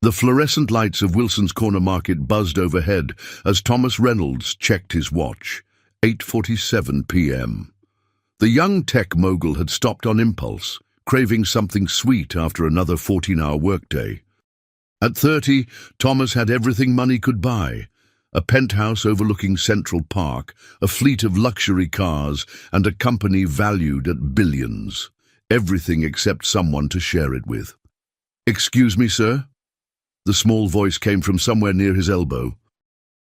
The fluorescent lights of Wilson's Corner Market buzzed overhead as Thomas Reynolds checked his watch. 8:47 p.m. The young tech mogul had stopped on impulse, craving something sweet after another 14-hour workday. At 30, Thomas had everything money could buy: a penthouse overlooking Central Park, a fleet of luxury cars, and a company valued at billions. Everything except someone to share it with. "Excuse me, sir?" The small voice came from somewhere near his elbow.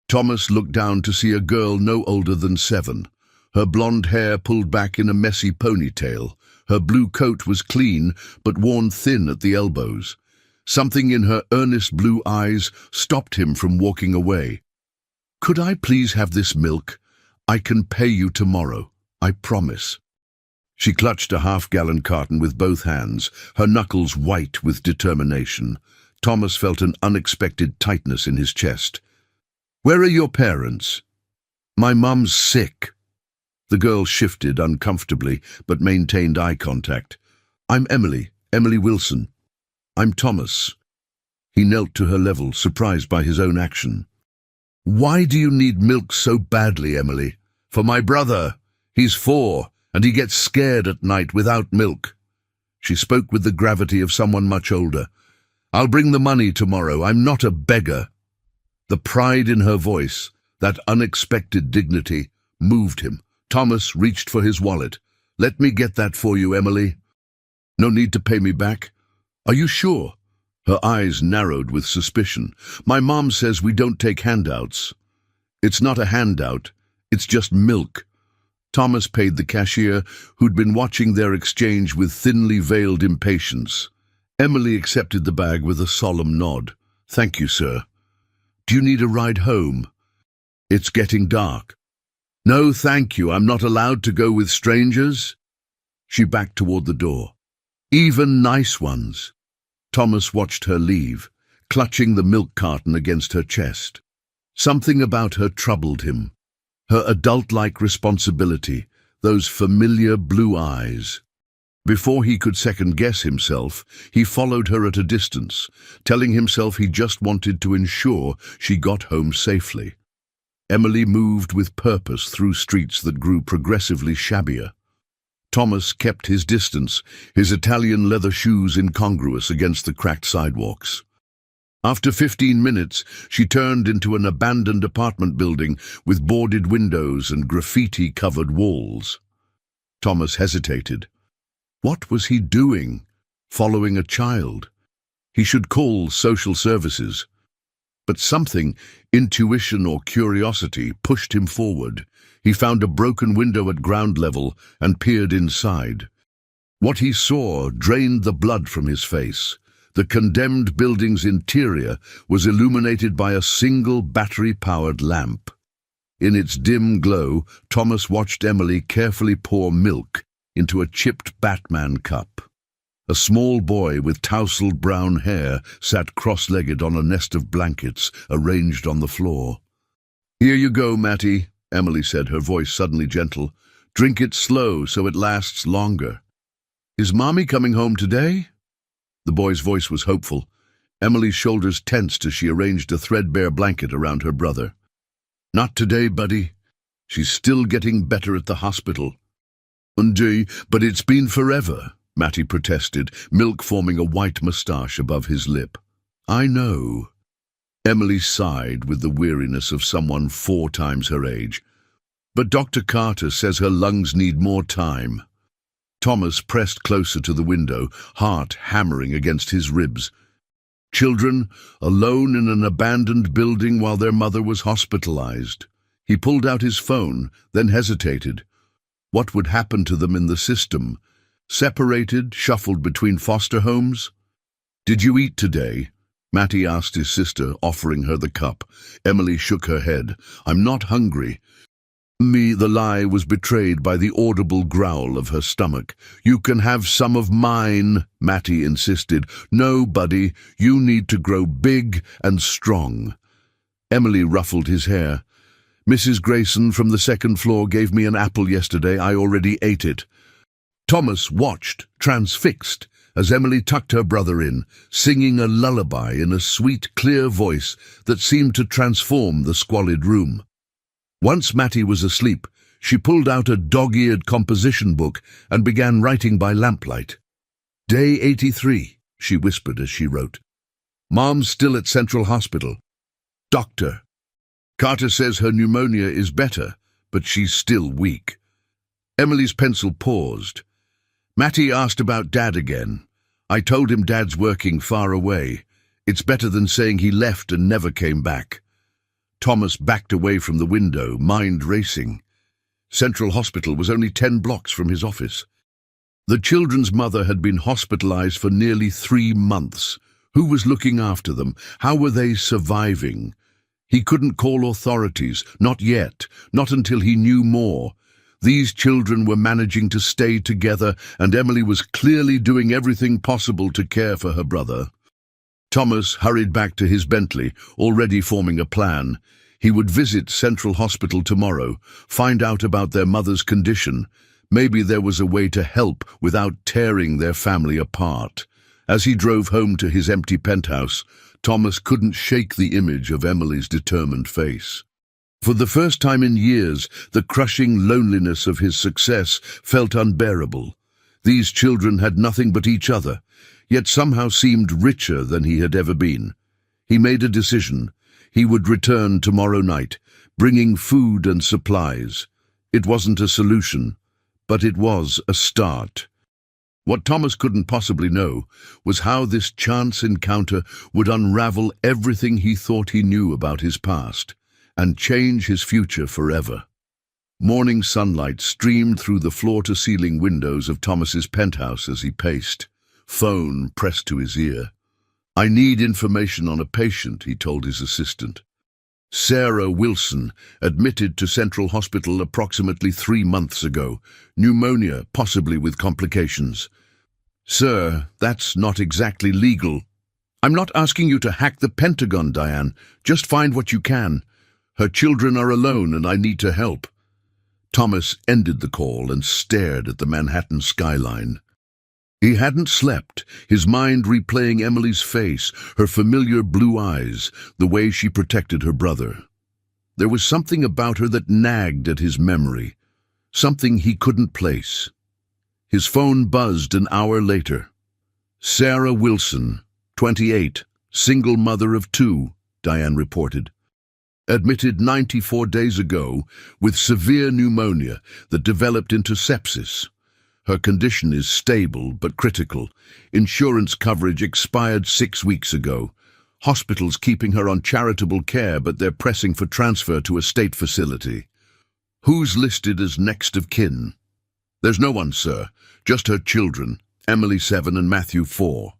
Thomas looked down to see a girl no older than 7. Her blonde hair pulled back in a messy ponytail. Her blue coat was clean, but worn thin at the elbows. Something in her earnest blue eyes stopped him from walking away. "Could I please have this milk? I can pay you tomorrow, I promise." She clutched a half-gallon carton with both hands, her knuckles white with determination. Thomas felt an unexpected tightness in his chest. "Where are your parents?" "My mum's sick." The girl shifted uncomfortably, but maintained eye contact. "I'm Emily Wilson." "I'm Thomas." He knelt to her level, surprised by his own action. "Why do you need milk so badly, Emily?" "For my brother. He's 4, and he gets scared at night without milk." She spoke with the gravity of someone much older. "I'll bring the money tomorrow. I'm not a beggar." The pride in her voice, that unexpected dignity, moved him. Thomas reached for his wallet. "Let me get that for you, Emily." "No need to pay me back." "Are you sure?" Her eyes narrowed with suspicion. "My mom says we don't take handouts." "It's not a handout. It's just milk." Thomas paid the cashier, who'd been watching their exchange with thinly veiled impatience. Emily accepted the bag with a solemn nod. "Thank you, sir." "Do you need a ride home?" "It's getting dark." "No, thank you. I'm not allowed to go with strangers." She backed toward the door. "Even nice ones." Thomas watched her leave, clutching the milk carton against her chest. Something about her troubled him. Her adult-like responsibility, those familiar blue eyes. Before he could second-guess himself, he followed her at a distance, telling himself he just wanted to ensure she got home safely. Emily moved with purpose through streets that grew progressively shabbier. Thomas kept his distance, his Italian leather shoes incongruous against the cracked sidewalks. After 15 minutes, she turned into an abandoned apartment building with boarded windows and graffiti-covered walls. Thomas hesitated. What was he doing? Following a child? He should call social services. But something, intuition or curiosity, pushed him forward. He found a broken window at ground level and peered inside. What he saw drained the blood from his face. The condemned building's interior was illuminated by a single battery-powered lamp. In its dim glow, Thomas watched Emily carefully pour milk into a chipped Batman cup. A small boy with tousled brown hair sat cross-legged on a nest of blankets arranged on the floor. "Here you go, Matty," Emily said, her voice suddenly gentle. "Drink it slow so it lasts longer." "Is Mommy coming home today?" The boy's voice was hopeful. Emily's shoulders tensed as she arranged a threadbare blanket around her brother. "Not today, buddy. She's still getting better at the hospital." "Indeed, but it's been forever," Matty protested, milk forming a white moustache above his lip. "I know." Emily sighed with the weariness of someone 4 times her age. "But Dr. Carter says her lungs need more time." Thomas pressed closer to the window, heart hammering against his ribs. Children, alone in an abandoned building while their mother was hospitalized. He pulled out his phone, then hesitated. What would happen to them in the system? Separated, shuffled between foster homes? "Did you eat today?" Matty asked his sister, offering her the cup. Emily shook her head. "I'm not hungry." The lie was betrayed by the audible growl of her stomach. "You can have some of mine," Matty insisted. "No, buddy, you need to grow big and strong." Emily ruffled his hair. "Mrs. Grayson from the 2nd floor gave me an apple yesterday. I already ate it." Thomas watched, transfixed. as Emily tucked her brother in, singing a lullaby in a sweet, clear voice that seemed to transform the squalid room. Once Mattie was asleep, she pulled out a dog-eared composition book and began writing by lamplight. "Day 83, she whispered as she wrote. "Mom's still at Central Hospital. Doctor. Carter says her pneumonia is better, but she's still weak." Emily's pencil paused. "Mattie asked about Dad again. I told him Dad's working far away. It's better than saying he left and never came back." Thomas backed away from the window, mind racing. Central Hospital was only 10 blocks from his office. The children's mother had been hospitalized for nearly 3 months. Who was looking after them? How were they surviving? He couldn't call authorities, not yet, not until he knew more. These children were managing to stay together, and Emily was clearly doing everything possible to care for her brother. Thomas hurried back to his Bentley, already forming a plan. He would visit Central Hospital tomorrow, find out about their mother's condition. Maybe there was a way to help without tearing their family apart. As he drove home to his empty penthouse, Thomas couldn't shake the image of Emily's determined face. For the first time in years, the crushing loneliness of his success felt unbearable. These children had nothing but each other, yet somehow seemed richer than he had ever been. He made a decision. He would return tomorrow night, bringing food and supplies. It wasn't a solution, but it was a start. What Thomas couldn't possibly know was how this chance encounter would unravel everything he thought he knew about his past and change his future forever. Morning sunlight streamed through the floor-to-ceiling windows of Thomas's penthouse as he paced, phone pressed to his ear. "I need information on a patient," he told his assistant. "Sarah Wilson, admitted to Central Hospital approximately 3 months ago. Pneumonia, possibly with complications." "Sir, that's not exactly legal." "I'm not asking you to hack the Pentagon, Diane. Just find what you can. Her children are alone and I need to help." Thomas ended the call and stared at the Manhattan skyline. He hadn't slept, his mind replaying Emily's face, her familiar blue eyes, the way she protected her brother. There was something about her that nagged at his memory, something he couldn't place. His phone buzzed an hour later. "Sarah Wilson, 28, single mother of 2, Diane reported. "Admitted 94 days ago with severe pneumonia that developed into sepsis. Her condition is stable but critical. Insurance coverage expired 6 weeks ago. Hospitals keeping her on charitable care, but they're pressing for transfer to a state facility." "Who's listed as next of kin?" "There's no one, sir. Just her children, Emily 7 and Matthew 4.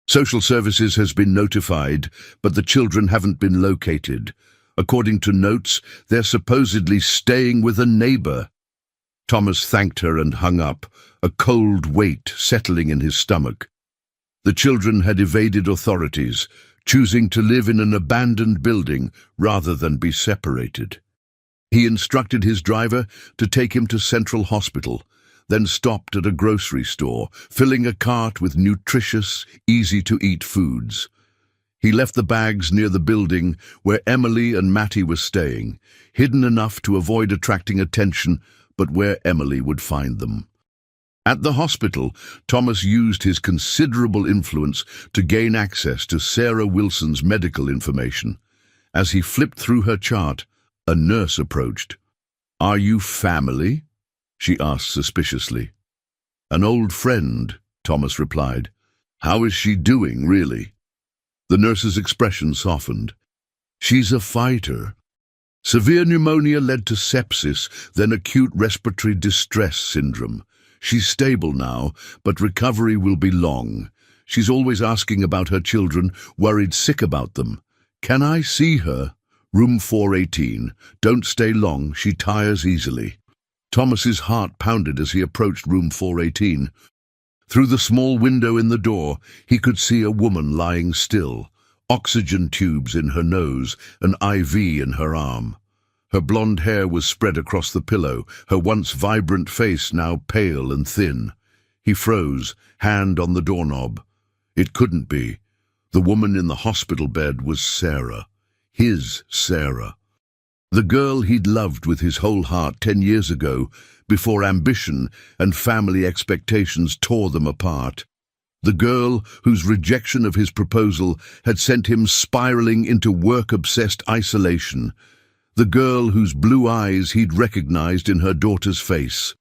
Social Services has been notified, but the children haven't been located. According to notes, they're supposedly staying with a neighbor." Thomas thanked her and hung up, a cold weight settling in his stomach. The children had evaded authorities, choosing to live in an abandoned building rather than be separated. He instructed his driver to take him to Central Hospital, then stopped at a grocery store, filling a cart with nutritious, easy-to-eat foods. He left the bags near the building where Emily and Mattie were staying, hidden enough to avoid attracting attention, but where Emily would find them. At the hospital, Thomas used his considerable influence to gain access to Sarah Wilson's medical information. As he flipped through her chart, a nurse approached. "Are you family?" she asked suspiciously. "An old friend," Thomas replied. "How is she doing, really?" The nurse's expression softened. "She's a fighter. Severe pneumonia led to sepsis, then acute respiratory distress syndrome. She's stable now, but recovery will be long. She's always asking about her children, worried sick about them. Can I see her? Room 418. Don't stay long, she tires easily." Thomas's heart pounded as he approached room 418. Through the small window in the door, he could see a woman lying still, oxygen tubes in her nose, an IV in her arm. Her blonde hair was spread across the pillow, her once vibrant face now pale and thin. He froze, hand on the doorknob. It couldn't be. The woman in the hospital bed was Sarah. His Sarah. The girl he'd loved with his whole heart 10 years ago, before ambition and family expectations tore them apart. The girl whose rejection of his proposal had sent him spiraling into work-obsessed isolation. The girl whose blue eyes he'd recognized in her daughter's face.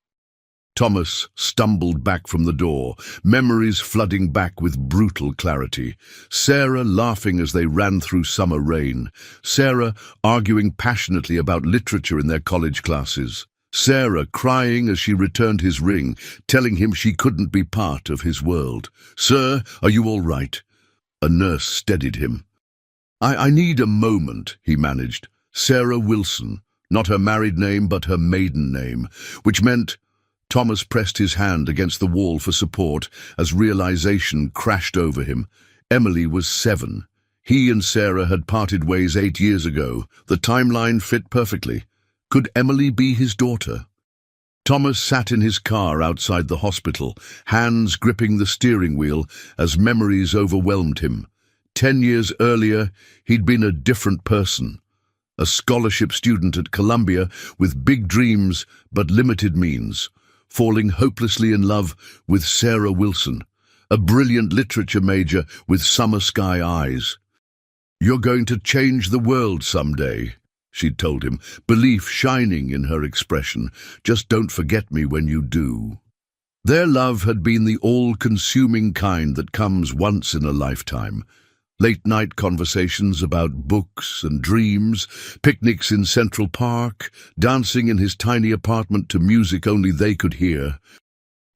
Thomas stumbled back from the door, memories flooding back with brutal clarity. Sarah laughing as they ran through summer rain. Sarah arguing passionately about literature in their college classes. Sarah crying as she returned his ring, telling him she couldn't be part of his world. "Sir, are you all right?" A nurse steadied him. I need a moment," he managed. Sarah Wilson, not her married name but her maiden name, which meant... Thomas pressed his hand against the wall for support as realization crashed over him. Emily was 7. He and Sarah had parted ways 8 years ago. The timeline fit perfectly. Could Emily be his daughter? Thomas sat in his car outside the hospital, hands gripping the steering wheel as memories overwhelmed him. 10 years earlier, he'd been a different person. A scholarship student at Columbia with big dreams but limited means. Falling hopelessly in love with Sarah Wilson, a brilliant literature major with summer sky eyes. "You're going to change the world someday," she'd told him, belief shining in her expression. "Just don't forget me when you do." Their love had been the all-consuming kind that comes once in a lifetime. Late-night conversations about books and dreams, picnics in Central Park, dancing in his tiny apartment to music only they could hear.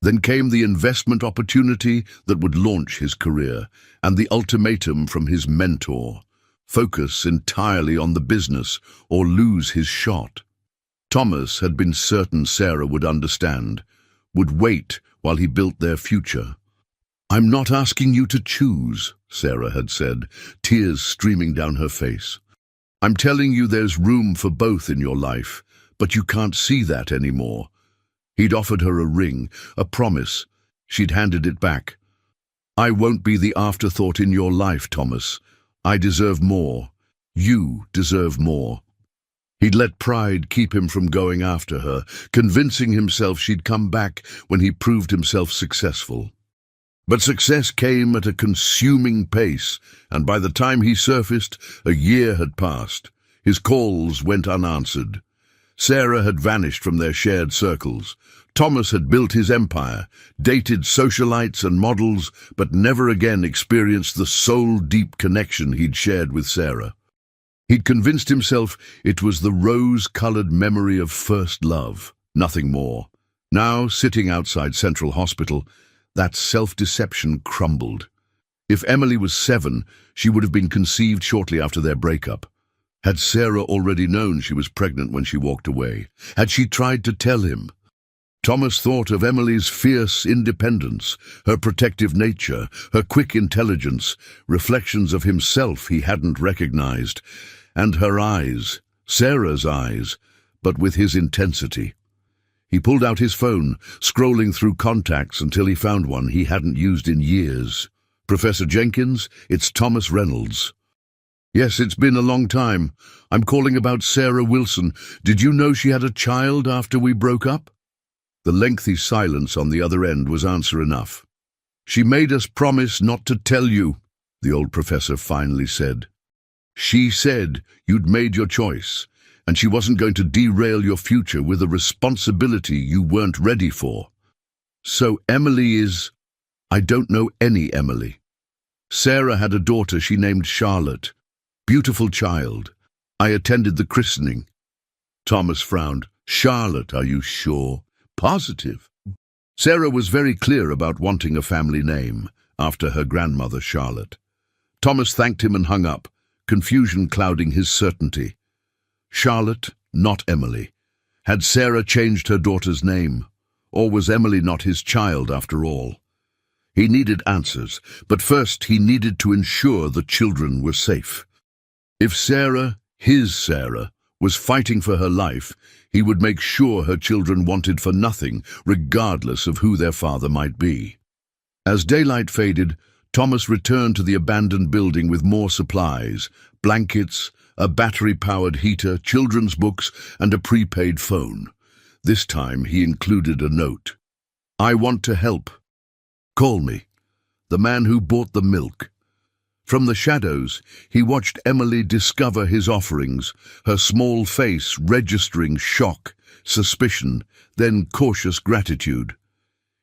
Then came the investment opportunity that would launch his career, and the ultimatum from his mentor. Focus entirely on the business or lose his shot. Thomas had been certain Sarah would understand, would wait while he built their future. "I'm not asking you to choose," Sarah had said, tears streaming down her face. "I'm telling you there's room for both in your life, but you can't see that anymore." He'd offered her a ring, a promise. She'd handed it back. "I won't be the afterthought in your life, Thomas. I deserve more. You deserve more." He'd let pride keep him from going after her, convincing himself she'd come back when he proved himself successful. But success came at a consuming pace, and by the time he surfaced, a year had passed. His calls went unanswered. Sarah had vanished from their shared circles. Thomas had built his empire, dated socialites and models, but never again experienced the soul-deep connection he'd shared with Sarah. He'd convinced himself it was the rose-colored memory of first love, nothing more. Now, sitting outside Central Hospital, that self-deception crumbled. If Emily was 7, she would have been conceived shortly after their breakup. Had Sarah already known she was pregnant when she walked away? Had she tried to tell him? Thomas thought of Emily's fierce independence, her protective nature, her quick intelligence, reflections of himself he hadn't recognized, and her eyes, Sarah's eyes, but with his intensity. He pulled out his phone, scrolling through contacts until he found one he hadn't used in years. "Professor Jenkins, it's Thomas Reynolds." "Yes, it's been a long time. I'm calling about Sarah Wilson. Did you know she had a child after we broke up?" The lengthy silence on the other end was answer enough. "She made us promise not to tell you," the old professor finally said. "She said you'd made your choice, and she wasn't going to derail your future with a responsibility you weren't ready for." "So Emily is—" "I don't know any Emily. Sarah had a daughter she named Charlotte. Beautiful child. I attended the christening." Thomas frowned. "Charlotte, are you sure? Positive?" Sarah was very clear about wanting a family name, after her grandmother Charlotte. Thomas thanked him and hung up, confusion clouding his certainty. Charlotte, not Emily. Had Sarah changed her daughter's name? Or was Emily not his child after all? He needed answers, but first he needed to ensure the children were safe. If Sarah, his Sarah, was fighting for her life, he would make sure her children wanted for nothing, regardless of who their father might be. As daylight faded, Thomas returned to the abandoned building with more supplies: blankets, a battery-powered heater, children's books, and a prepaid phone. This time he included a note. "I want to help. Call me." The man who bought the milk. From the shadows, he watched Emily discover his offerings, her small face registering shock, suspicion, then cautious gratitude.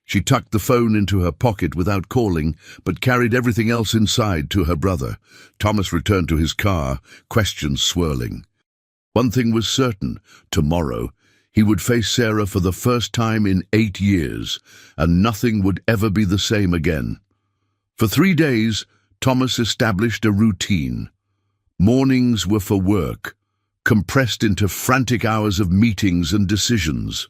She tucked the phone into her pocket without calling, but carried everything else inside to her brother. Thomas returned to his car, questions swirling. One thing was certain: tomorrow, he would face Sarah for the first time in 8 years, and nothing would ever be the same again. For 3 days, Thomas established a routine. Mornings were for work, compressed into frantic hours of meetings and decisions.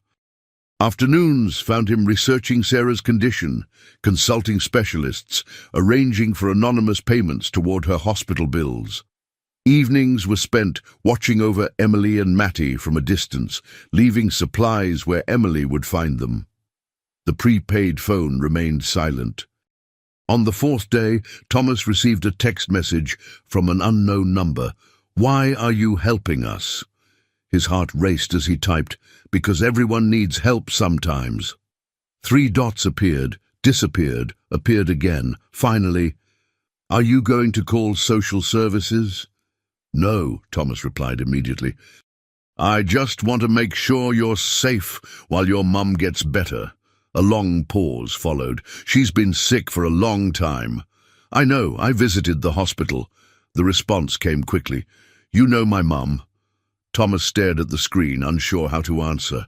Afternoons found him researching Sarah's condition, consulting specialists, arranging for anonymous payments toward her hospital bills. Evenings were spent watching over Emily and Matty from a distance, leaving supplies where Emily would find them. The prepaid phone remained silent. On the 4th day, Thomas received a text message from an unknown number. "Why are you helping us?" His heart raced as he typed, "Because everyone needs help sometimes." 3 dots appeared, disappeared, appeared again. Finally, "Are you going to call social services?" "No," Thomas replied immediately. "I just want to make sure you're safe while your mum gets better." A long pause followed. "She's been sick for a long time." "I know, I visited the hospital." The response came quickly. "You know my mum." Thomas stared at the screen, unsure how to answer.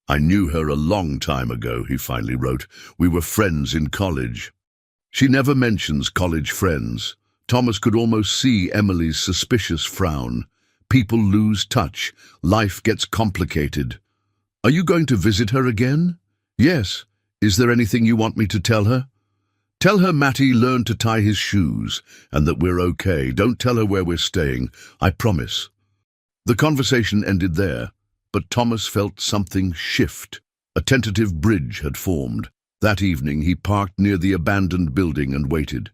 "I knew her a long time ago," he finally wrote. "We were friends in college." She never mentions college friends. Thomas could almost see Emily's suspicious frown. People lose touch. Life gets complicated. "Are you going to visit her again?" "Yes. Is there anything you want me to tell her?" "Tell her Matty learned to tie his shoes, and that we're okay. Don't tell her where we're staying. I promise." The conversation ended there, but Thomas felt something shift. A tentative bridge had formed. That evening he parked near the abandoned building and waited.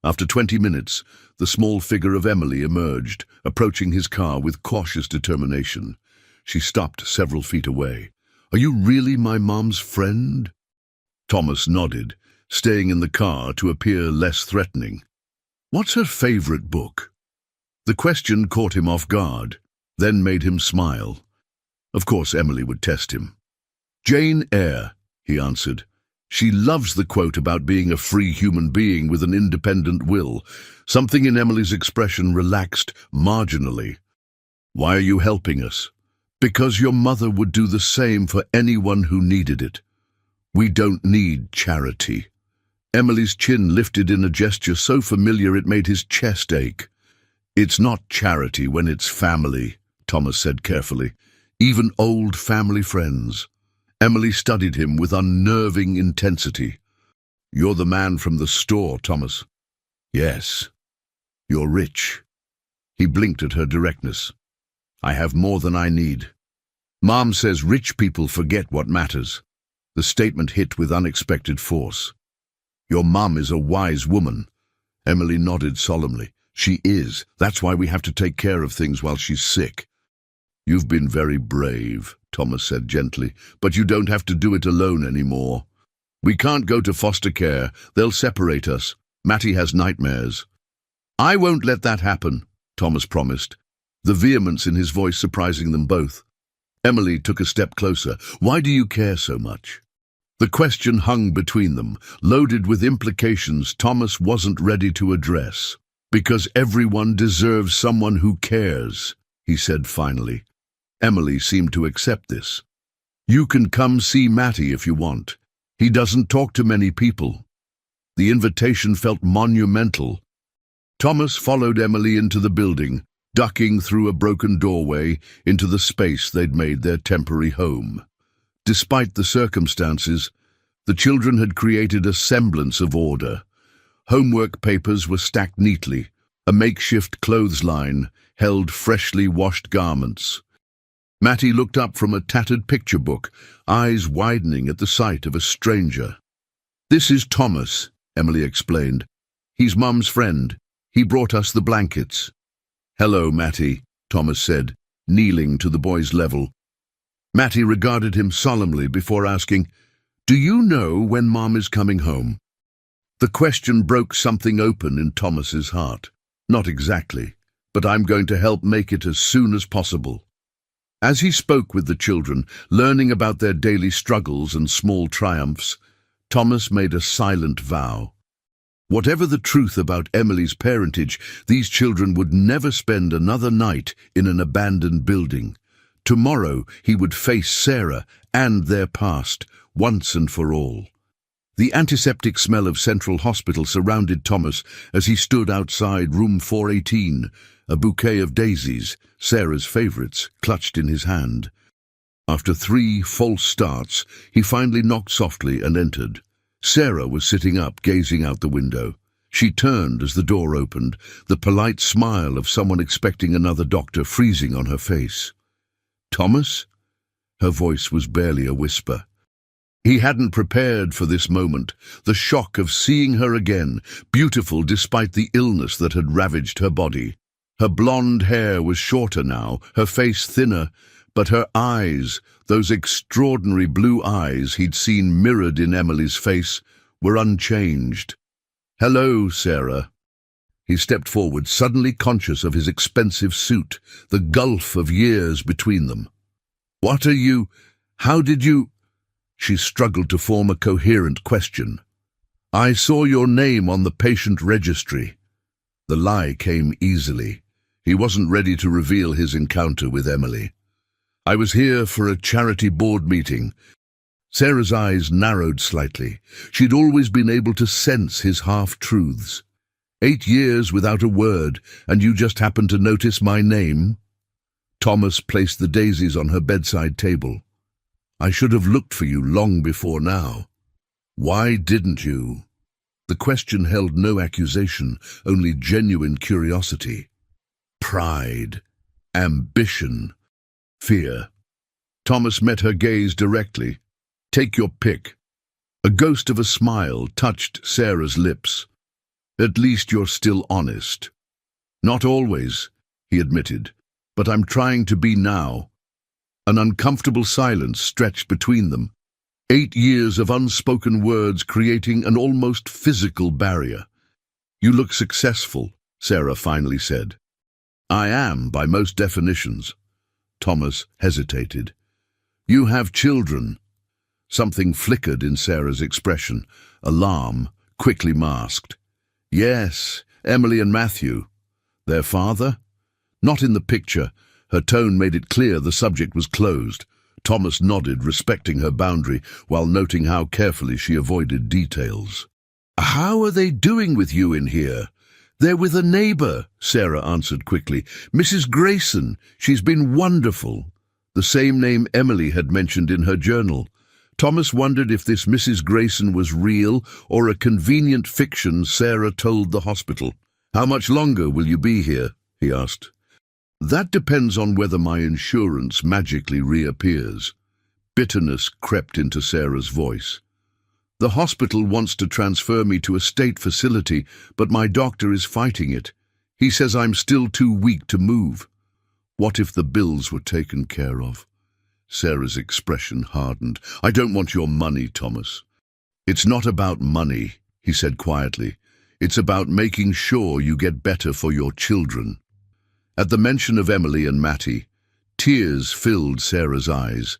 After 20 minutes, the small figure of Emily emerged, approaching his car with cautious determination. She stopped several feet away. "Are you really my mom's friend?" Thomas nodded, staying in the car to appear less threatening. "What's her favorite book?" The question caught him off guard, then made him smile. Of course Emily would test him. "Jane Eyre," he answered. She loves the quote about being a free human being with an independent will. Something in Emily's expression relaxed marginally. "Why are you helping us?" "Because your mother would do the same for anyone who needed it. We don't need charity." Emily's chin lifted in a gesture so familiar it made his chest ache. "It's not charity when it's family," Thomas said carefully. "Even old family friends." Emily studied him with unnerving intensity. "You're the man from the store, Thomas." "Yes. You're rich." He blinked at her directness. "I have more than I need. Mom says rich people forget what matters." The statement hit with unexpected force. "Your mom is a wise woman." Emily nodded solemnly. "She is. That's why we have to take care of things while she's sick." "You've been very brave," Thomas said gently, "but you don't have to do it alone anymore. We can't go to foster care. They'll separate us. Matty has nightmares." "I won't let that happen," Thomas promised, the vehemence in his voice surprising them both. Emily took a step closer. "Why do you care so much?" The question hung between them, loaded with implications Thomas wasn't ready to address. "Because everyone deserves someone who cares," he said finally. Emily seemed to accept this. "You can come see Matty if you want. He doesn't talk to many people." The invitation felt monumental. Thomas followed Emily into the building, ducking through a broken doorway into the space they'd made their temporary home. Despite the circumstances, the children had created a semblance of order. Homework papers were stacked neatly, A makeshift clothesline held freshly washed garments. Mattie looked up from a tattered picture book, eyes widening at the sight of a stranger. "This is Thomas," Emily explained. "He's Mum's friend. He brought us the blankets." "Hello, Mattie," Thomas said, kneeling to the boy's level. Mattie regarded him solemnly before asking, "Do you know when Mum is coming home?" The question broke something open in Thomas's heart. "Not exactly, but I'm going to help make it as soon as possible." As he spoke with the children, learning about their daily struggles and small triumphs, Thomas made a silent vow. Whatever the truth about Emily's parentage, these children would never spend another night in an abandoned building. Tomorrow he would face Sarah and their past, once and for all. The antiseptic smell of Central Hospital surrounded Thomas as he stood outside room 418, a bouquet of daisies, Sarah's favourites, clutched in his hand. After 3 false starts, he finally knocked softly and entered. Sarah was sitting up, gazing out the window. She turned as the door opened, the polite smile of someone expecting another doctor freezing on her face. "Thomas?" Her voice was barely a whisper. He hadn't prepared for this moment, the shock of seeing her again, beautiful despite the illness that had ravaged her body. Her blonde hair was shorter now, her face thinner, but her eyes, those extraordinary blue eyes he'd seen mirrored in Emily's face, were unchanged. "Hello, Sarah." He stepped forward, suddenly conscious of his expensive suit, the gulf of years between them. "What are you? How did you—" She struggled to form a coherent question. "I saw your name on the patient registry." The lie came easily. He wasn't ready to reveal his encounter with Emily. "I was here for a charity board meeting." Sarah's eyes narrowed slightly. She'd always been able to sense his half-truths. 8 years without a word, and you just happened to notice my name?" Thomas placed the daisies on her bedside table. "I should have looked for you long before now." "Why didn't you?" The question held no accusation, only genuine curiosity. Pride, ambition, fear. Thomas met her gaze directly. "Take your pick." A ghost of a smile touched Sarah's lips. "At least you're still honest." "Not always," he admitted, "but I'm trying to be now." An uncomfortable silence stretched between them. 8 years of unspoken words creating an almost physical barrier. "You look successful," Sarah finally said. "I am, by most definitions." Thomas hesitated. "You have children." Something flickered in Sarah's expression, alarm, quickly masked. "Yes, Emily and Matthew." "Their father?" "Not in the picture." Her tone made it clear the subject was closed. Thomas nodded, respecting her boundary, while noting how carefully she avoided details. "How are they doing with you in here?" "They're with a neighbour," Sarah answered quickly. "Mrs. Grayson. She's been wonderful." The same name Emily had mentioned in her journal. Thomas wondered if this Mrs. Grayson was real or a convenient fiction Sarah told the hospital. "How much longer will you be here?" he asked. "That depends on whether my insurance magically reappears." Bitterness crept into Sarah's voice. "The hospital wants to transfer me to a state facility, but my doctor is fighting it. He says I'm still too weak to move." "What if the bills were taken care of?" Sarah's expression hardened. "I don't want your money, Thomas." "It's not about money," he said quietly. "It's about making sure you get better for your children." At the mention of Emily and Mattie, tears filled Sarah's eyes.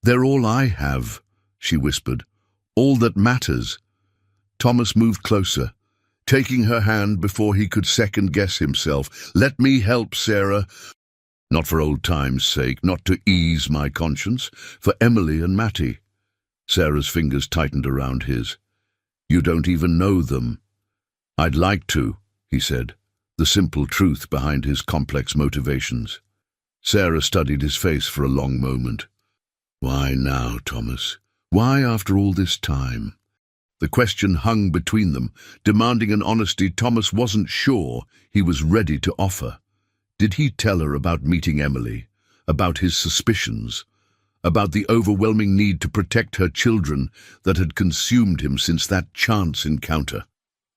"They're all I have," she whispered. "All that matters." Thomas moved closer, taking her hand before he could second-guess himself. "Let me help, Sarah. Not for old time's sake, not to ease my conscience, for Emily and Mattie." Sarah's fingers tightened around his. "You don't even know them." "I'd like to," he said, the simple truth behind his complex motivations. Sarah studied his face for a long moment. "Why now, Thomas? Why after all this time?" The question hung between them, demanding an honesty Thomas wasn't sure he was ready to offer. Did he tell her about meeting Emily, about his suspicions, about the overwhelming need to protect her children that had consumed him since that chance encounter?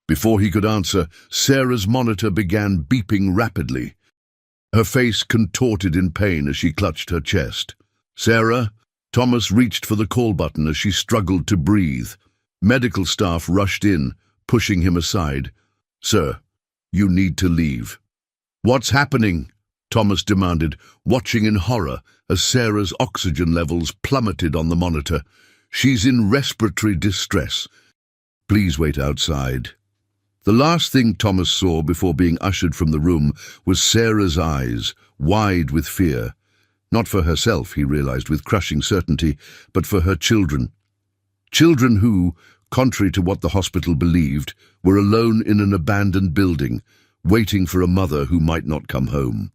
Before he could answer, Sarah's monitor began beeping rapidly. Her face contorted in pain as she clutched her chest. "Sarah?" Thomas reached for the call button as she struggled to breathe. Medical staff rushed in, pushing him aside. "Sir, you need to leave." "What's happening?" Thomas demanded, watching in horror as Sarah's oxygen levels plummeted on the monitor. "She's in respiratory distress. Please wait outside." The last thing Thomas saw before being ushered from the room was Sarah's eyes, wide with fear. Not for herself, he realized with crushing certainty, but for her children. Children who, contrary to what the hospital believed, were alone in an abandoned building, waiting for a mother who might not come home.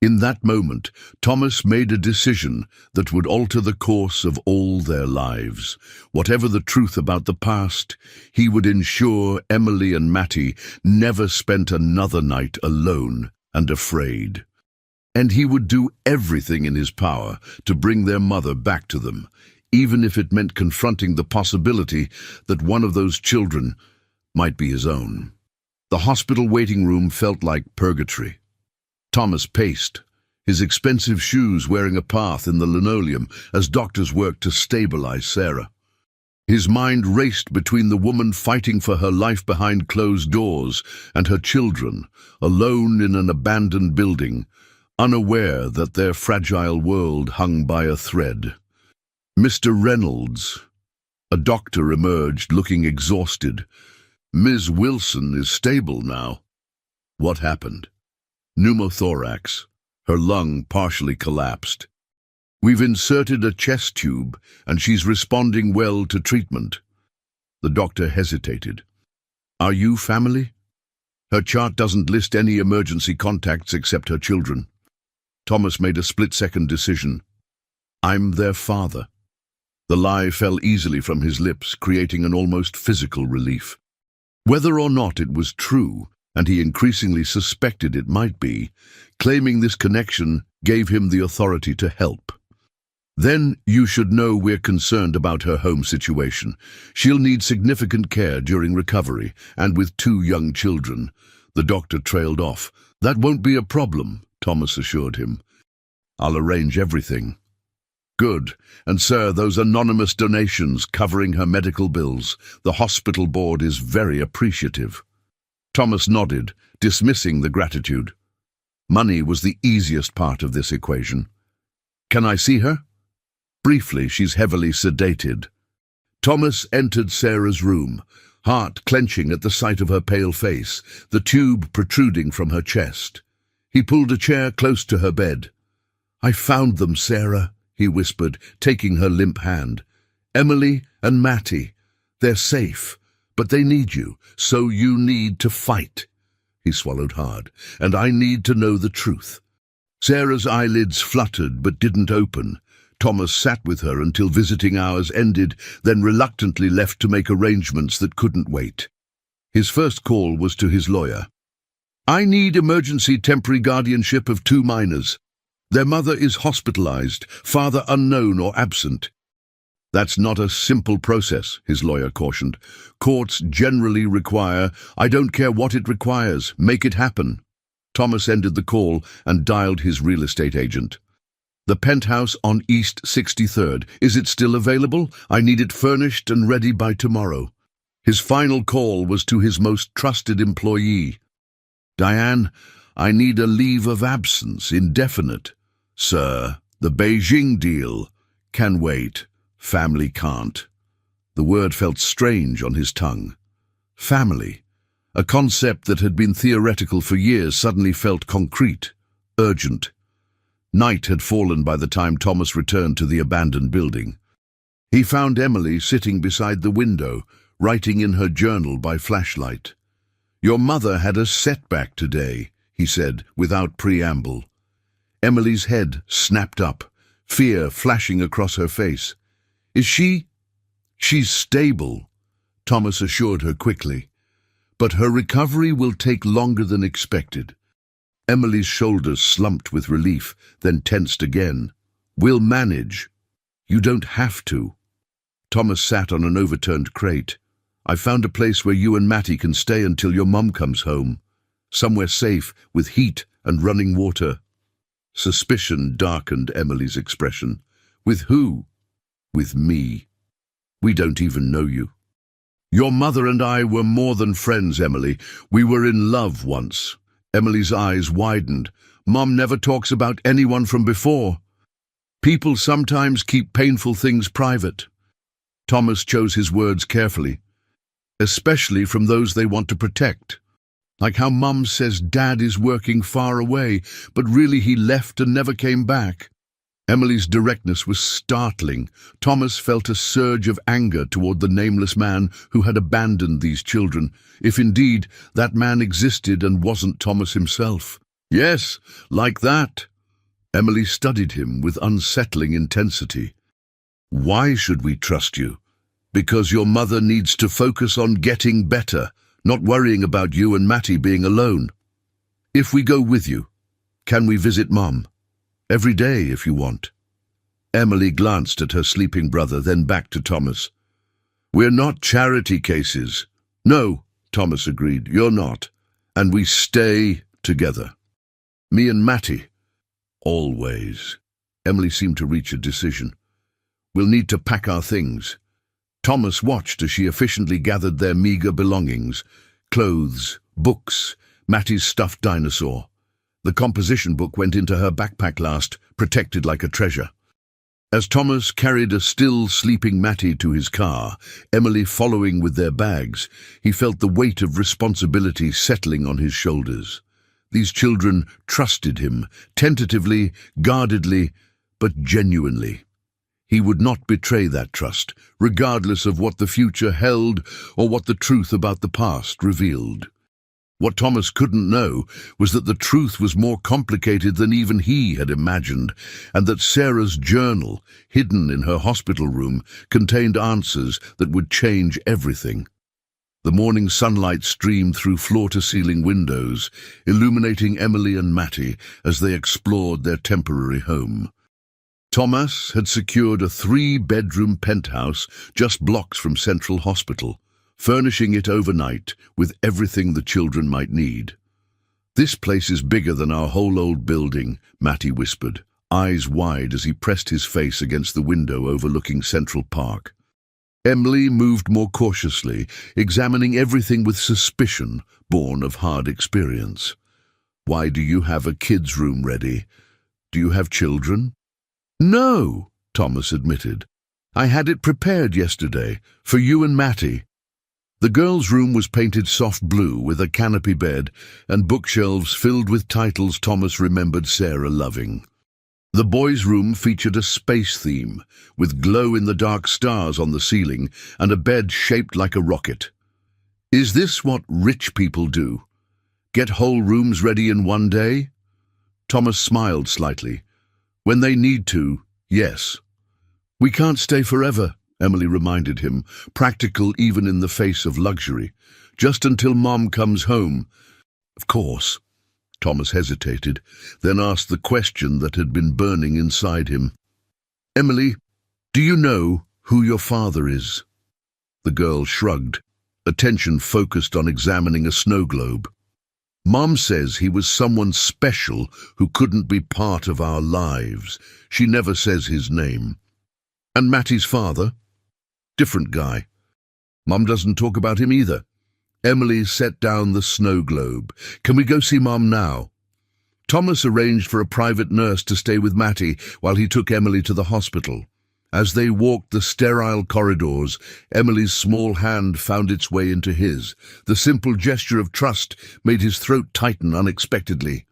In that moment, Thomas made a decision that would alter the course of all their lives. Whatever the truth about the past, he would ensure Emily and Mattie never spent another night alone and afraid. And he would do everything in his power to bring their mother back to them, even if it meant confronting the possibility that one of those children might be his own. The hospital waiting room felt like purgatory. Thomas paced, his expensive shoes wearing a path in the linoleum as doctors worked to stabilize Sarah. His mind raced between the woman fighting for her life behind closed doors and her children, alone in an abandoned building, unaware that their fragile world hung by a thread. "Mr. Reynolds." A doctor emerged, looking exhausted. "Ms. Wilson is stable now." "What happened?" "Pneumothorax. Her lung partially collapsed. We've inserted a chest tube, and she's responding well to treatment." The doctor hesitated. "Are you family?" "Her chart doesn't list any emergency contacts except her children." Thomas made a split-second decision. "I'm their father." The lie fell easily from his lips, creating an almost physical relief. Whether or not it was true, and he increasingly suspected it might be, claiming this connection gave him the authority to help. "Then you should know we're concerned about her home situation. She'll need significant care during recovery, and with 2 young children." The doctor trailed off. "That won't be a problem," Thomas assured him. "I'll arrange everything." "Good. And sir, those anonymous donations covering her medical bills, the hospital board is very appreciative." Thomas nodded, dismissing the gratitude. Money was the easiest part of this equation. "Can I see her?" "Briefly, she's heavily sedated." Thomas entered Sarah's room, heart clenching at the sight of her pale face, the tube protruding from her chest. He pulled a chair close to her bed. "I found them, Sarah," he whispered, taking her limp hand. "Emily and Mattie. They're safe, but they need you, so you need to fight." He swallowed hard. "And I need to know the truth." Sarah's eyelids fluttered but didn't open. Thomas sat with her until visiting hours ended, then reluctantly left to make arrangements that couldn't wait. His first call was to his lawyer. "I need emergency temporary guardianship of 2 minors. Their mother is hospitalized, father unknown or absent." "That's not a simple process," his lawyer cautioned. "Courts generally require, I don't care what it requires, make it happen." Thomas ended the call and dialed his real estate agent. "The penthouse on East 63rd. Is it still available? I need it furnished and ready by tomorrow." His final call was to his most trusted employee. "Diane, I need a leave of absence, indefinite." "Sir, the Beijing deal can wait. Family can't." The word felt strange on his tongue. Family, a concept that had been theoretical for years, suddenly felt concrete, urgent. Night had fallen by the time Thomas returned to the abandoned building. He found Emily sitting beside the window, writing in her journal by flashlight. "Your mother had a setback today," he said, without preamble. Emily's head snapped up, fear flashing across her face. "Is she?" "She's stable." Thomas assured her quickly. "But her recovery will take longer than expected." Emily's shoulders slumped with relief, then tensed again. "We'll manage. You don't have to." Thomas sat on an overturned crate. "I found a place where you and Matty can stay until your mum comes home. Somewhere safe, with heat and running water." Suspicion darkened Emily's expression. "With who?" "With me. We don't even know you." "Your mother and I were more than friends, Emily. We were in love once." Emily's eyes widened. "Mum never talks about anyone from before." "People sometimes keep painful things private." Thomas chose his words carefully. "Especially from those they want to protect. Like how Mum says Dad is working far away, but really he left and never came back." Emily's directness was startling. Thomas felt a surge of anger toward the nameless man who had abandoned these children, if indeed that man existed and wasn't Thomas himself. "Yes, like that." Emily studied him with unsettling intensity. "Why should we trust you?" "Because your mother needs to focus on getting better, not worrying about you and Matty being alone. If we go with you, can we visit Mum? Every day, if you want." Emily glanced at her sleeping brother, then back to Thomas. "We're not charity cases." "No," Thomas agreed, "you're not. And we stay together. Me and Matty. Always." Emily seemed to reach a decision. "We'll need to pack our things." Thomas watched as she efficiently gathered their meager belongings: clothes, books, Matty's stuffed dinosaur. The composition book went into her backpack last, protected like a treasure. As Thomas carried a still sleeping Matty to his car, Emily following with their bags, he felt the weight of responsibility settling on his shoulders. These children trusted him, tentatively, guardedly, but genuinely. He would not betray that trust, regardless of what the future held or what the truth about the past revealed. What Thomas couldn't know was that the truth was more complicated than even he had imagined, and that Sarah's journal, hidden in her hospital room, contained answers that would change everything. The morning sunlight streamed through floor-to-ceiling windows, illuminating Emily and Matty as they explored their temporary home. Thomas had secured a 3-bedroom penthouse just blocks from Central Hospital, furnishing it overnight with everything the children might need. "This place is bigger than our whole old building," Matty whispered, eyes wide as he pressed his face against the window overlooking Central Park. Emily moved more cautiously, examining everything with suspicion born of hard experience. "Why do you have a kid's room ready? Do you have children?" "No," Thomas admitted. "I had it prepared yesterday, for you and Matty." The girls' room was painted soft blue with a canopy bed and bookshelves filled with titles Thomas remembered Sarah loving. The boys' room featured a space theme, with glow-in-the-dark stars on the ceiling and a bed shaped like a rocket. "Is this what rich people do? Get whole rooms ready in one day?" Thomas smiled slightly. "When they need to, yes." "We can't stay forever," Emily reminded him, practical even in the face of luxury. "Just until Mom comes home." "Of course." Thomas hesitated, then asked the question that had been burning inside him. "Emily, do you know who your father is?" The girl shrugged, attention focused on examining a snow globe. "Mom says he was someone special who couldn't be part of our lives. She never says his name." "And Matty's father?" "Different guy. Mom doesn't talk about him either." Emily set down the snow globe. "Can we go see Mom now?" Thomas arranged for a private nurse to stay with Matty while he took Emily to the hospital. As they walked the sterile corridors, Emily's small hand found its way into his. The simple gesture of trust made his throat tighten unexpectedly.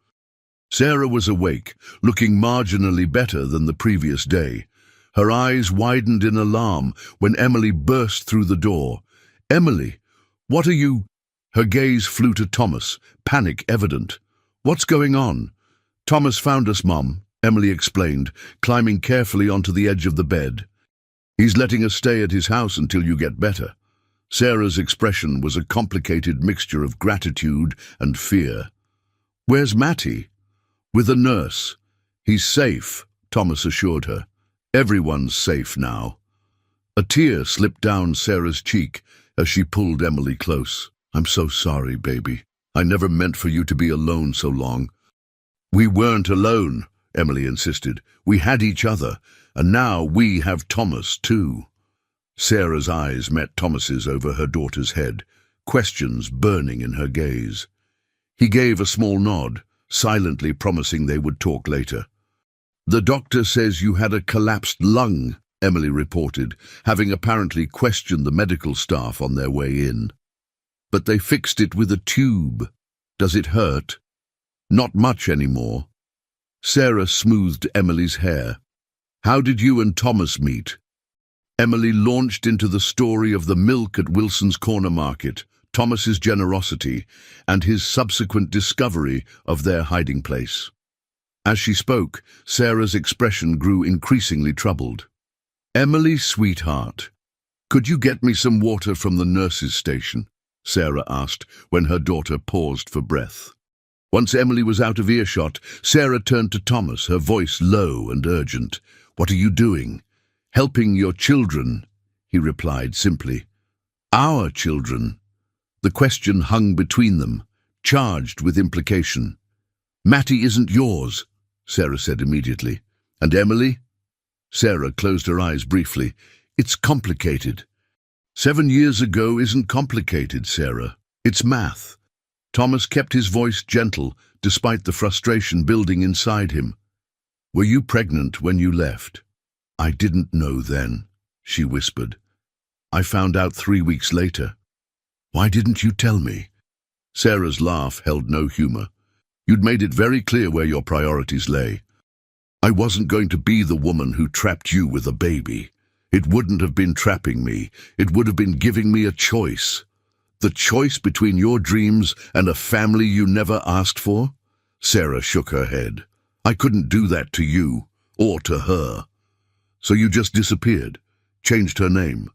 Sarah was awake, looking marginally better than the previous day. Her eyes widened in alarm when Emily burst through the door. "Emily, what are you—" Her gaze flew to Thomas, panic evident. "What's going on?" "Thomas found us, Mom," Emily explained, climbing carefully onto the edge of the bed. "He's letting us stay at his house until you get better." Sarah's expression was a complicated mixture of gratitude and fear. "Where's Matty?" "With a nurse. He's safe," Thomas assured her. "Everyone's safe now." A tear slipped down Sarah's cheek as she pulled Emily close. "I'm so sorry, baby. I never meant for you to be alone so long." "We weren't alone," Emily insisted. "We had each other, and now we have Thomas too." Sarah's eyes met Thomas's over her daughter's head, questions burning in her gaze. He gave a small nod, silently promising they would talk later. "The doctor says you had a collapsed lung," Emily reported, having apparently questioned the medical staff on their way in. "But they fixed it with a tube. Does it hurt?" "Not much anymore." Sarah smoothed Emily's hair. "How did you and Thomas meet?" Emily launched into the story of the milk at Wilson's Corner Market, Thomas's generosity, and his subsequent discovery of their hiding place. As she spoke, Sarah's expression grew increasingly troubled. "Emily, sweetheart, could you get me some water from the nurse's station?" Sarah asked when her daughter paused for breath. Once Emily was out of earshot, Sarah turned to Thomas, her voice low and urgent. "What are you doing?" "Helping your children," he replied simply. "Our children." The question hung between them, charged with implication. "Matty isn't yours," Sarah said immediately. "And Emily?" Sarah closed her eyes briefly. "It's complicated." 7 years ago isn't complicated, Sarah. It's math." Thomas kept his voice gentle, despite the frustration building inside him. "Were you pregnant when you left?" "I didn't know then," she whispered. "I found out 3 weeks later." "Why didn't you tell me?" Sarah's laugh held no humor. "You'd made it very clear where your priorities lay. I wasn't going to be the woman who trapped you with a baby. It wouldn't have been trapping me. It would have been giving me a choice. The choice between your dreams and a family you never asked for?" Sarah shook her head. "I couldn't do that to you, or to her. So you just disappeared, changed her name."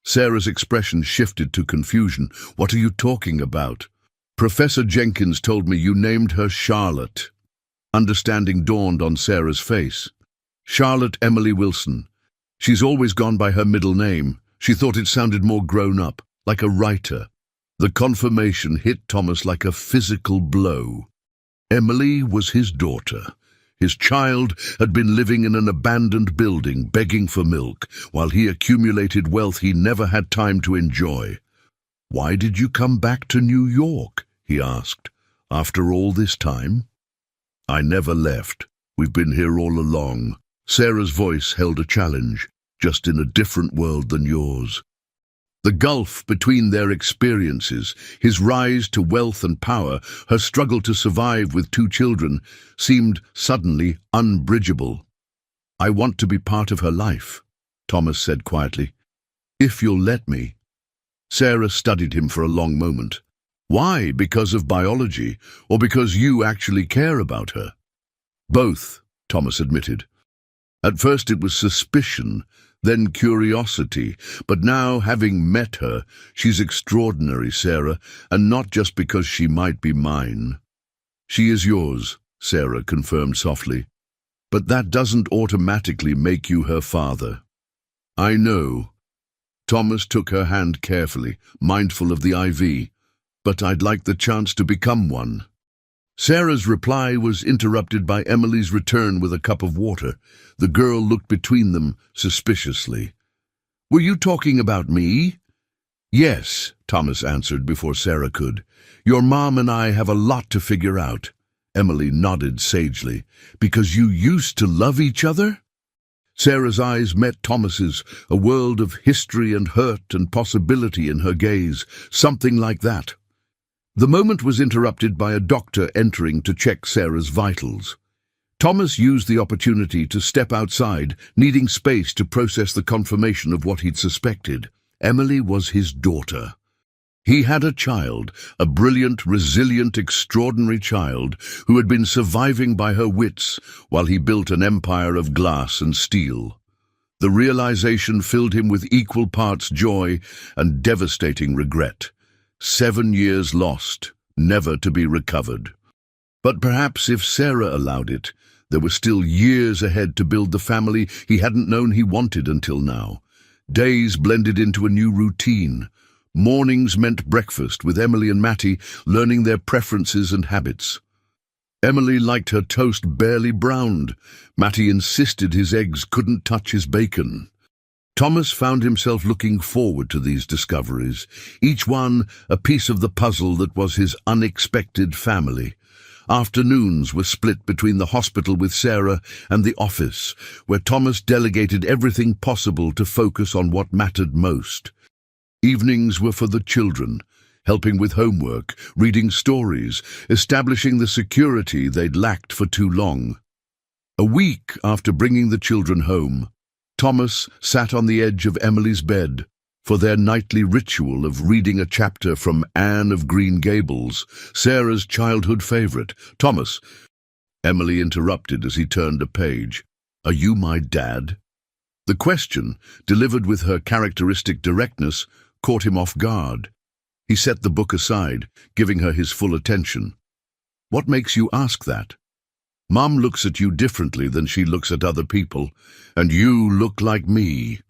Sarah's expression shifted to confusion. "What are you talking about?" "Professor Jenkins told me you named her Charlotte." Understanding dawned on Sarah's face. "Charlotte Emily Wilson. She's always gone by her middle name. She thought it sounded more grown up, like a writer." The confirmation hit Thomas like a physical blow. Emily was his daughter. His child had been living in an abandoned building, begging for milk, while he accumulated wealth he never had time to enjoy. "Why did you come back to New York?" he asked. "After all this time?" "I never left. We've been here all along." Sarah's voice held a challenge, just in a different world than yours. The gulf between their experiences, his rise to wealth and power, her struggle to survive with 2 children, seemed suddenly unbridgeable. "I want to be part of her life," Thomas said quietly. "If you'll let me." Sarah studied him for a long moment. "Why? Because of biology, or because you actually care about her?" "Both," Thomas admitted. "At first it was suspicion, then curiosity, but now, having met her, she's extraordinary, Sarah, and not just because she might be mine." "She is yours," Sarah confirmed softly. "But that doesn't automatically make you her father." "I know." Thomas took her hand carefully, mindful of the IV. "But I'd like the chance to become one." Sarah's reply was interrupted by Emily's return with a cup of water. The girl looked between them suspiciously. "Were you talking about me?" "Yes," Thomas answered before Sarah could. "Your mom and I have a lot to figure out." Emily nodded sagely. "Because you used to love each other?" Sarah's eyes met Thomas's, a world of history and hurt and possibility in her gaze, something like that. The moment was interrupted by a doctor entering to check Sarah's vitals. Thomas used the opportunity to step outside, needing space to process the confirmation of what he'd suspected. Emily was his daughter. He had a child, a brilliant, resilient, extraordinary child, who had been surviving by her wits while he built an empire of glass and steel. The realization filled him with equal parts joy and devastating regret. 7 years lost, never to be recovered. But perhaps if Sarah allowed it, there were still years ahead to build the family he hadn't known he wanted until now. Days blended into a new routine. Mornings meant breakfast with Emily and Matty, learning their preferences and habits. Emily liked her toast barely browned. Matty insisted his eggs couldn't touch his bacon. Thomas found himself looking forward to these discoveries, each one a piece of the puzzle that was his unexpected family. Afternoons were split between the hospital with Sarah and the office, where Thomas delegated everything possible to focus on what mattered most. Evenings were for the children, helping with homework, reading stories, establishing the security they'd lacked for too long. A week after bringing the children home, Thomas sat on the edge of Emily's bed for their nightly ritual of reading a chapter from Anne of Green Gables, Sarah's childhood favorite. "Thomas," Emily interrupted as he turned a page, "are you my dad?" The question, delivered with her characteristic directness, caught him off guard. He set the book aside, giving her his full attention. "What makes you ask that? Mom looks at you differently than she looks at other people, and you look like me."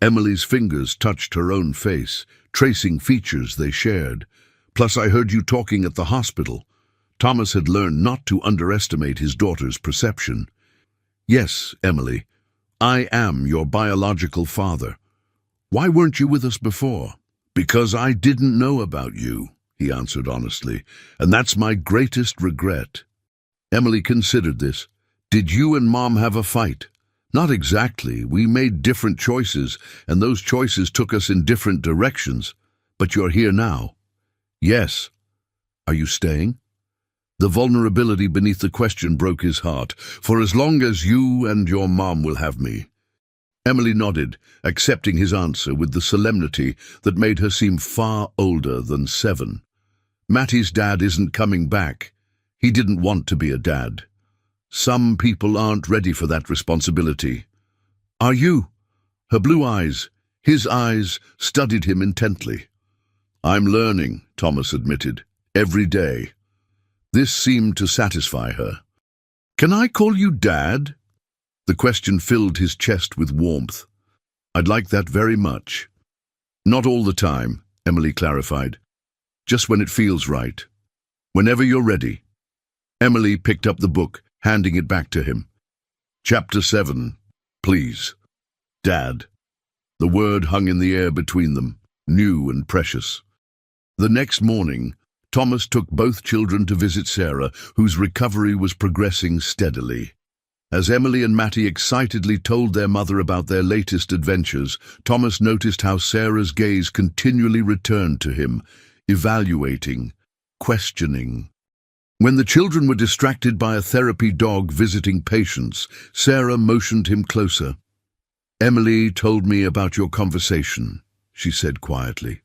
Emily's fingers touched her own face, tracing features they shared. "Plus, I heard you talking at the hospital." Thomas had learned not to underestimate his daughter's perception. "Yes, Emily, I am your biological father. Why weren't you with us before?" "Because I didn't know about you," he answered honestly, "and that's my greatest regret." Emily considered this. "Did you and Mom have a fight?" "Not exactly. We made different choices, and those choices took us in different directions. But you're here now." "Yes." "Are you staying?" The vulnerability beneath the question broke his heart. "For as long as you and your mom will have me." Emily nodded, accepting his answer with the solemnity that made her seem far older than 7. Matty's dad isn't coming back. He didn't want to be a dad. Some people aren't ready for that responsibility. "Are you?" Her blue eyes, his eyes, studied him intently. "I'm learning," Thomas admitted, "every day." This seemed to satisfy her. "Can I call you Dad?" The question filled his chest with warmth. "I'd like that very much." "Not all the time," Emily clarified. "Just when it feels right. Whenever you're ready." Emily picked up the book, handing it back to him. "Chapter 7, please." "Dad." The word hung in the air between them, new and precious. The next morning, Thomas took both children to visit Sarah, whose recovery was progressing steadily. As Emily and Matty excitedly told their mother about their latest adventures, Thomas noticed how Sarah's gaze continually returned to him, evaluating, questioning. When the children were distracted by a therapy dog visiting patients, Sarah motioned him closer. "Emily told me about your conversation," she said quietly.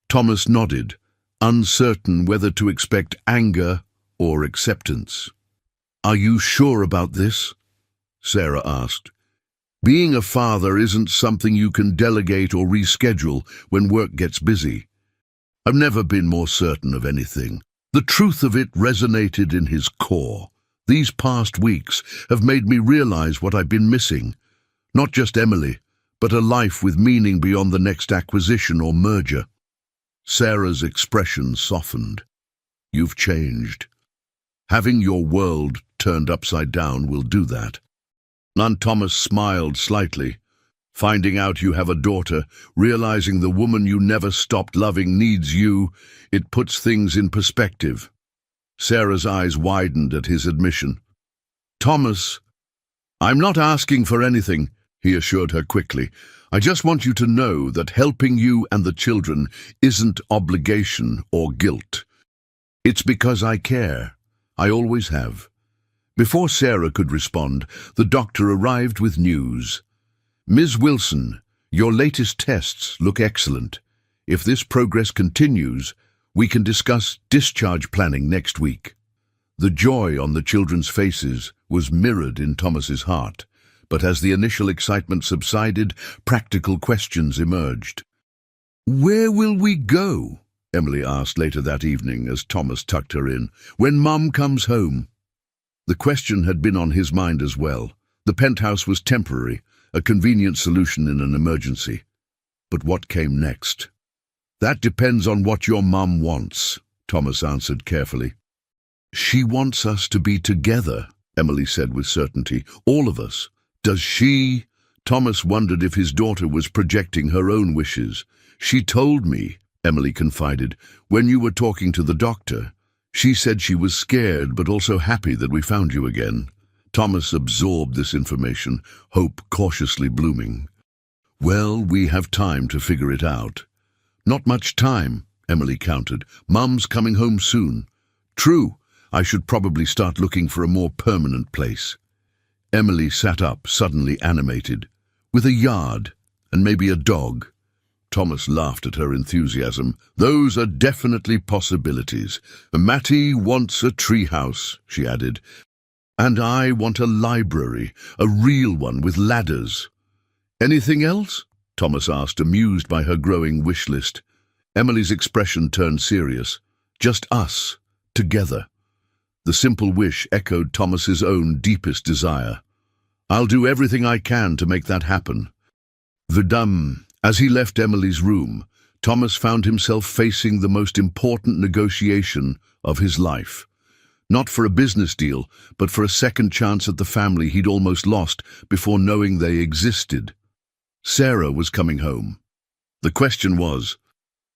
Thomas nodded, uncertain whether to expect anger or acceptance. "Are you sure about this?" Sarah asked. "Being a father isn't something you can delegate or reschedule when work gets busy." "I've never been more certain of anything." The truth of it resonated in his core. "These past weeks have made me realize what I've been missing. Not just Emily, but a life with meaning beyond the next acquisition or merger." Sarah's expression softened. "You've changed. Having your world turned upside down will do that." And Thomas smiled slightly. "Finding out you have a daughter, realizing the woman you never stopped loving needs you, it puts things in perspective." Sarah's eyes widened at his admission. "Thomas, I'm not asking for anything," he assured her quickly. "I just want you to know that helping you and the children isn't obligation or guilt. It's because I care. I always have." Before Sarah could respond, the doctor arrived with news. "Ms. Wilson, your latest tests look excellent. If this progress continues, we can discuss discharge planning next week." The joy on the children's faces was mirrored in Thomas's heart. But as the initial excitement subsided, practical questions emerged. "Where will we go?" Emily asked later that evening as Thomas tucked her in. "When Mum comes home?" The question had been on his mind as well. The penthouse was temporary, a convenient solution in an emergency. But what came next? "That depends on what your mum wants," Thomas answered carefully. "She wants us to be together," Emily said with certainty. "All of us." "Does she?" Thomas wondered if his daughter was projecting her own wishes. "She told me," Emily confided, "when you were talking to the doctor. She said she was scared but also happy that we found you again." Thomas absorbed this information, hope cautiously blooming. "Well, we have time to figure it out." "Not much time," Emily countered. "Mum's coming home soon." "True. I should probably start looking for a more permanent place." Emily sat up, suddenly animated. "With a yard, and maybe a dog." Thomas laughed at her enthusiasm. "Those are definitely possibilities. Mattie wants a treehouse," she added. "And I want a library, a real one with ladders." "Anything else?" Thomas asked, amused by her growing wish list. Emily's expression turned serious. "Just us, together." The simple wish echoed Thomas's own deepest desire. "I'll do everything I can to make that happen." Vidam. As he left Emily's room, Thomas found himself facing the most important negotiation of his life. Not for a business deal, but for a second chance at the family he'd almost lost before knowing they existed. Sarah was coming home. The question was,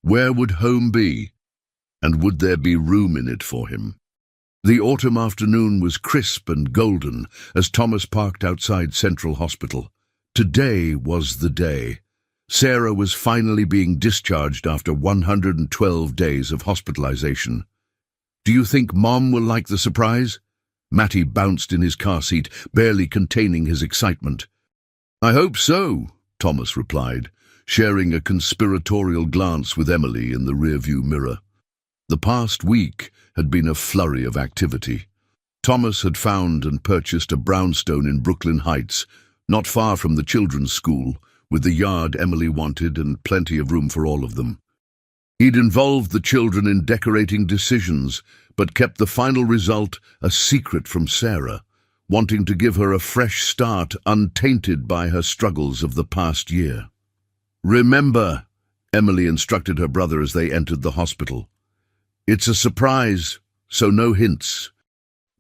where would home be? And would there be room in it for him? The autumn afternoon was crisp and golden as Thomas parked outside Central Hospital. Today was the day. Sarah was finally being discharged after 112 days of hospitalization. "Do you think Mom will like the surprise?" Matty bounced in his car seat, barely containing his excitement. "I hope so," Thomas replied, sharing a conspiratorial glance with Emily in the rearview mirror. The past week had been a flurry of activity. Thomas had found and purchased a brownstone in Brooklyn Heights, not far from the children's school, with the yard Emily wanted and plenty of room for all of them. He'd involved the children in decorating decisions, but kept the final result a secret from Sarah, wanting to give her a fresh start untainted by her struggles of the past year. "Remember," Emily instructed her brother as they entered the hospital. "It's a surprise, so no hints."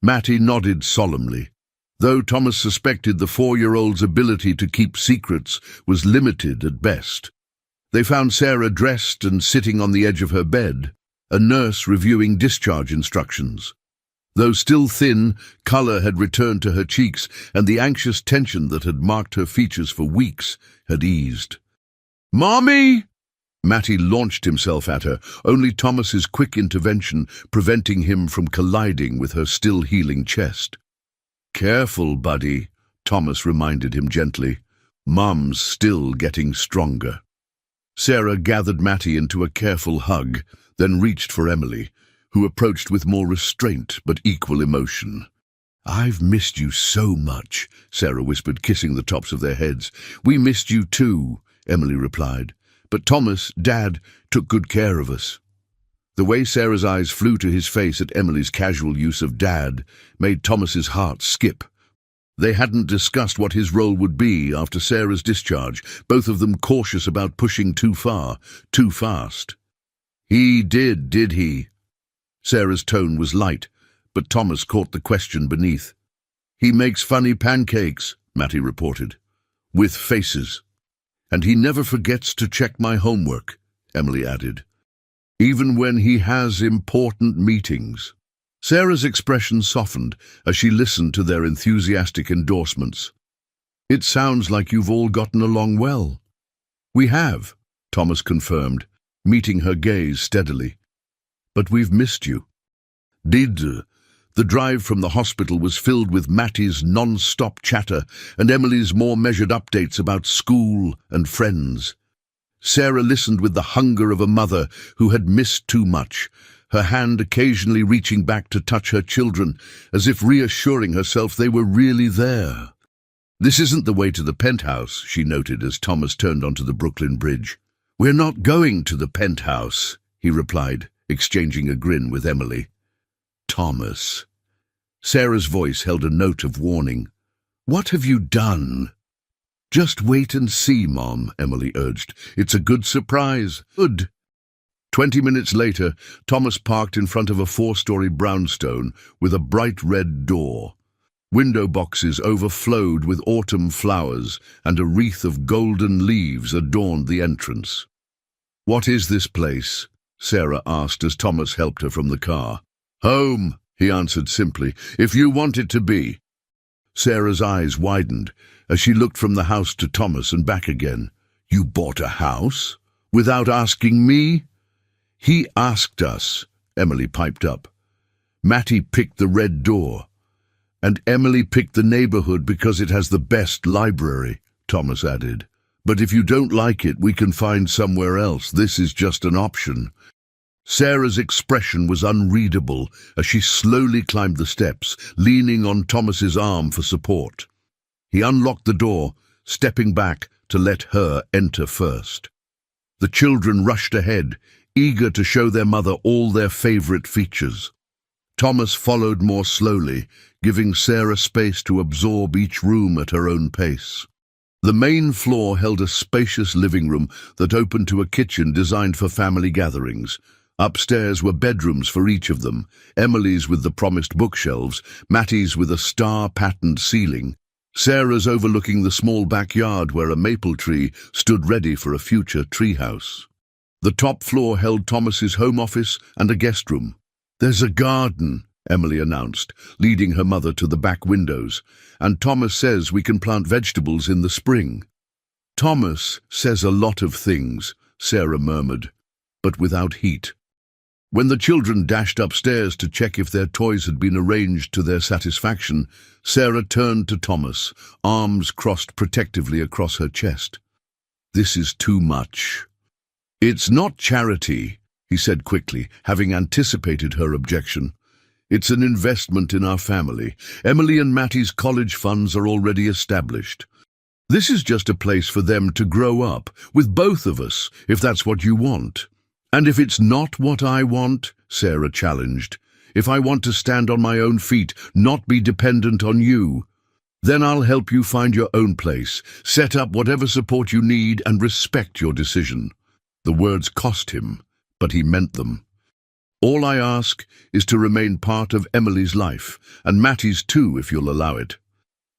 Matty nodded solemnly. Though Thomas suspected the 4-year-old's ability to keep secrets was limited at best. They found Sarah dressed and sitting on the edge of her bed, a nurse reviewing discharge instructions. Though still thin, color had returned to her cheeks, and the anxious tension that had marked her features for weeks had eased. "Mommy!" Matty launched himself at her, only Thomas's quick intervention preventing him from colliding with her still healing chest. "Careful, buddy," Thomas reminded him gently. "Mum's still getting stronger." Sarah gathered Matty into a careful hug, then reached for Emily, who approached with more restraint but equal emotion. "I've missed you so much," Sarah whispered, kissing the tops of their heads. "We missed you too," Emily replied. "But Thomas, Dad, took good care of us." The way Sarah's eyes flew to his face at Emily's casual use of Dad made Thomas's heart skip. They hadn't discussed what his role would be after Sarah's discharge, both of them cautious about pushing too far, too fast. "He did he?" Sarah's tone was light, but Thomas caught the question beneath. "He makes funny pancakes," Matty reported, "with faces. And he never forgets to check my homework," Emily added. "Even when he has important meetings." Sarah's expression softened as she listened to their enthusiastic endorsements. "It sounds like you've all gotten along well." "We have," Thomas confirmed, meeting her gaze steadily. "But we've missed you." The drive from the hospital was filled with Matty's non-stop chatter and Emily's more measured updates about school and friends. Sarah listened with the hunger of a mother who had missed too much, her hand occasionally reaching back to touch her children, as if reassuring herself they were really there. This isn't the way to the penthouse, she noted as Thomas turned onto the Brooklyn Bridge. We're not going to the penthouse, he replied, exchanging a grin with Emily. Thomas. Sarah's voice held a note of warning. What have you done? Just wait and see, Mom, Emily urged. It's a good surprise. Good. 20 minutes later, Thomas parked in front of a 4-story brownstone with a bright red door. Window boxes overflowed with autumn flowers, and a wreath of golden leaves adorned the entrance. What is this place? Sarah asked as Thomas helped her from the car. Home, he answered simply, if you want it to be. Sarah's eyes widened as she looked from the house to Thomas and back again. You bought a house? Without asking me? He asked us, Emily piped up. Matty picked the red door. And Emily picked the neighborhood because it has the best library, Thomas added. But if you don't like it, we can find somewhere else. This is just an option. Sarah's expression was unreadable as she slowly climbed the steps, leaning on Thomas's arm for support. He unlocked the door, stepping back to let her enter first. The children rushed ahead, eager to show their mother all their favorite features. Thomas followed more slowly, giving Sarah space to absorb each room at her own pace. The main floor held a spacious living room that opened to a kitchen designed for family gatherings. Upstairs were bedrooms for each of them, Emily's with the promised bookshelves, Matty's with a star-patterned ceiling, Sarah's overlooking the small backyard where a maple tree stood ready for a future treehouse. The top floor held Thomas's home office and a guest room. There's a garden, Emily announced, leading her mother to the back windows, and Thomas says we can plant vegetables in the spring. Thomas says a lot of things, Sarah murmured, but without heat. When the children dashed upstairs to check if their toys had been arranged to their satisfaction, Sarah turned to Thomas, arms crossed protectively across her chest. This is too much. It's not charity, he said quickly, having anticipated her objection. It's an investment in our family. Emily and Matty's college funds are already established. This is just a place for them to grow up, with both of us, if that's what you want. And if it's not what I want, Sarah challenged, if I want to stand on my own feet, not be dependent on you, then I'll help you find your own place, set up whatever support you need and respect your decision. The words cost him, but he meant them. All I ask is to remain part of Emily's life, and Matty's too, if you'll allow it.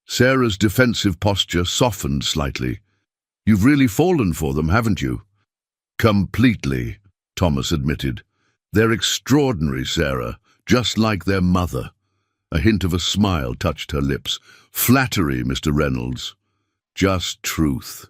Sarah's defensive posture softened slightly. You've really fallen for them, haven't you? Completely, Thomas admitted. They're extraordinary, Sarah, just like their mother. A hint of a smile touched her lips. Flattery, Mr. Reynolds. Just truth.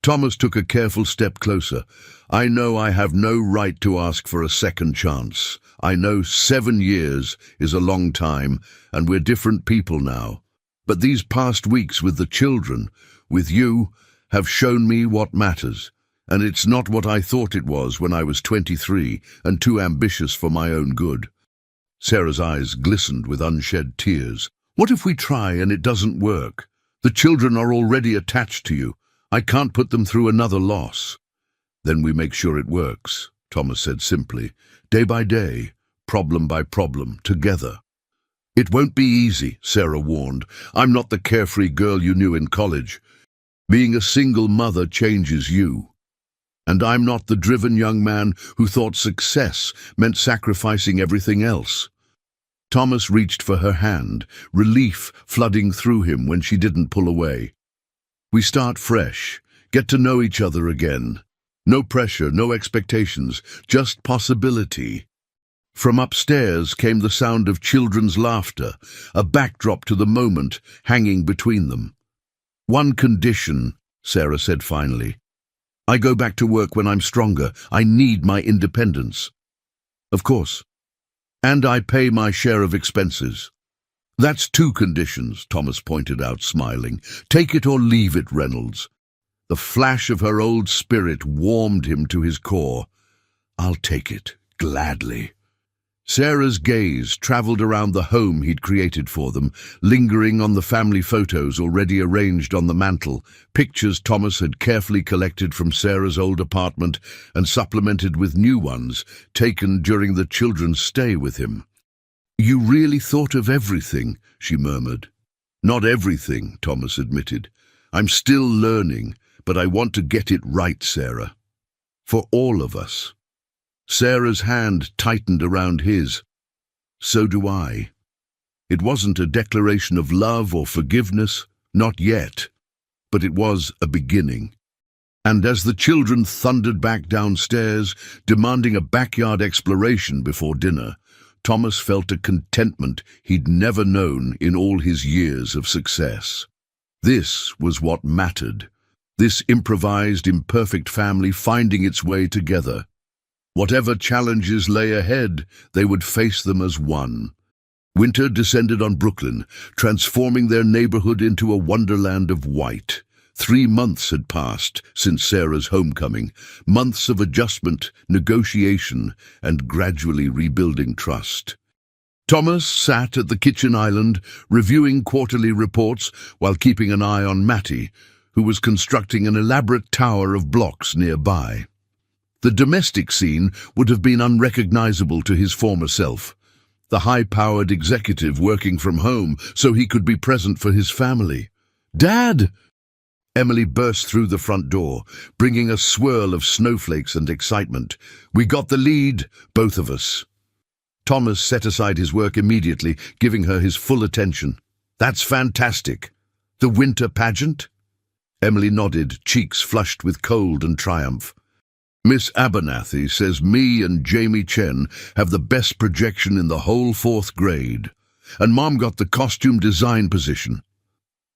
Thomas took a careful step closer. I know I have no right to ask for a second chance. I know 7 years is a long time, and we're different people now. But these past weeks with the children, with you, have shown me what matters. And it's not what I thought it was when I was 23 and too ambitious for my own good. Sarah's eyes glistened with unshed tears. What if we try and it doesn't work? The children are already attached to you. I can't put them through another loss. Then we make sure it works, Thomas said simply. Day by day, problem by problem, together. It won't be easy, Sarah warned. I'm not the carefree girl you knew in college. Being a single mother changes you. And I'm not the driven young man who thought success meant sacrificing everything else. Thomas reached for her hand, relief flooding through him when she didn't pull away. We start fresh, get to know each other again. No pressure, no expectations, just possibility. From upstairs came the sound of children's laughter, a backdrop to the moment hanging between them. One condition, Sarah said finally. I go back to work when I'm stronger. I need my independence. Of course. And I pay my share of expenses. That's 2 conditions, Thomas pointed out, smiling. Take it or leave it, Reynolds. The flash of her old spirit warmed him to his core. I'll take it, gladly. Sarah's gaze traveled around the home he'd created for them, lingering on the family photos already arranged on the mantel, pictures Thomas had carefully collected from Sarah's old apartment and supplemented with new ones taken during the children's stay with him. "You really thought of everything," she murmured. "Not everything," Thomas admitted. "I'm still learning, but I want to get it right, Sarah. For all of us." Sarah's hand tightened around his. "So do I." It wasn't a declaration of love or forgiveness, not yet, but it was a beginning. And as the children thundered back downstairs, demanding a backyard exploration before dinner, Thomas felt a contentment he'd never known in all his years of success. This was what mattered, this improvised, imperfect family finding its way together. Whatever challenges lay ahead, they would face them as one. Winter descended on Brooklyn, transforming their neighborhood into a wonderland of white. 3 months had passed since Sarah's homecoming, months of adjustment, negotiation, and gradually rebuilding trust. Thomas sat at the kitchen island, reviewing quarterly reports while keeping an eye on Mattie, who was constructing an elaborate tower of blocks nearby. The domestic scene would have been unrecognizable to his former self, the high-powered executive working from home so he could be present for his family. "Dad!" Emily burst through the front door, bringing a swirl of snowflakes and excitement. "We got the lead, both of us." Thomas set aside his work immediately, giving her his full attention. "That's fantastic. The winter pageant?" Emily nodded, cheeks flushed with cold and triumph. "Miss Abernathy says me and Jamie Chen have the best projection in the whole 4th grade, and Mom got the costume design position."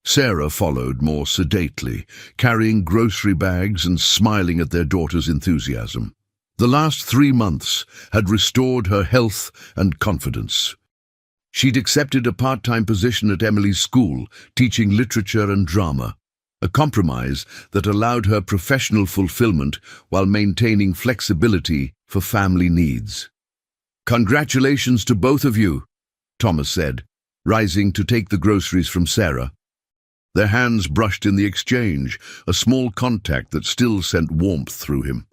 Sarah followed more sedately, carrying grocery bags and smiling at their daughter's enthusiasm. The last 3 months had restored her health and confidence. She'd accepted a part-time position at Emily's school, teaching literature and drama, a compromise that allowed her professional fulfillment while maintaining flexibility for family needs. "Congratulations to both of you," Thomas said, rising to take the groceries from Sarah. Their hands brushed in the exchange, a small contact that still sent warmth through him.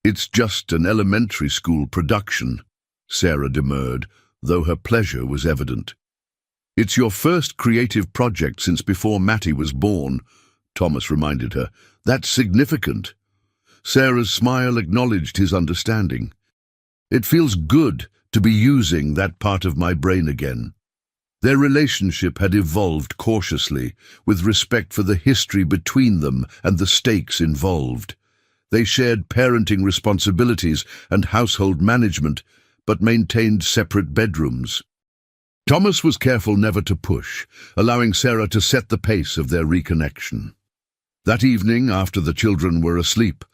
"It's just an elementary school production," Sarah demurred, though her pleasure was evident. "It's your first creative project since before Mattie was born," Thomas reminded her. "That's significant." Sarah's smile acknowledged his understanding. "It feels good to be using that part of my brain again." Their relationship had evolved cautiously, with respect for the history between them and the stakes involved. They shared parenting responsibilities and household management, but maintained separate bedrooms. Thomas was careful never to push, allowing Sarah to set the pace of their reconnection. That evening, after the children were asleep,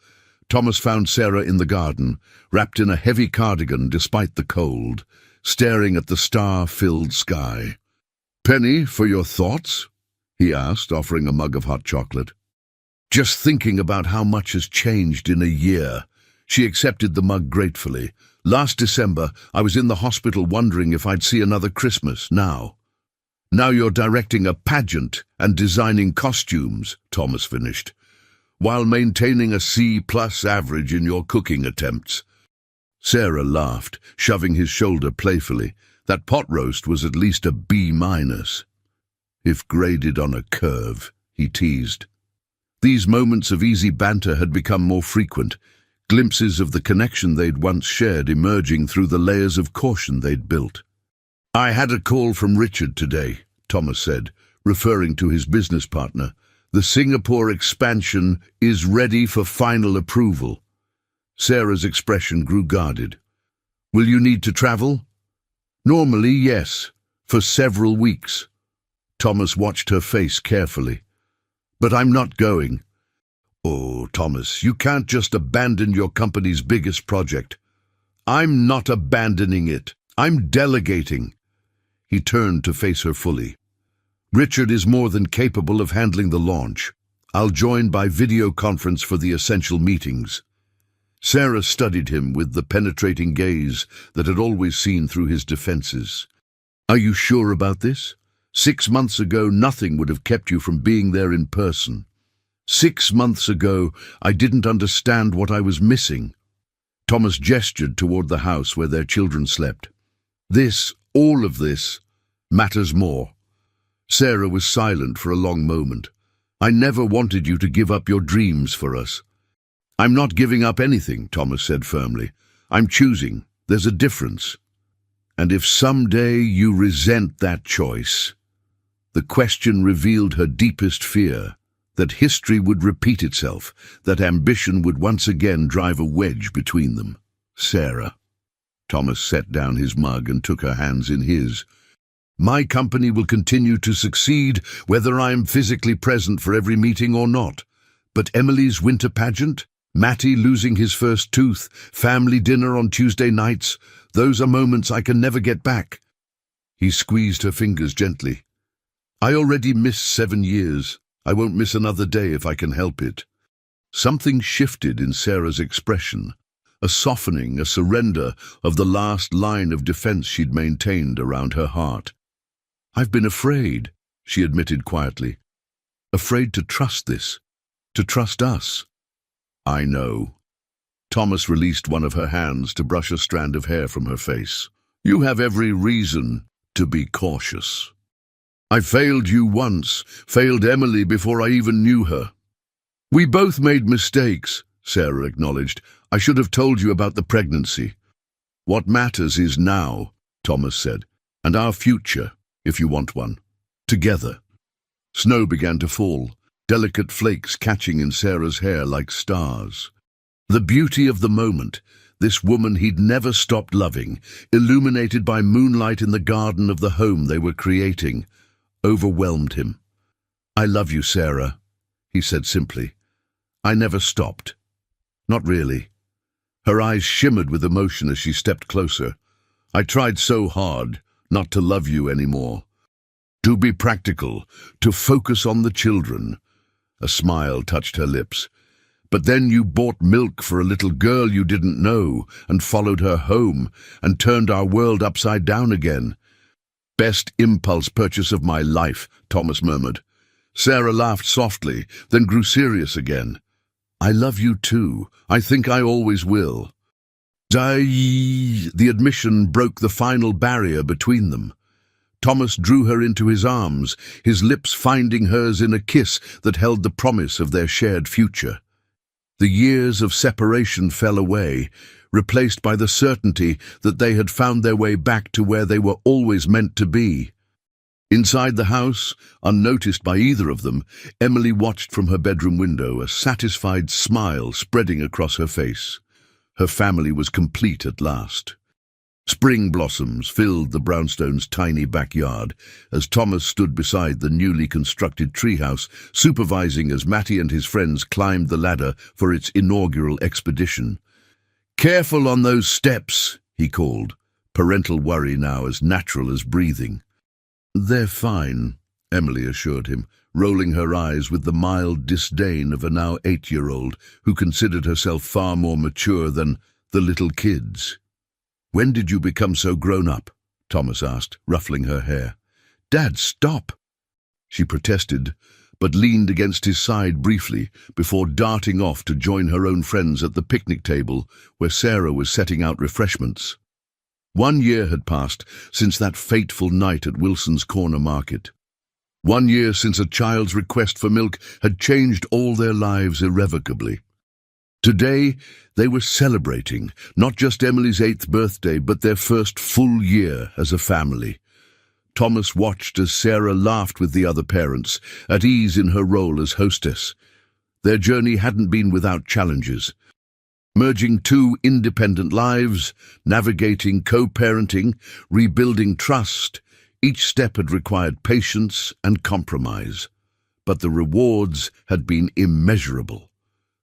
Thomas found Sarah in the garden, wrapped in a heavy cardigan despite the cold, staring at the star-filled sky. "Penny, for your thoughts?" he asked, offering a mug of hot chocolate. "Just thinking about how much has changed in a year." She accepted the mug gratefully. "Last December, I was in the hospital wondering if I'd see another Christmas now." "Now you're directing a pageant and designing costumes," Thomas finished, "while maintaining a C+ average in your cooking attempts." Sarah laughed, shoving his shoulder playfully. That pot roast was at least a B-. "If graded on a curve," he teased. These moments of easy banter had become more frequent, glimpses of the connection they'd once shared emerging through the layers of caution they'd built. "I had a call from Richard today," Thomas said, referring to his business partner. "The Singapore expansion is ready for final approval." Sarah's expression grew guarded. "Will you need to travel?" "Normally, yes, for several weeks." Thomas watched her face carefully. "But I'm not going." "Oh, Thomas, you can't just abandon your company's biggest project." "I'm not abandoning it. I'm delegating." He turned to face her fully. "Richard is more than capable of handling the launch. I'll join by video conference for the essential meetings." Sarah studied him with the penetrating gaze that had always seen through his defenses. "Are you sure about this? 6 months ago, nothing would have kept you from being there in person. 6 months ago, I didn't understand what I was missing." Thomas gestured toward the house where their children slept. "This, all of this, matters more." Sarah was silent for a long moment. "I never wanted you to give up your dreams for us." "I'm not giving up anything," Thomas said firmly. "I'm choosing. There's a difference. And if someday you resent that choice..." The question revealed her deepest fear, that history would repeat itself, that ambition would once again drive a wedge between them. "Sarah." Thomas set down his mug and took her hands in his. "My company will continue to succeed whether I am physically present for every meeting or not. But Emily's winter pageant, Matty losing his first tooth, family dinner on Tuesday nights, those are moments I can never get back." He squeezed her fingers gently. "I already missed 7 years. I won't miss another day if I can help it." Something shifted in Sarah's expression, a softening, a surrender of the last line of defense she'd maintained around her heart. "I've been afraid," she admitted quietly. "Afraid to trust this, to trust us." "I know." Thomas released one of her hands to brush a strand of hair from her face. "You have every reason to be cautious. I failed you once, failed Emily before I even knew her." "We both made mistakes," Sarah acknowledged. "I should have told you about the pregnancy." "What matters is now," Thomas said, "and our future, if you want one. Together." Snow began to fall, delicate flakes catching in Sarah's hair like stars. The beauty of the moment, this woman he'd never stopped loving, illuminated by moonlight in the garden of the home they were creating, overwhelmed him. "I love you, Sarah," he said simply. "I never stopped. Not really." Her eyes shimmered with emotion as she stepped closer. "I tried so hard not to love you anymore. To be practical, to focus on the children." A smile touched her lips. "But then you bought milk for a little girl you didn't know and followed her home and turned our world upside down again." "Best impulse purchase of my life," Thomas murmured. Sarah laughed softly, then grew serious again. "I love you too. I think I always will." The admission broke the final barrier between them. Thomas drew her into his arms, his lips finding hers in a kiss that held the promise of their shared future. The years of separation fell away, replaced by the certainty that they had found their way back to where they were always meant to be. Inside the house, unnoticed by either of them, Emily watched from her bedroom window, a satisfied smile spreading across her face. Her family was complete at last. Spring blossoms filled the brownstones' tiny backyard as Thomas stood beside the newly constructed treehouse, supervising as Matty and his friends climbed the ladder for its inaugural expedition. "Careful on those steps," he called, parental worry now as natural as breathing. "They're fine," Emily assured him, rolling her eyes with the mild disdain of a now 8-year-old who considered herself far more mature than the little kids. "When did you become so grown up?" Thomas asked, ruffling her hair. "Dad, stop!" She protested, but leaned against his side briefly before darting off to join her own friends at the picnic table where Sarah was setting out refreshments. 1 year had passed since that fateful night at Wilson's Corner Market. 1 year since a child's request for milk had changed all their lives irrevocably. Today, they were celebrating not just Emily's 8th birthday, but their first full year as a family. Thomas watched as Sarah laughed with the other parents, at ease in her role as hostess. Their journey hadn't been without challenges. Merging 2 independent lives, navigating co-parenting, rebuilding trust, each step had required patience and compromise. But the rewards had been immeasurable.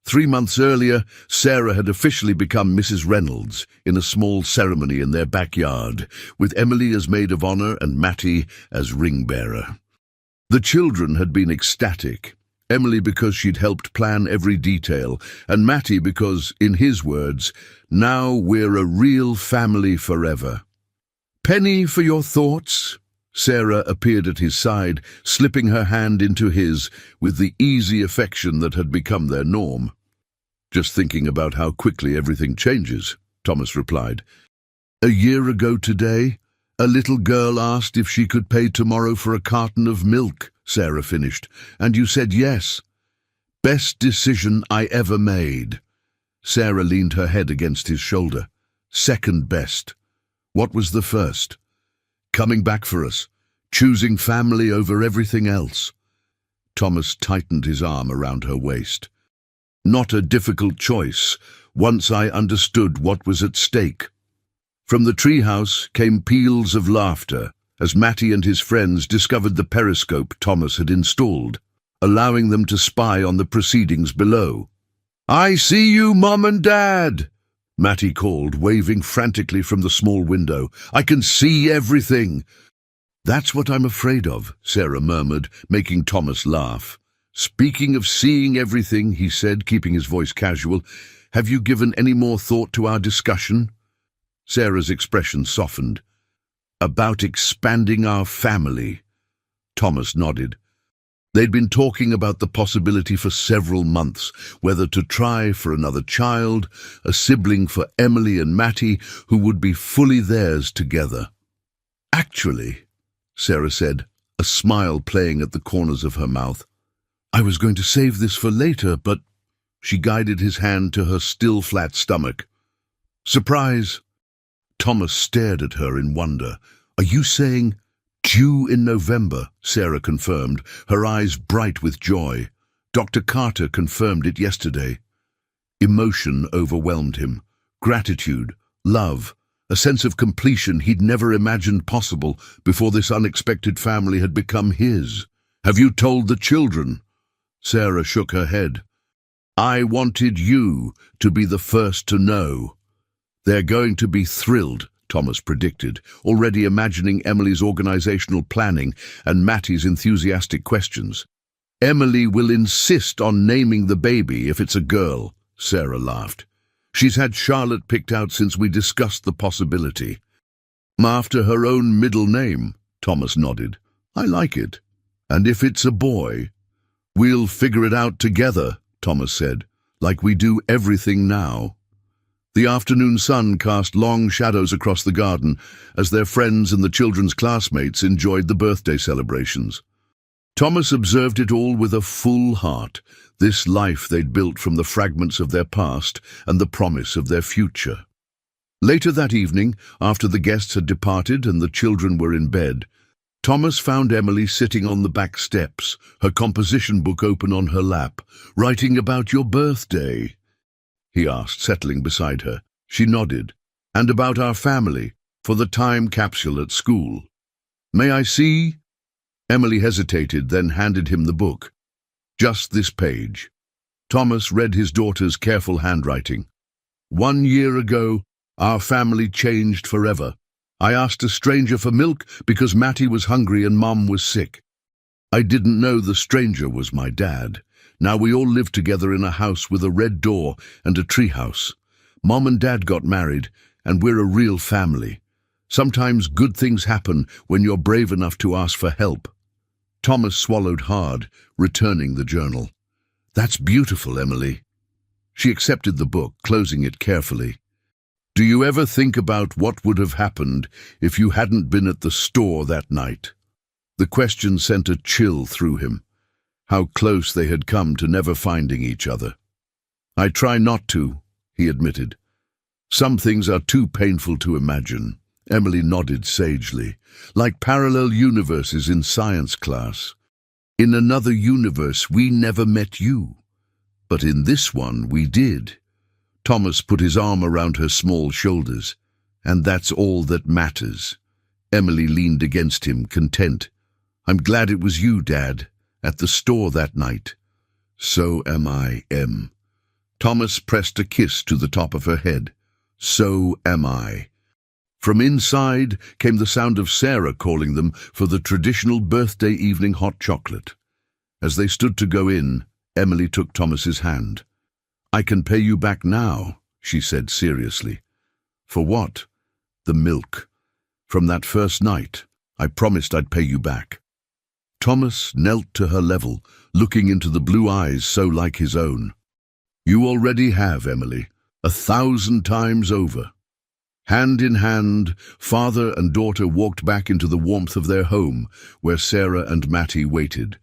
3 months earlier, Sarah had officially become Mrs. Reynolds in a small ceremony in their backyard, with Emily as maid of honor and Matty as ring-bearer. The children had been ecstatic. Emily because she'd helped plan every detail, and Matty because, in his words, now we're a real family forever. "Penny, for your thoughts?" Sarah appeared at his side, slipping her hand into his with the easy affection that had become their norm. "Just thinking about how quickly everything changes," Thomas replied. "A year ago today, a little girl asked if she could pay tomorrow for a carton of milk," Sarah finished, "and you said yes. Best decision I ever made." Sarah leaned her head against his shoulder. "Second best. What was the first?" "Coming back for us, choosing family over everything else." Thomas tightened his arm around her waist. "Not a difficult choice, once I understood what was at stake." From the treehouse came peals of laughter as Matty and his friends discovered the periscope Thomas had installed, allowing them to spy on the proceedings below. "I see you, Mom and Dad," Matty called, waving frantically from the small window. "I can see everything." "That's what I'm afraid of," Sarah murmured, making Thomas laugh. "Speaking of seeing everything," he said, keeping his voice casual, "have you given any more thought to our discussion?" Sarah's expression softened. "About expanding our family." Thomas nodded. They'd been talking about the possibility for several months, whether to try for another child, a sibling for Emily and Matty, who would be fully theirs together. "Actually," Sarah said, a smile playing at the corners of her mouth, "I was going to save this for later, but—" She guided his hand to her still flat stomach. "Surprise!" Thomas stared at her in wonder. "Are you saying—" "Due in November," Sarah confirmed, her eyes bright with joy. "Dr. Carter confirmed it yesterday." Emotion overwhelmed him. Gratitude, love, a sense of completion he'd never imagined possible before this unexpected family had become his. "Have you told the children?" Sarah shook her head. "I wanted you to be the first to know." "They're going to be thrilled," Thomas predicted, already imagining Emily's organizational planning and Matty's enthusiastic questions. "Emily will insist on naming the baby if it's a girl," Sarah laughed. "She's had Charlotte picked out since we discussed the possibility." "After her own middle name," Thomas nodded. "I like it. And if it's a boy?" "We'll figure it out together," Thomas said, "like we do everything now." The afternoon sun cast long shadows across the garden as their friends and the children's classmates enjoyed the birthday celebrations. Thomas observed it all with a full heart, this life they'd built from the fragments of their past and the promise of their future. Later that evening, after the guests had departed and the children were in bed, Thomas found Emily sitting on the back steps, her composition book open on her lap. "Writing about your birthday?" he asked, settling beside her. She nodded. "And about our family, for the time capsule at school." "May I see?" Emily hesitated, then handed him the book. "Just this page." Thomas read his daughter's careful handwriting. "1 year ago, our family changed forever. I asked a stranger for milk because Matty was hungry and Mom was sick. I didn't know the stranger was my dad. Now we all live together in a house with a red door and a treehouse. Mom and Dad got married, and we're a real family. Sometimes good things happen when you're brave enough to ask for help." Thomas swallowed hard, returning the journal. "That's beautiful, Emily." She accepted the book, closing it carefully. "Do you ever think about what would have happened if you hadn't been at the store that night?" The question sent a chill through him. How close they had come to never finding each other. "I try not to," he admitted. "Some things are too painful to imagine." Emily nodded sagely. "Like parallel universes in science class. In another universe, we never met you. But in this one, we did." Thomas put his arm around her small shoulders. "And that's all that matters." Emily leaned against him, content. "I'm glad it was you, Dad, at the store that night." "So am I, Em." Thomas pressed a kiss to the top of her head. "So am I." From inside came the sound of Sarah calling them for the traditional birthday evening hot chocolate. As they stood to go in, Emily took Thomas's hand. "I can pay you back now," she said seriously. "For what?" "The milk. From that first night, I promised I'd pay you back." Thomas knelt to her level, looking into the blue eyes so like his own. "You already have, Emily, 1,000 times over." Hand in hand, father and daughter walked back into the warmth of their home, where Sarah and Mattie waited.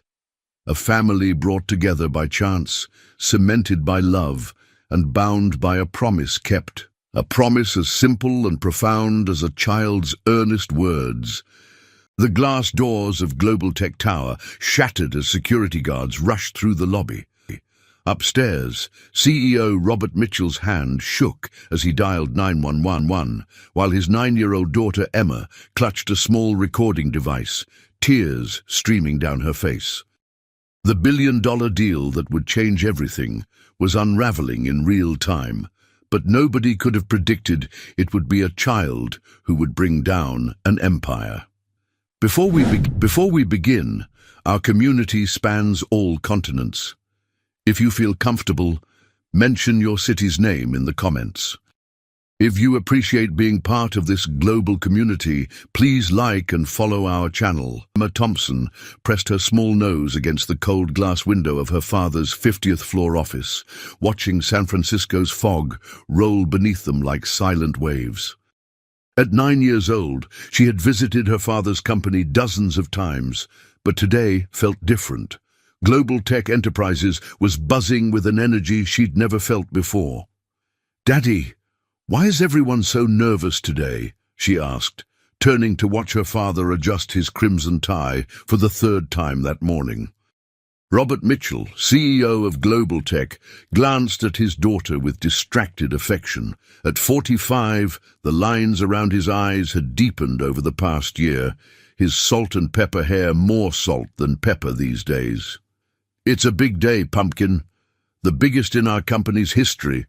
A family brought together by chance, cemented by love, and bound by a promise kept. A promise as simple and profound as a child's earnest words. The glass doors of Global Tech Tower shattered as security guards rushed through the lobby. Upstairs, CEO Robert Mitchell's hand shook as he dialed 911, while his 9-year-old daughter Emma clutched a small recording device, tears streaming down her face. The billion-dollar deal that would change everything was unraveling in real time, but nobody could have predicted it would be a child who would bring down an empire. Before we begin, our community spans all continents. If you feel comfortable, mention your city's name in the comments. If you appreciate being part of this global community, please like and follow our channel. Emma Thompson pressed her small nose against the cold glass window of her father's 50th floor office, watching San Francisco's fog roll beneath them like silent waves. At 9 years old, she had visited her father's company dozens of times, but today felt different. Global Tech Enterprises was buzzing with an energy she'd never felt before. "Daddy, why is everyone so nervous today?" she asked, turning to watch her father adjust his crimson tie for the 3rd time that morning. Robert Mitchell, CEO of Global Tech, glanced at his daughter with distracted affection. At 45, the lines around his eyes had deepened over the past year, his salt and pepper hair more salt than pepper these days. "It's a big day, Pumpkin. The biggest in our company's history."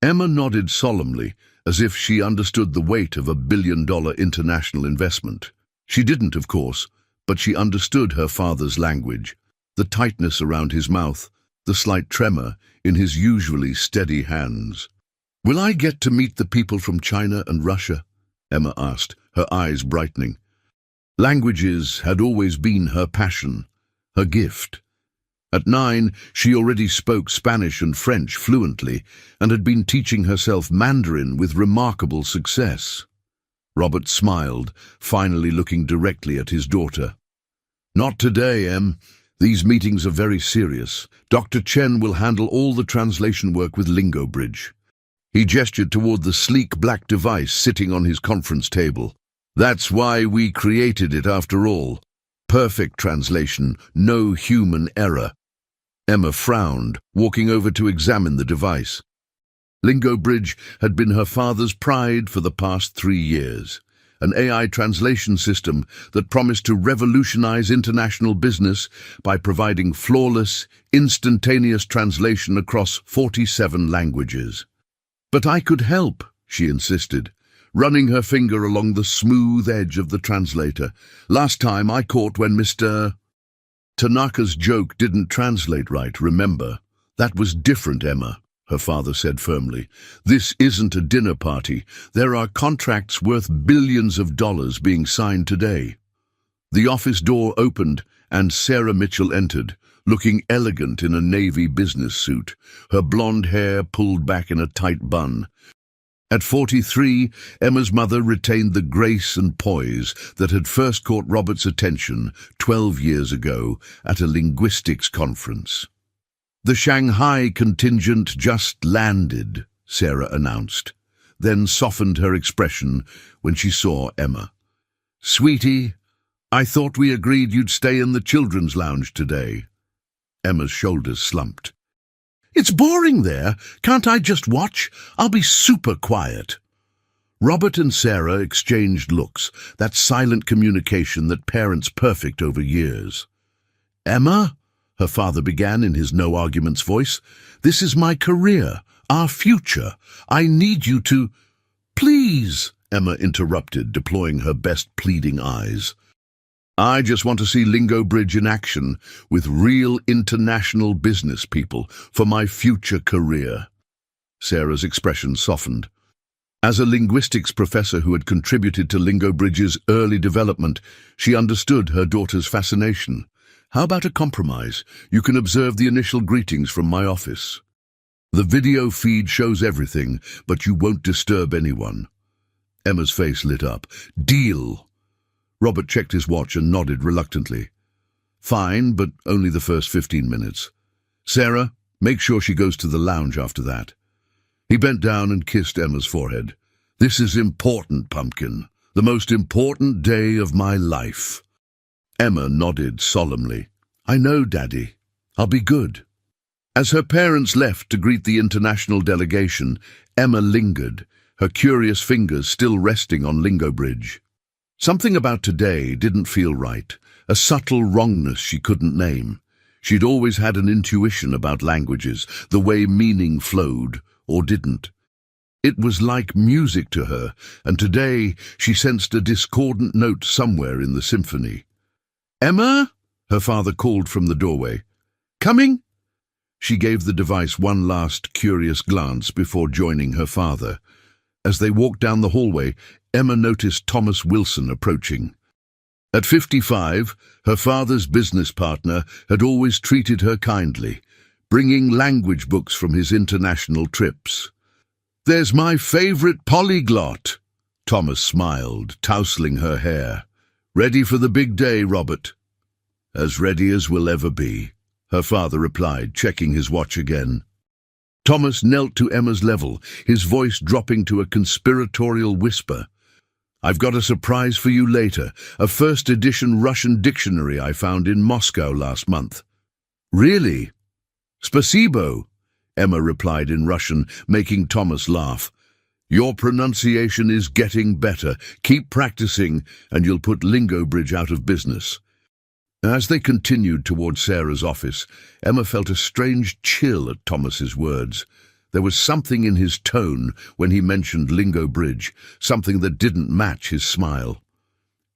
Emma nodded solemnly, as if she understood the weight of a billion-dollar international investment. She didn't, of course, but she understood her father's language, the tightness around his mouth, the slight tremor in his usually steady hands. "Will I get to meet the people from China and Russia?" Emma asked, her eyes brightening. Languages had always been her passion, her gift. At 9, she already spoke Spanish and French fluently and had been teaching herself Mandarin with remarkable success. Robert smiled, finally looking directly at his daughter. "Not today, Em. These meetings are very serious. Dr. Chen will handle all the translation work with Lingo Bridge." He gestured toward the sleek black device sitting on his conference table. "That's why we created it after all. Perfect translation, no human error." Emma frowned, walking over to examine the device. Lingo Bridge had been her father's pride for the past 3 years, an AI translation system that promised to revolutionize international business by providing flawless, instantaneous translation across 47 languages. "But I could help," she insisted, running her finger along the smooth edge of the translator. "Last time I caught when Mr. Tanaka's joke didn't translate right, remember? That was different, Emma," her father said firmly. "This isn't a dinner party. There are contracts worth billions of dollars being signed today." The office door opened and Sarah Mitchell entered, looking elegant in a navy business suit, her blonde hair pulled back in a tight bun. At 43, Emma's mother retained the grace and poise that had first caught Robert's attention 12 years ago at a linguistics conference. "The Shanghai contingent just landed," Sarah announced, then softened her expression when she saw Emma. "Sweetie, I thought we agreed you'd stay in the children's lounge today." Emma's shoulders slumped. "It's boring there. Can't I just watch? I'll be super quiet." Robert and Sarah exchanged looks, that silent communication that parents perfect over years. "Emma," her father began in his no-arguments voice, "this is my career, our future. I need you to—" "Please," Emma interrupted, deploying her best pleading eyes. I just want to see Lingo Bridge in action with real international business people for my future career. Sarah's expression softened. As a linguistics professor who had contributed to Lingo Bridge's early development, she understood her daughter's fascination. How about a compromise? You can observe the initial greetings from my office. The video feed shows everything, but you won't disturb anyone. Emma's face lit up. Deal! Robert checked his watch and nodded reluctantly. Fine, but only the first 15 minutes. Sarah, make sure she goes to the lounge after that. He bent down and kissed Emma's forehead. This is important, Pumpkin. The most important day of my life. Emma nodded solemnly. I know, Daddy. I'll be good. As her parents left to greet the international delegation, Emma lingered, her curious fingers still resting on Lingo Bridge. Something about today didn't feel right, a subtle wrongness she couldn't name. She'd always had an intuition about languages, the way meaning flowed, or didn't. It was like music to her, and today she sensed a discordant note somewhere in the symphony. Emma? Her father called from the doorway. Coming? She gave the device one last curious glance before joining her father. As they walked down the hallway, Emma noticed Thomas Wilson approaching. At 55, her father's business partner had always treated her kindly, bringing language books from his international trips. There's my favorite polyglot, Thomas smiled, tousling her hair. Ready for the big day, Robert? As ready as we'll ever be, her father replied, checking his watch again. Thomas knelt to Emma's level, his voice dropping to a conspiratorial whisper. I've got a surprise for you later, a first edition Russian dictionary I found in Moscow last month. Really? Spasibo, Emma replied in Russian, making Thomas laugh. Your pronunciation is getting better. Keep practicing, and you'll put Lingo Bridge out of business. As they continued toward Sarah's office, Emma felt a strange chill at Thomas's words. There was something in his tone when he mentioned Lingo Bridge, something that didn't match his smile.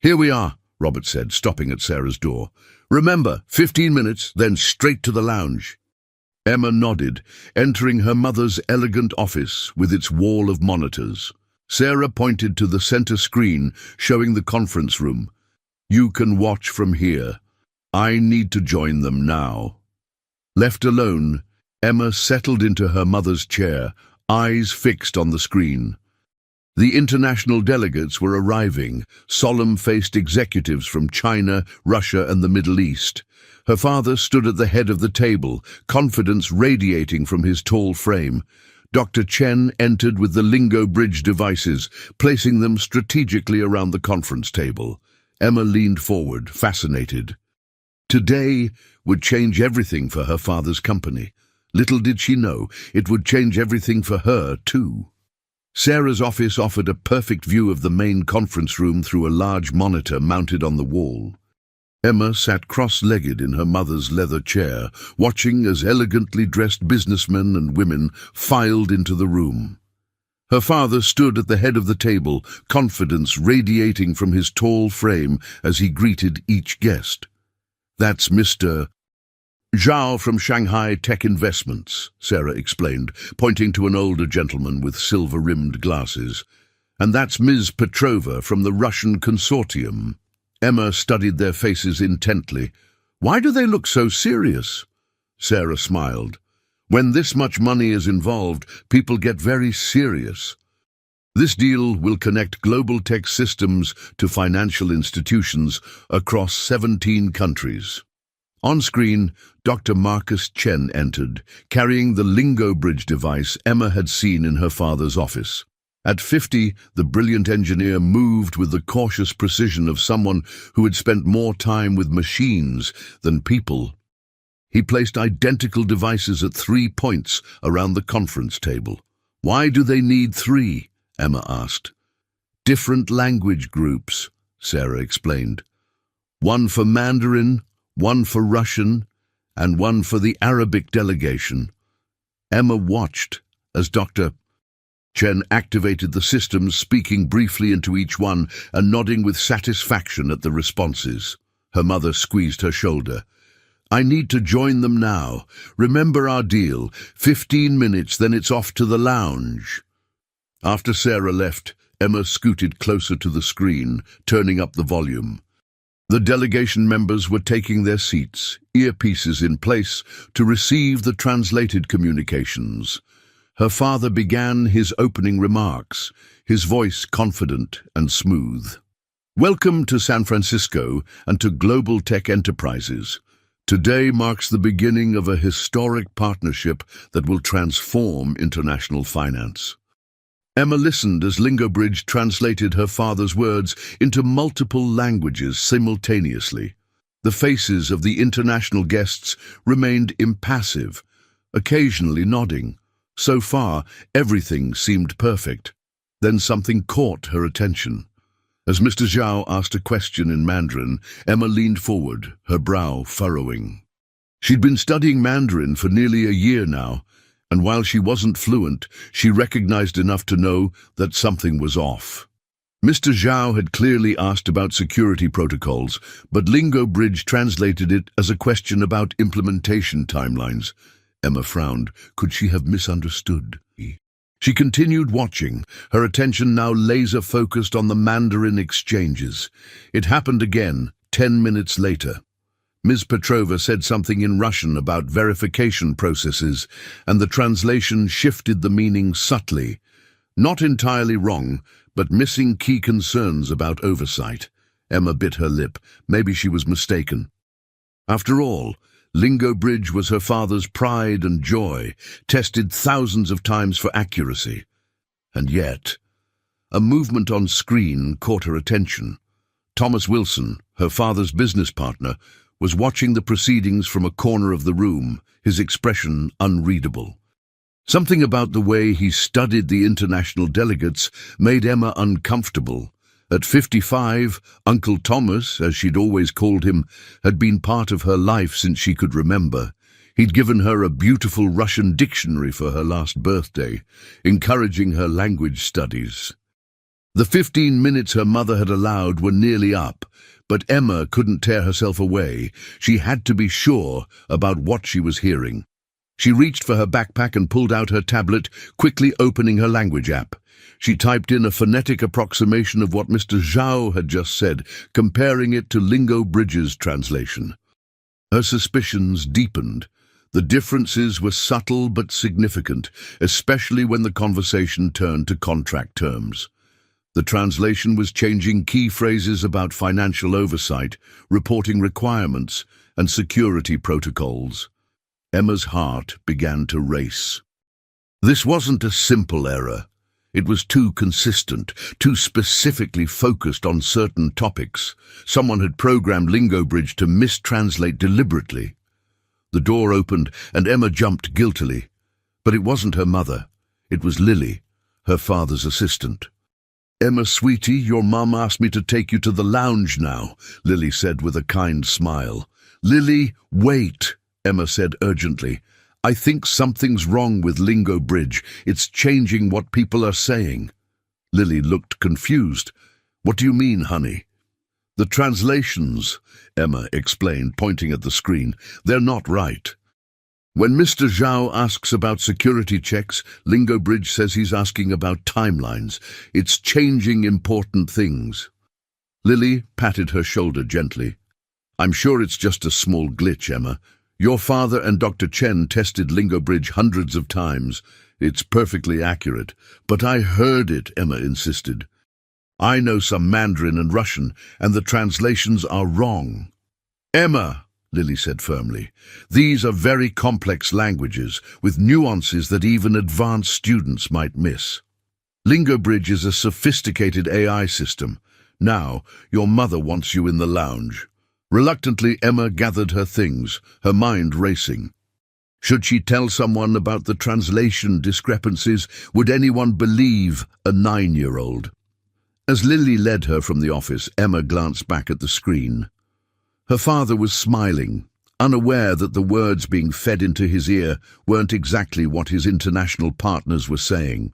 Here we are, Robert said, stopping at Sarah's door. Remember, 15 minutes, then straight to the lounge. Emma nodded, entering her mother's elegant office with its wall of monitors. Sarah pointed to the center screen, showing the conference room. You can watch from here. I need to join them now. Left alone, Emma settled into her mother's chair, eyes fixed on the screen. The international delegates were arriving, solemn-faced executives from China, Russia, and the Middle East. Her father stood at the head of the table, confidence radiating from his tall frame. Dr. Chen entered with the Lingo Bridge devices, placing them strategically around the conference table. Emma leaned forward, fascinated. Today would change everything for her father's company. Little did she know, it would change everything for her, too. Sarah's office offered a perfect view of the main conference room through a large monitor mounted on the wall. Emma sat cross-legged in her mother's leather chair, watching as elegantly dressed businessmen and women filed into the room. Her father stood at the head of the table, confidence radiating from his tall frame as he greeted each guest. That's Mr. Zhao from Shanghai Tech Investments, Sarah explained, pointing to an older gentleman with silver-rimmed glasses. And that's Ms. Petrova from the Russian Consortium. Emma studied their faces intently. Why do they look so serious? Sarah smiled. When this much money is involved, people get very serious. This deal will connect global tech systems to financial institutions across 17 countries. On screen, Dr. Marcus Chen entered, carrying the Lingo Bridge device Emma had seen in her father's office. At 50, the brilliant engineer moved with the cautious precision of someone who had spent more time with machines than people. He placed identical devices at 3 points around the conference table. Why do they need 3? Emma asked. Different language groups, Sarah explained. One for Mandarin, one for Russian, and one for the Arabic delegation. Emma watched as Dr. Chen activated the systems, speaking briefly into each one and nodding with satisfaction at the responses. Her mother squeezed her shoulder. "I need to join them now. Remember our deal. 15 minutes, then it's off to the lounge." After Sarah left, Emma scooted closer to the screen, turning up the volume. The delegation members were taking their seats, earpieces in place, to receive the translated communications. Her father began his opening remarks, his voice confident and smooth. "Welcome to San Francisco and to Global Tech Enterprises. Today marks the beginning of a historic partnership that will transform international finance." Emma listened as Lingobridge translated her father's words into multiple languages simultaneously. The faces of the international guests remained impassive, occasionally nodding. So far, everything seemed perfect. Then something caught her attention. As Mr. Zhao asked a question in Mandarin, Emma leaned forward, her brow furrowing. She'd been studying Mandarin for nearly a year now, and while she wasn't fluent, she recognized enough to know that something was off. Mr. Zhao had clearly asked about security protocols, but Lingobridge translated it as a question about implementation timelines. Emma frowned. Could she have misunderstood? She continued watching, her attention now laser-focused on the Mandarin exchanges. It happened again, 10 minutes later. Ms. Petrova said something in Russian about verification processes, and the translation shifted the meaning subtly. Not entirely wrong, but missing key concerns about oversight. Emma bit her lip. Maybe she was mistaken. After all, Lingobridge was her father's pride and joy, tested thousands of times for accuracy. And yet, a movement on screen caught her attention. Thomas Wilson, her father's business partner, was watching the proceedings from a corner of the room, his expression unreadable. Something about the way he studied the international delegates made Emma uncomfortable. At 55, Uncle Thomas, as she'd always called him, had been part of her life since she could remember. He'd given her a beautiful Russian dictionary for her last birthday, encouraging her language studies. The 15 minutes her mother had allowed were nearly up, but Emma couldn't tear herself away. She had to be sure about what she was hearing. She reached for her backpack and pulled out her tablet, quickly opening her language app. She typed in a phonetic approximation of what Mr. Zhao had just said, comparing it to Lingobridge's translation. Her suspicions deepened. The differences were subtle but significant, especially when the conversation turned to contract terms. The translation was changing key phrases about financial oversight, reporting requirements, and security protocols. Emma's heart began to race. This wasn't a simple error. It was too consistent, too specifically focused on certain topics. Someone had programmed Lingobridge to mistranslate deliberately. The door opened and Emma jumped guiltily. But it wasn't her mother. It was Lily, her father's assistant. "Emma, sweetie, your mum asked me to take you to the lounge now," Lily said with a kind smile. "Lily, wait," Emma said urgently. "I think something's wrong with Lingobridge. It's changing what people are saying." Lily looked confused. "What do you mean, honey?" "The translations," Emma explained, pointing at the screen. "They're not right. When Mr. Zhao asks about security checks, Lingobridge says he's asking about timelines. It's changing important things." Lily patted her shoulder gently. "I'm sure it's just a small glitch, Emma. Your father and Dr. Chen tested Lingobridge hundreds of times. It's perfectly accurate." "But I heard it," Emma insisted. "I know some Mandarin and Russian, and the translations are wrong." "Emma," Lily said firmly, "these are very complex languages, with nuances that even advanced students might miss. Lingobridge is a sophisticated AI system. Now, your mother wants you in the lounge." Reluctantly, Emma gathered her things, her mind racing. Should she tell someone about the translation discrepancies? Would anyone believe a 9-year-old? As Lily led her from the office, Emma glanced back at the screen. Her father was smiling, unaware that the words being fed into his ear weren't exactly what his international partners were saying.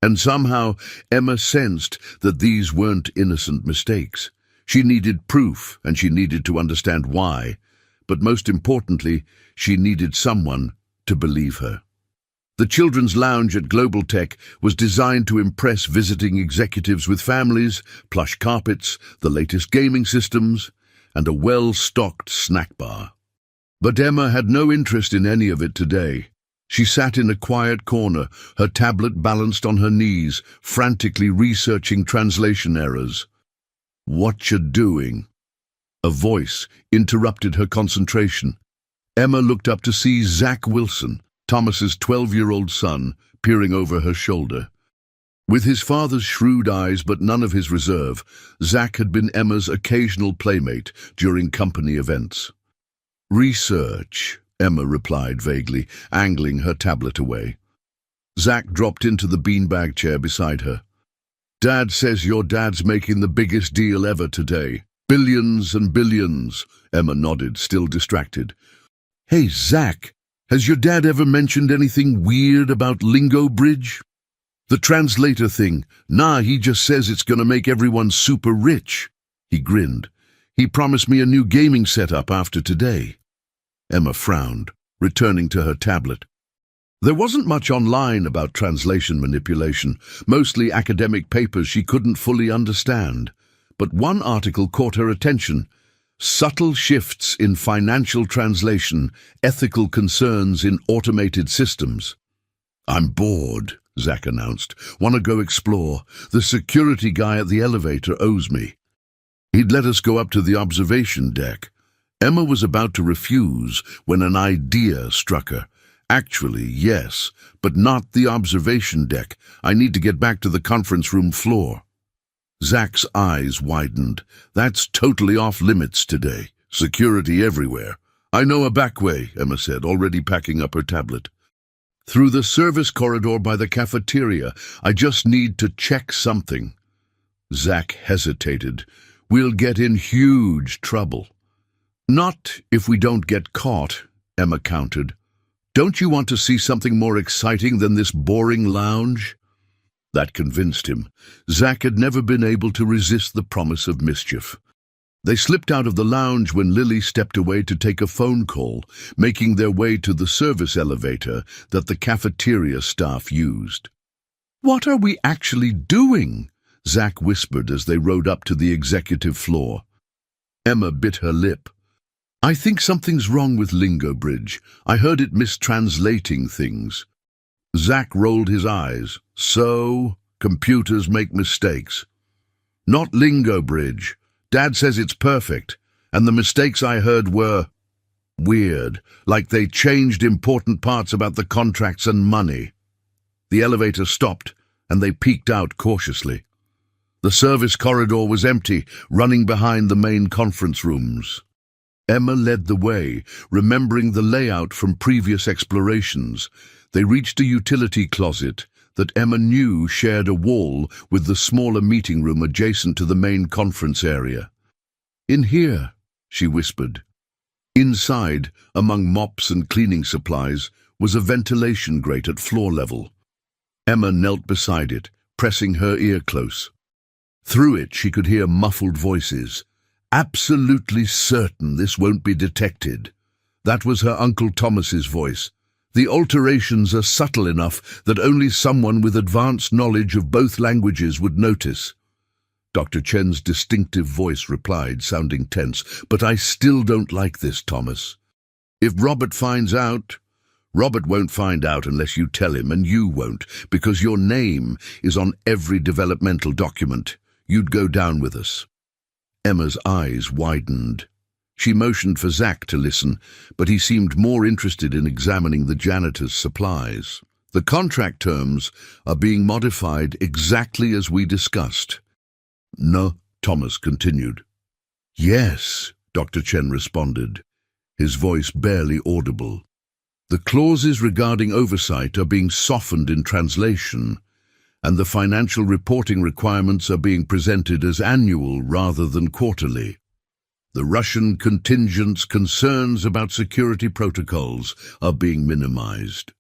And somehow Emma sensed that these weren't innocent mistakes. She needed proof, and she needed to understand why. But most importantly, she needed someone to believe her. The children's lounge at Global Tech was designed to impress visiting executives with families, plush carpets, the latest gaming systems, and a well-stocked snack bar. But Emma had no interest in any of it today. She sat in a quiet corner, her tablet balanced on her knees, frantically researching translation errors. "What you doing?" A voice interrupted her concentration. Emma looked up to see Zach Wilson, Thomas's 12-year-old son, peering over her shoulder. With his father's shrewd eyes but none of his reserve, Zach had been Emma's occasional playmate during company events. "Research," Emma replied vaguely, angling her tablet away. Zach dropped into the beanbag chair beside her. "Dad says your dad's making the biggest deal ever today. Billions and billions." Emma nodded, still distracted. "Hey, Zach, has your dad ever mentioned anything weird about Lingo Bridge?" "The translator thing. Nah, he just says it's gonna make everyone super rich." He grinned. "He promised me a new gaming setup after today." Emma frowned, returning to her tablet. There wasn't much online about translation manipulation, mostly academic papers she couldn't fully understand. But one article caught her attention. "Subtle shifts in financial translation, ethical concerns in automated systems." "I'm bored," Zach announced. "Want to go explore? The security guy at the elevator owes me." He'd let us go up to the observation deck. Emma was about to refuse when an idea struck her. "Actually, yes, but not the observation deck. I need to get back to the conference room floor." Zach's eyes widened. "That's totally off limits today. Security everywhere." "I know a back way," Emma said, already packing up her tablet. "Through the service corridor by the cafeteria. I just need to check something." Zach hesitated. "We'll get in huge trouble." "Not if we don't get caught," Emma countered. "Don't you want to see something more exciting than this boring lounge?" That convinced him. Zach had never been able to resist the promise of mischief. They slipped out of the lounge when Lily stepped away to take a phone call, making their way to the service elevator that the cafeteria staff used. "What are we actually doing?" Zach whispered as they rode up to the executive floor. Emma bit her lip. "I think something's wrong with Lingo Bridge. I heard it mistranslating things." Zach rolled his eyes. "So, computers make mistakes." "Not Lingo Bridge. Dad says it's perfect, and the mistakes I heard were weird, like they changed important parts about the contracts and money." The elevator stopped, and they peeked out cautiously. The service corridor was empty, running behind the main conference rooms. Emma led the way, remembering the layout from previous explorations. They reached a utility closet that Emma knew shared a wall with the smaller meeting room adjacent to the main conference area. "In here," she whispered. Inside, among mops and cleaning supplies, was a ventilation grate at floor level. Emma knelt beside it, pressing her ear close. Through it she could hear muffled voices. "Absolutely certain this won't be detected." That was her Uncle Thomas's voice. "The alterations are subtle enough that only someone with advanced knowledge of both languages would notice." Dr. Chen's distinctive voice replied, sounding tense, "But I still don't like this, Thomas. If Robert finds out..." "Robert won't find out unless you tell him, and you won't, because your name is on every developmental document. You'd go down with us." Emma's eyes widened. She motioned for Zach to listen, but he seemed more interested in examining the janitor's supplies. "The contract terms are being modified exactly as we discussed." "No," Thomas continued. "Yes," Dr. Chen responded, his voice barely audible. "The clauses regarding oversight are being softened in translation, and the financial reporting requirements are being presented as annual rather than quarterly. The Russian contingent's concerns about security protocols are being minimized."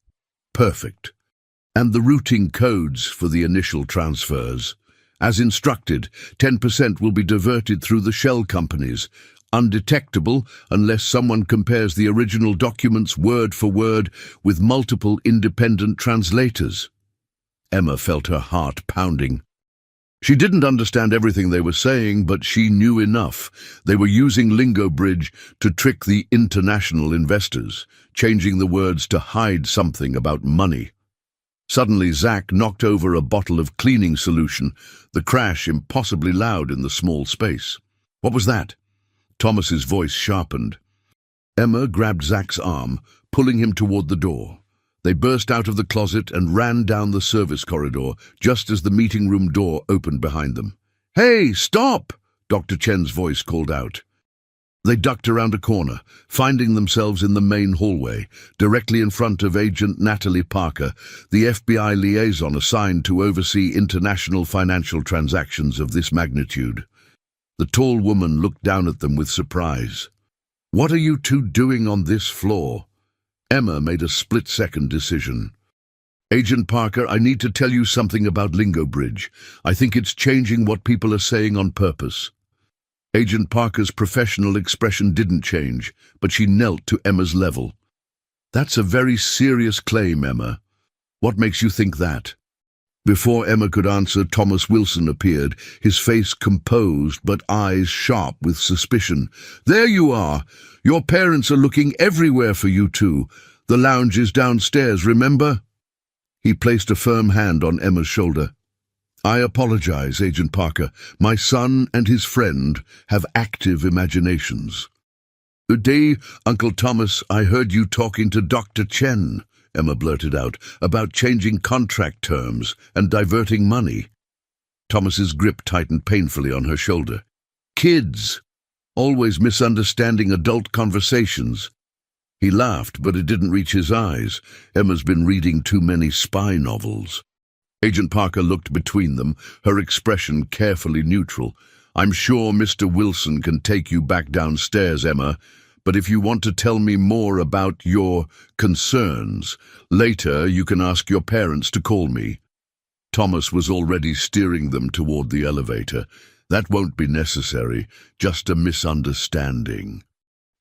"Perfect. And the routing codes for the initial transfers. As instructed, 10% will be diverted through the shell companies, undetectable unless someone compares the original documents word for word with multiple independent translators. Emma felt her heart pounding. She didn't understand everything they were saying, but she knew enough. They were using lingo bridge to trick the international investors, changing the words to hide something about money. Suddenly, Zach knocked over a bottle of cleaning solution, the crash impossibly loud in the small space. What was that? Thomas's voice sharpened. Emma grabbed Zach's arm, pulling him toward the door. They burst out of the closet and ran down the service corridor, just as the meeting room door opened behind them. "Hey, stop!" Dr. Chen's voice called out. They ducked around a corner, finding themselves in the main hallway, directly in front of Agent Natalie Parker, the FBI liaison assigned to oversee international financial transactions of this magnitude. The tall woman looked down at them with surprise. "What are you two doing on this floor?" Emma made a split-second decision. "Agent Parker, I need to tell you something about Lingo Bridge. I think it's changing what people are saying on purpose." Agent Parker's professional expression didn't change, but she knelt to Emma's level. "That's a very serious claim, Emma. What makes you think that?" Before Emma could answer, Thomas Wilson appeared, his face composed but eyes sharp with suspicion. "There you are! Your parents are looking everywhere for you two. The lounge is downstairs, remember?" He placed a firm hand on Emma's shoulder. "I apologize, Agent Parker. My son and his friend have active imaginations." "Good day, Uncle Thomas. I heard you talking to Dr. Chen," Emma blurted out, "about changing contract terms and diverting money." Thomas's grip tightened painfully on her shoulder. "Kids, always misunderstanding adult conversations." He laughed, but it didn't reach his eyes. Emma's been reading too many spy novels. Agent Parker looked between them, her expression carefully neutral. "I'm sure Mr. Wilson can take you back downstairs, Emma, but if you want to tell me more about your concerns, later you can ask your parents to call me." Thomas was already steering them toward the elevator. "That won't be necessary, just a misunderstanding."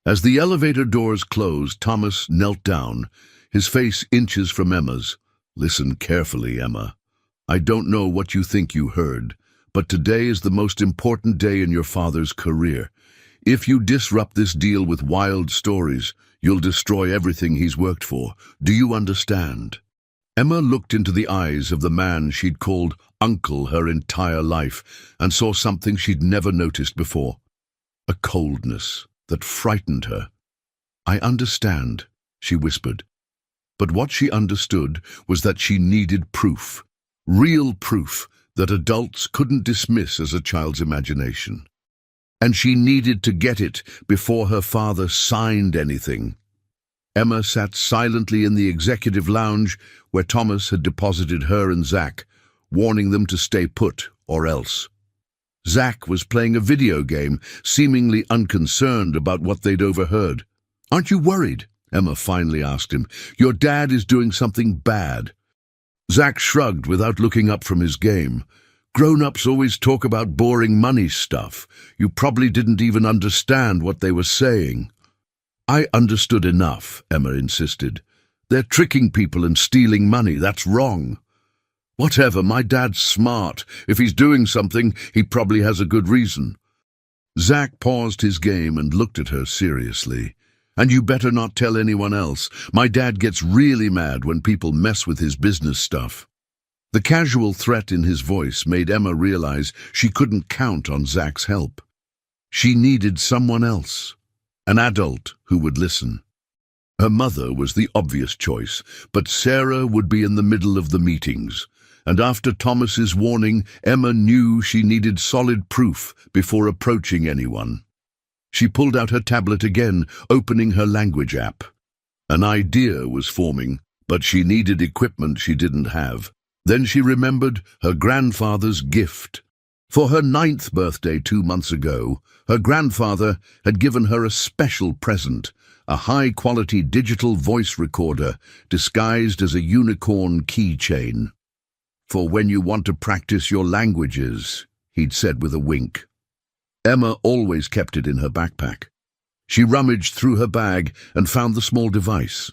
As the elevator doors closed, Thomas knelt down, his face inches from Emma's. "Listen carefully, Emma. I don't know what you think you heard, but today is the most important day in your father's career. If you disrupt this deal with wild stories, you'll destroy everything he's worked for. Do you understand?" Emma looked into the eyes of the man she'd called uncle her entire life and saw something she'd never noticed before. A coldness that frightened her. "I understand," she whispered. But what she understood was that she needed proof. Real proof that adults couldn't dismiss as a child's imagination. And she needed to get it before her father signed anything. Emma sat silently in the executive lounge where Thomas had deposited her and Zach, warning them to stay put or else. Zach was playing a video game, seemingly unconcerned about what they'd overheard. "Aren't you worried?" Emma finally asked him. "Your dad is doing something bad." Zach shrugged without looking up from his game. "Grown-ups always talk about boring money stuff. You probably didn't even understand what they were saying." "I understood enough," Emma insisted. "They're tricking people and stealing money. That's wrong." "Whatever, my dad's smart. If he's doing something, he probably has a good reason." Zach paused his game and looked at her seriously. "And you better not tell anyone else. My dad gets really mad when people mess with his business stuff." The casual threat in his voice made Emma realize she couldn't count on Zach's help. She needed someone else, an adult who would listen. Her mother was the obvious choice, but Sarah would be in the middle of the meetings. And after Thomas's warning, Emma knew she needed solid proof before approaching anyone. She pulled out her tablet again, opening her language app. An idea was forming, but she needed equipment she didn't have. Then she remembered her grandfather's gift. For her 9th birthday 2 months ago, her grandfather had given her a special present, a high-quality digital voice recorder disguised as a unicorn keychain. For when you want to practice your languages, he'd said with a wink. Emma always kept it in her backpack. She rummaged through her bag and found the small device.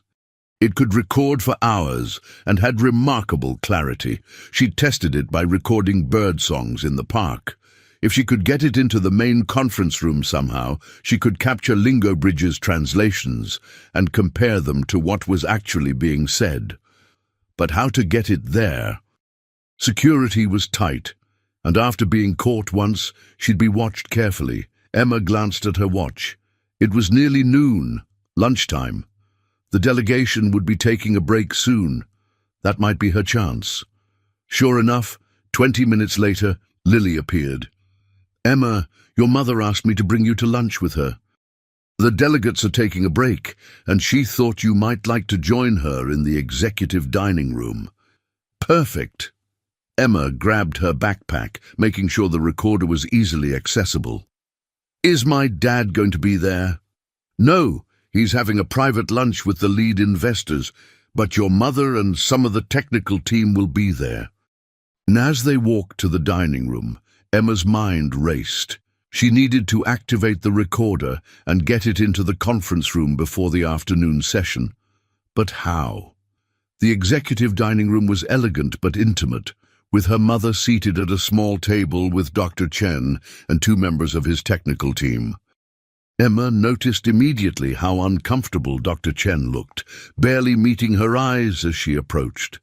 It could record for hours and had remarkable clarity. She tested it by recording bird songs in the park. If she could get it into the main conference room somehow, she could capture Lingo Bridge's translations and compare them to what was actually being said. But how to get it there? Security was tight, and after being caught once, she'd be watched carefully. Emma glanced at her watch. It was nearly noon, lunchtime. The delegation would be taking a break soon. That might be her chance. Sure enough, 20 minutes later, Lily appeared. "Emma, your mother asked me to bring you to lunch with her. The delegates are taking a break, and she thought you might like to join her in the executive dining room." "Perfect." Emma grabbed her backpack, making sure the recorder was easily accessible. "Is my dad going to be there?" "No, he's having a private lunch with the lead investors, but your mother and some of the technical team will be there." And as they walked to the dining room, Emma's mind raced. She needed to activate the recorder and get it into the conference room before the afternoon session. But how? The executive dining room was elegant but intimate, with her mother seated at a small table with Dr. Chen and two members of his technical team. Emma noticed immediately how uncomfortable Dr. Chen looked, barely meeting her eyes as she approached.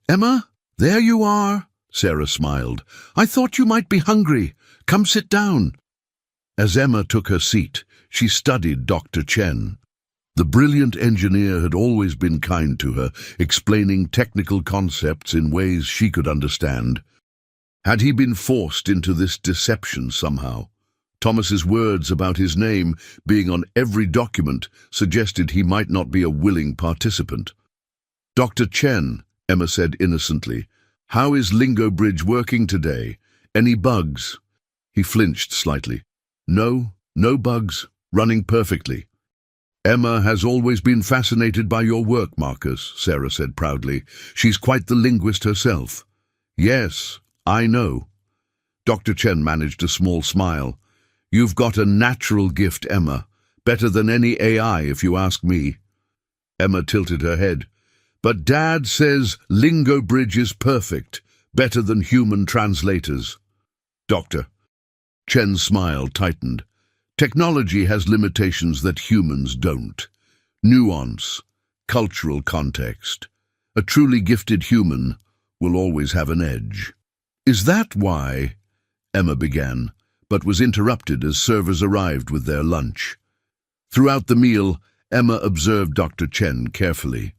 "Emma, there you are," Sarah smiled. "I thought you might be hungry. Come sit down." As Emma took her seat, she studied Dr. Chen. The brilliant engineer had always been kind to her, explaining technical concepts in ways she could understand. Had he been forced into this deception somehow? Thomas's words about his name being on every document suggested he might not be a willing participant. "Dr. Chen," Emma said innocently, "how is Lingo Bridge working today? Any bugs?" He flinched slightly. "No bugs. Running perfectly." "Emma has always been fascinated by your work, Marcus," Sarah said proudly. "She's quite the linguist herself." "Yes, I know." Dr. Chen managed a small smile. "You've got a natural gift, Emma. Better than any AI, if you ask me." Emma tilted her head. "But Dad says Lingo Bridge is perfect, better than human translators." "Doctor." Chen's smile tightened. "Technology has limitations that humans don't. Nuance, cultural context. A truly gifted human will always have an edge." "Is that why?" Emma began, but was interrupted as servers arrived with their lunch. Throughout the meal, Emma observed Dr. Chen carefully.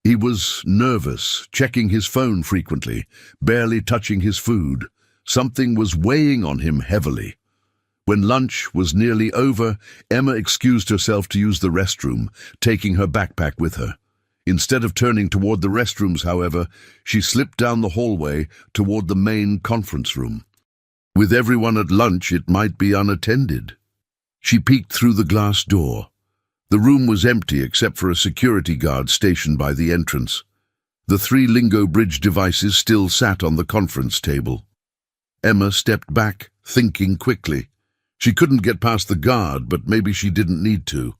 He was nervous, checking his phone frequently, barely touching his food. Something was weighing on him heavily. When lunch was nearly over, Emma excused herself to use the restroom, taking her backpack with her. Instead of turning toward the restrooms, however, she slipped down the hallway toward the main conference room. With everyone at lunch, it might be unattended. She peeked through the glass door. The room was empty except for a security guard stationed by the entrance. The 3 Lingo Bridge devices still sat on the conference table. Emma stepped back, thinking quickly. She couldn't get past the guard, but maybe she didn't need to.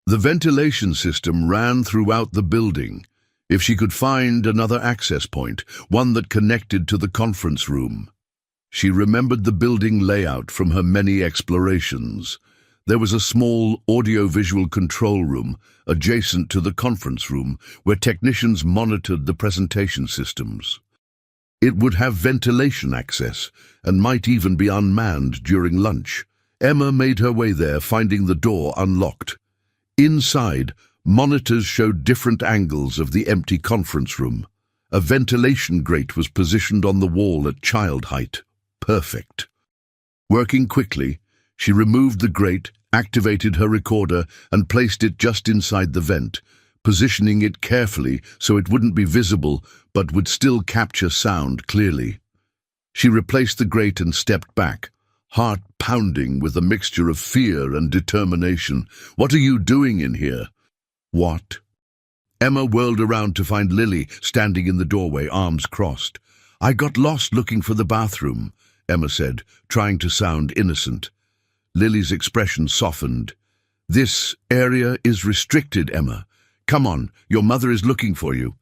The ventilation system ran throughout the building. If she could find another access point, one that connected to the conference room. She remembered the building layout from her many explorations. There was a small audio-visual control room adjacent to the conference room where technicians monitored the presentation systems. It would have ventilation access and might even be unmanned during lunch. Emma made her way there, finding the door unlocked. Inside, monitors showed different angles of the empty conference room. A ventilation grate was positioned on the wall at child height. Perfect. Working quickly, she removed the grate, activated her recorder, and placed it just inside the vent, positioning it carefully so it wouldn't be visible but would still capture sound clearly. She replaced the grate and stepped back, heart pounding with a mixture of fear and determination. "What are you doing in here?" "What?" Emma whirled around to find Lily standing in the doorway, arms crossed. I got lost looking for the bathroom, Emma said, trying to sound innocent. Lily's expression softened. This area is restricted, Emma. Come on, your mother is looking for you.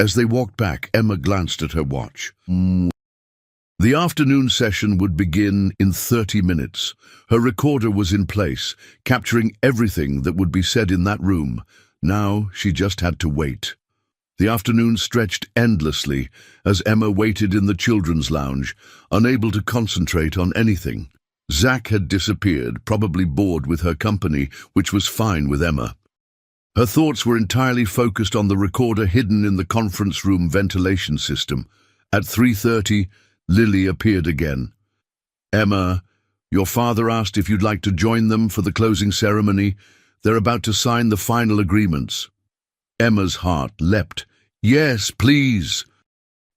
As they walked back, Emma glanced at her watch. The afternoon session would begin in 30 minutes. Her recorder was in place, capturing everything that would be said in that room. Now she just had to wait. The afternoon stretched endlessly as Emma waited in the children's lounge, unable to concentrate on anything. Zach had disappeared, probably bored with her company, which was fine with Emma. Her thoughts were entirely focused on the recorder hidden in the conference room ventilation system. At 3:30, Lily appeared again. Emma, your father asked if you'd like to join them for the closing ceremony. They're about to sign the final agreements. Emma's heart leapt. Yes, please.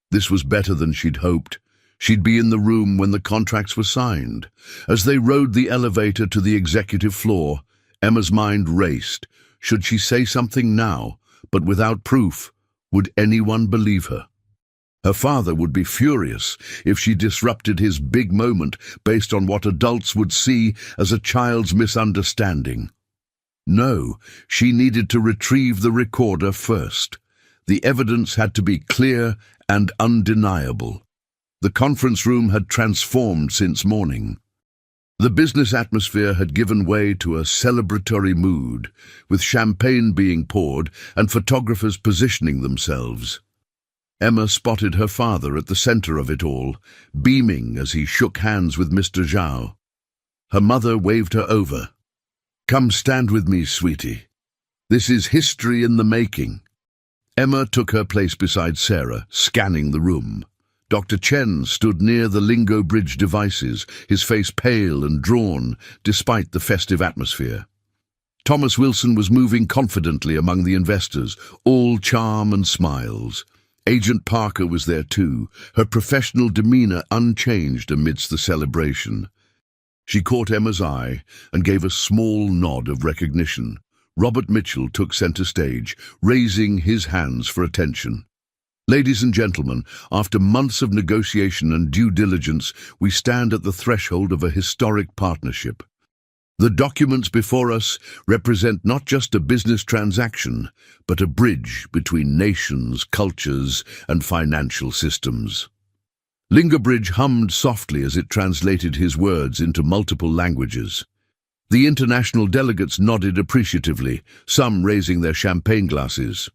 This was better than she'd hoped. She'd be in the room when the contracts were signed. As they rode the elevator to the executive floor, Emma's mind raced. Should she say something now, but without proof? Would anyone believe her? Her father would be furious if she disrupted his big moment based on what adults would see as a child's misunderstanding. No, she needed to retrieve the recorder first. The evidence had to be clear and undeniable. The conference room had transformed since morning. The business atmosphere had given way to a celebratory mood, with champagne being poured and photographers positioning themselves. Emma spotted her father at the center of it all, beaming as he shook hands with Mr. Zhao. Her mother waved her over. Come stand with me, sweetie. This is history in the making. Emma took her place beside Sarah, scanning the room. Dr. Chen stood near the Lingo Bridge devices, his face pale and drawn, despite the festive atmosphere. Thomas Wilson was moving confidently among the investors, all charm and smiles. Agent Parker was there too, her professional demeanor unchanged amidst the celebration. She caught Emma's eye and gave a small nod of recognition. Robert Mitchell took center stage, raising his hands for attention. Ladies and gentlemen, after months of negotiation and due diligence, we stand at the threshold of a historic partnership. The documents before us represent not just a business transaction, but a bridge between nations, cultures, and financial systems. Lingerbridge hummed softly as it translated his words into multiple languages. The international delegates nodded appreciatively, some raising their champagne glasses.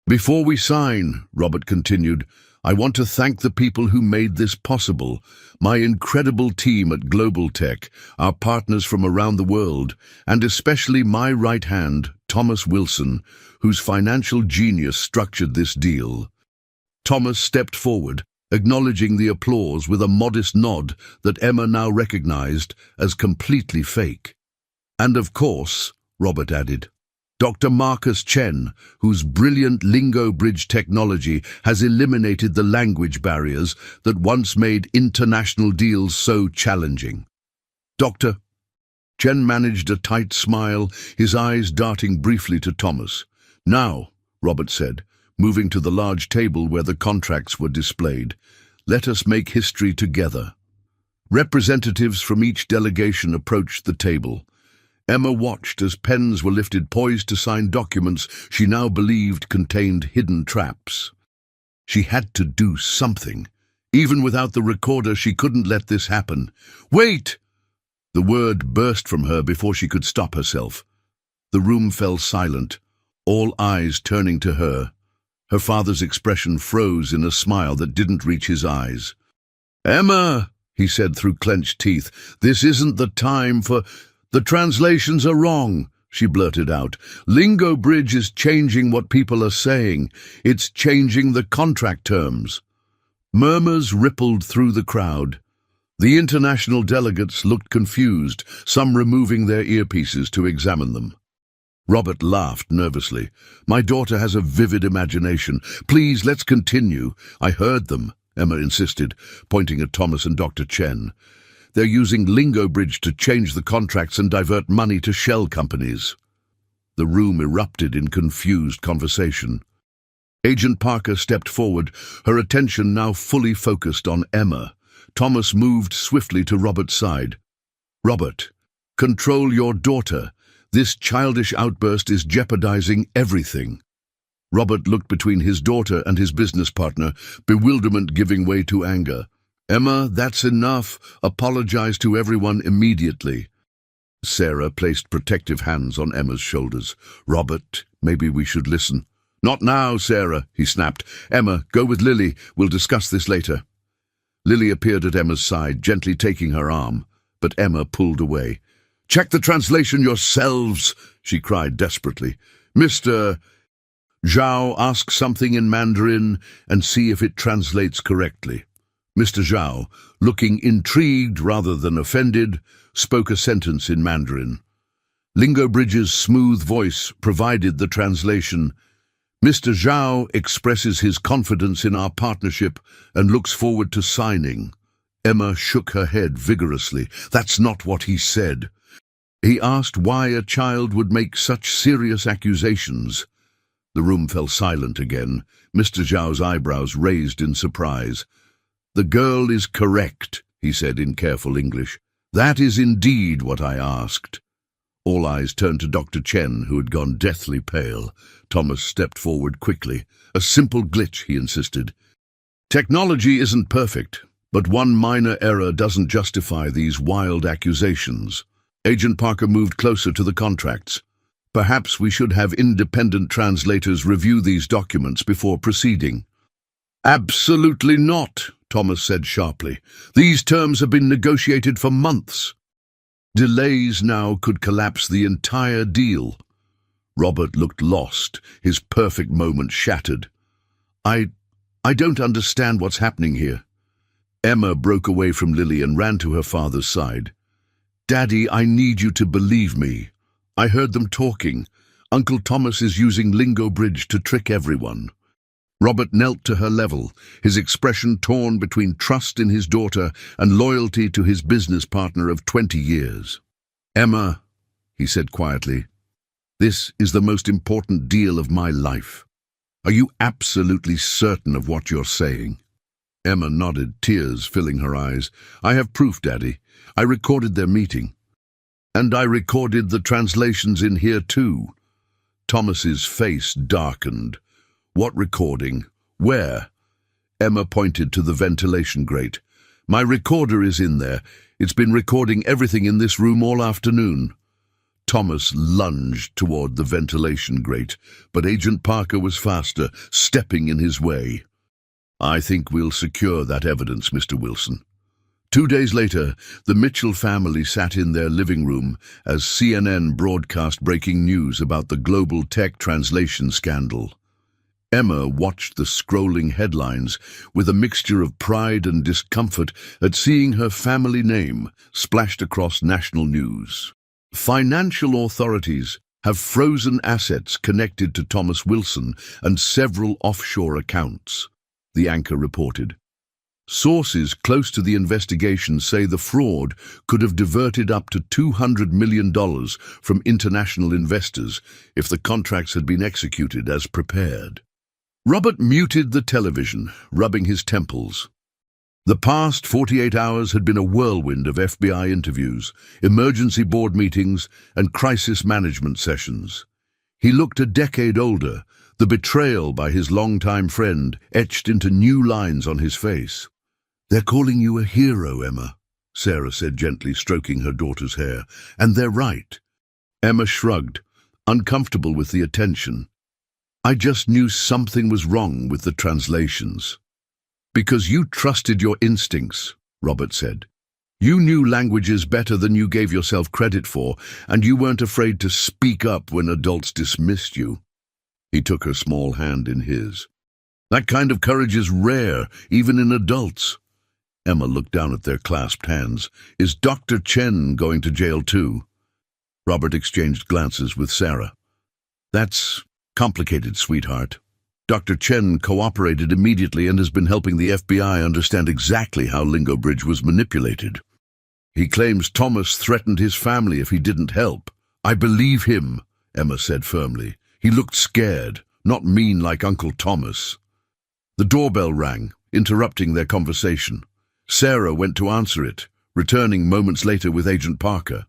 Before we sign, Robert continued, I want to thank the people who made this possible, my incredible team at Global Tech, our partners from around the world, and especially my right hand, Thomas Wilson, whose financial genius structured this deal. Thomas stepped forward, acknowledging the applause with a modest nod that Emma now recognized as completely fake. And of course, Robert added, Dr. Marcus Chen, whose brilliant Lingo Bridge technology has eliminated the language barriers that once made international deals so challenging. Dr. Chen managed a tight smile, his eyes darting briefly to Thomas. Now, Robert said, moving to the large table where the contracts were displayed, let us make history together. Representatives from each delegation approached the table. Emma watched as pens were lifted poised to sign documents she now believed contained hidden traps. She had to do something. Even without the recorder, she couldn't let this happen. Wait! The word burst from her before she could stop herself. The room fell silent, all eyes turning to her. Her father's expression froze in a smile that didn't reach his eyes. Emma, he said through clenched teeth, this isn't the time for... The translations are wrong, she blurted out. Lingo Bridge is changing what people are saying. It's changing the contract terms. Murmurs rippled through the crowd. The international delegates looked confused, some removing their earpieces to examine them. Robert laughed nervously. My daughter has a vivid imagination. Please, let's continue. I heard them, Emma insisted, pointing at Thomas and Dr. Chen. They're using Lingo Bridge to change the contracts and divert money to shell companies. The room erupted in confused conversation. Agent Parker stepped forward, her attention now fully focused on Emma. Thomas moved swiftly to Robert's side. "Robert, control your daughter. This childish outburst is jeopardizing everything." Robert looked between his daughter and his business partner, bewilderment giving way to anger. "Emma, that's enough. Apologize to everyone immediately." Sarah placed protective hands on Emma's shoulders. "Robert, maybe we should listen." "Not now, Sarah," he snapped. "Emma, go with Lily. We'll discuss this later." Lily appeared at Emma's side, gently taking her arm, but Emma pulled away. "Check the translation yourselves," she cried desperately. "Mr. Zhao, ask something in Mandarin and see if it translates correctly." Mr. Zhao, looking intrigued rather than offended, spoke a sentence in Mandarin. Lingo Bridge's smooth voice provided the translation. "Mr. Zhao expresses his confidence in our partnership and looks forward to signing." Emma shook her head vigorously. "That's not what he said. He asked why a child would make such serious accusations." The room fell silent again. Mr. Zhao's eyebrows raised in surprise. "The girl is correct," he said in careful English. "That is indeed what I asked." All eyes turned to Dr. Chen, who had gone deathly pale. Thomas stepped forward quickly. "A simple glitch," he insisted. "Technology isn't perfect, but one minor error doesn't justify these wild accusations." Agent Parker moved closer to the contracts. "Perhaps we should have independent translators review these documents before proceeding." "Absolutely not," Thomas said sharply. "These terms have been negotiated for months. Delays now could collapse the entire deal." Robert looked lost, his perfect moment shattered. I don't understand what's happening here." Emma broke away from Lily and ran to her father's side. "Daddy, I need you to believe me. I heard them talking. Uncle Thomas is using Lingo Bridge to trick everyone." Robert knelt to her level, his expression torn between trust in his daughter and loyalty to his business partner of 20 years. "Emma," he said quietly, "this is the most important deal of my life. Are you absolutely certain of what you're saying?" Emma nodded, tears filling her eyes. "I have proof, Daddy. I recorded their meeting. And I recorded the translations in here too." Thomas's face darkened. "What recording? Where?" Emma pointed to the ventilation grate. "My recorder is in there. It's been recording everything in this room all afternoon." Thomas lunged toward the ventilation grate, but Agent Parker was faster, stepping in his way. "I think we'll secure that evidence, Mr. Wilson." 2 days later, the Mitchell family sat in their living room as CNN broadcast breaking news about the global tech translation scandal. Emma watched the scrolling headlines with a mixture of pride and discomfort at seeing her family name splashed across national news. "Financial authorities have frozen assets connected to Thomas Wilson and several offshore accounts," the anchor reported. "Sources close to the investigation say the fraud could have diverted up to $200 million from international investors if the contracts had been executed as prepared." Robert muted the television, rubbing his temples. The past 48 hours had been a whirlwind of FBI interviews, emergency board meetings, and crisis management sessions. He looked a decade older, the betrayal by his longtime friend etched into new lines on his face. "They're calling you a hero, Emma," Sarah said gently, stroking her daughter's hair. "And they're right." Emma shrugged, uncomfortable with the attention. "I just knew something was wrong with the translations." "Because you trusted your instincts," Robert said. "You knew languages better than you gave yourself credit for, and you weren't afraid to speak up when adults dismissed you." He took her small hand in his. "That kind of courage is rare, even in adults." Emma looked down at their clasped hands. "Is Dr. Chen going to jail too?" Robert exchanged glances with Sarah. "That's complicated, sweetheart. Dr. Chen cooperated immediately and has been helping the FBI understand exactly how Lingo Bridge was manipulated. He claims Thomas threatened his family if he didn't help." "I believe him," Emma said firmly. "He looked scared, not mean like Uncle Thomas. The doorbell rang, interrupting their conversation. Sarah went to answer it, returning moments later with Agent Parker.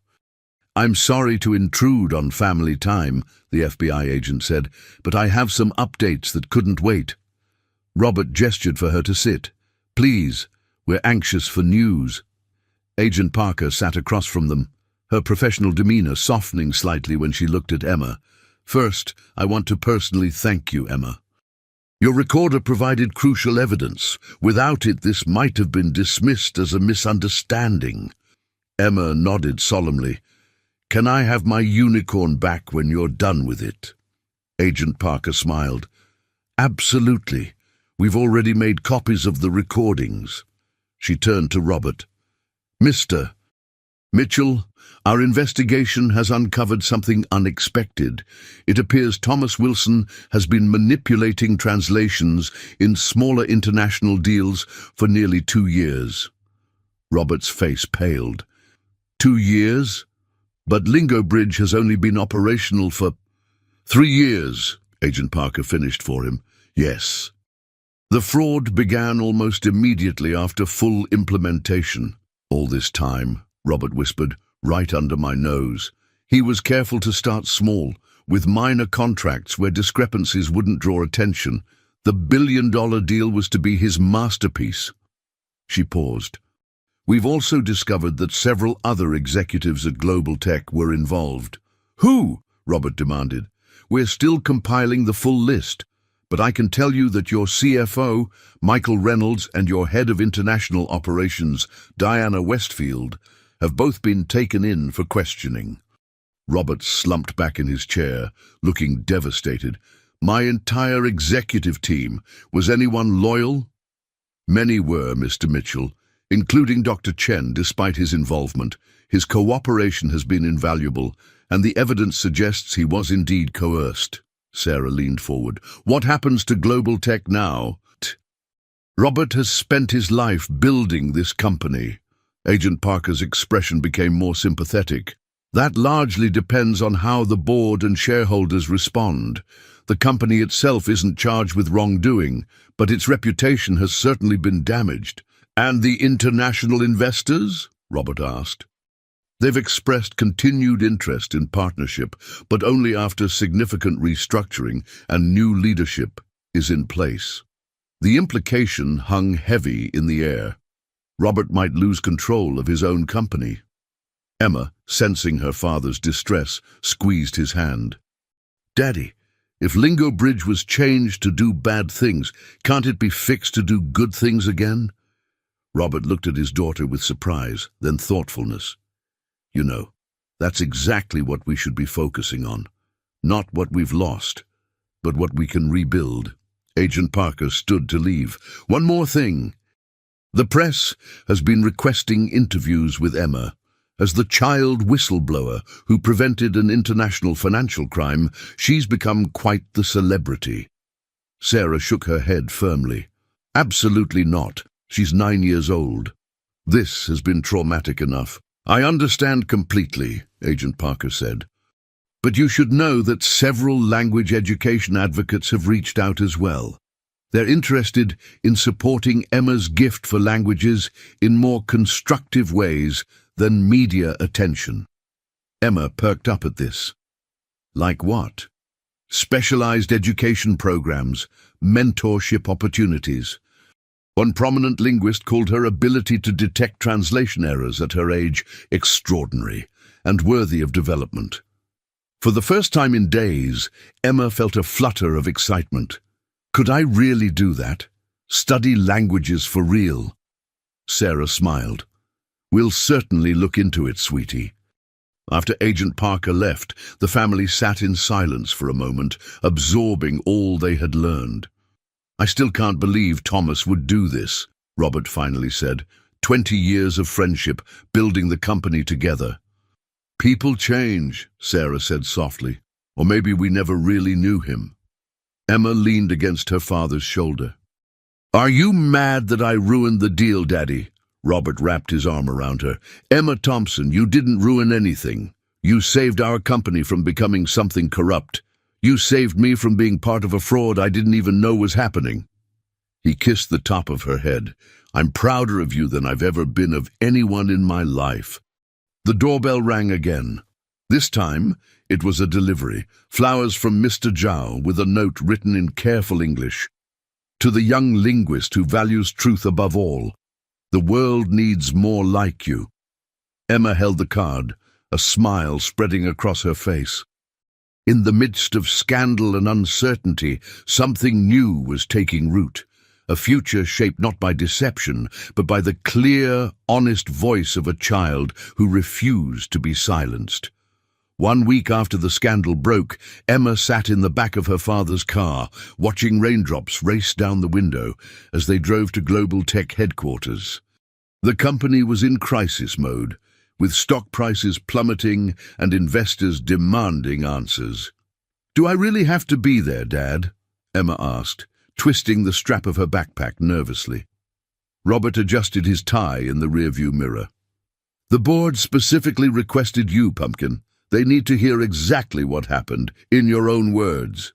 "I'm sorry to intrude on family time," the FBI agent said, "but I have some updates that couldn't wait." Robert gestured for her to sit. "Please, we're anxious for news." Agent Parker sat across from them, her professional demeanor softening slightly when she looked at Emma. "First, I want to personally thank you, Emma. Your recorder provided crucial evidence. Without it, this might have been dismissed as a misunderstanding." Emma nodded solemnly. "Can I have my unicorn back when you're done with it?" Agent Parker smiled. "Absolutely. We've already made copies of the recordings." She turned to Robert. "Mr. Mitchell, our investigation has uncovered something unexpected. It appears Thomas Wilson has been manipulating translations in smaller international deals for nearly 2 years." Robert's face paled. 2 years? But Lingo Bridge has only been operational for 3 years, Agent Parker finished for him. "Yes. The fraud began almost immediately after full implementation. All this time," Robert whispered, "right under my nose. He was careful to start small, with minor contracts where discrepancies wouldn't draw attention. The billion-dollar deal was to be his masterpiece." She paused. "We've also discovered that several other executives at Global Tech were involved." "Who?" Robert demanded. "We're still compiling the full list, but I can tell you that your CFO, Michael Reynolds, and your head of international operations, Diana Westfield, have both been taken in for questioning." Robert slumped back in his chair, looking devastated. "My entire executive team. Was anyone loyal?" "Many were, Mr. Mitchell, including Dr. Chen, despite his involvement. His cooperation has been invaluable, and the evidence suggests he was indeed coerced." Sarah leaned forward. "What happens to Global Tech now?" "Robert has spent his life building this company." Agent Parker's expression became more sympathetic. "That largely depends on how the board and shareholders respond. The company itself isn't charged with wrongdoing, but its reputation has certainly been damaged." "And the international investors?" Robert asked. "They've expressed continued interest in partnership, but only after significant restructuring and new leadership is in place." The implication hung heavy in the air. Robert might lose control of his own company. Emma, sensing her father's distress, squeezed his hand. "Daddy, if Lingo Bridge was changed to do bad things, can't it be fixed to do good things again?" Robert looked at his daughter with surprise, then thoughtfulness. "You know, that's exactly what we should be focusing on. Not what we've lost, but what we can rebuild." Agent Parker stood to leave. "One more thing. The press has been requesting interviews with Emma. As the child whistleblower who prevented an international financial crime, she's become quite the celebrity." Sarah shook her head firmly. "Absolutely not. She's 9 years old. This has been traumatic enough." "I understand completely," Agent Parker said. "But you should know that several language education advocates have reached out as well. They're interested in supporting Emma's gift for languages in more constructive ways than media attention." Emma perked up at this. "Like what?" "Specialized education programs, mentorship opportunities. One prominent linguist called her ability to detect translation errors at her age extraordinary and worthy of development." For the first time in days, Emma felt a flutter of excitement. "Could I really do that? Study languages for real?" Sarah smiled. "We'll certainly look into it, sweetie." After Agent Parker left, the family sat in silence for a moment, absorbing all they had learned. "I still can't believe Thomas would do this," Robert finally said. 20 years of friendship, building the company together." "People change," Sarah said softly. "Or maybe we never really knew him." Emma leaned against her father's shoulder. "Are you mad that I ruined the deal, Daddy?" Robert wrapped his arm around her. "Emma Thompson, you didn't ruin anything. You saved our company from becoming something corrupt. You saved me from being part of a fraud I didn't even know was happening." He kissed the top of her head. "I'm prouder of you than I've ever been of anyone in my life." The doorbell rang again. This time, it was a delivery. Flowers from Mr. Zhao with a note written in careful English. "To the young linguist who values truth above all. The world needs more like you." Emma held the card, a smile spreading across her face. In the midst of scandal and uncertainty, something new was taking root. A future shaped not by deception, but by the clear, honest voice of a child who refused to be silenced. 1 week after the scandal broke, Emma sat in the back of her father's car, watching raindrops race down the window as they drove to Global Tech headquarters. The company was in crisis mode, with stock prices plummeting and investors demanding answers. "Do I really have to be there, Dad?" Emma asked, twisting the strap of her backpack nervously. Robert adjusted his tie in the rearview mirror. "The board specifically requested you, Pumpkin. They need to hear exactly what happened, in your own words."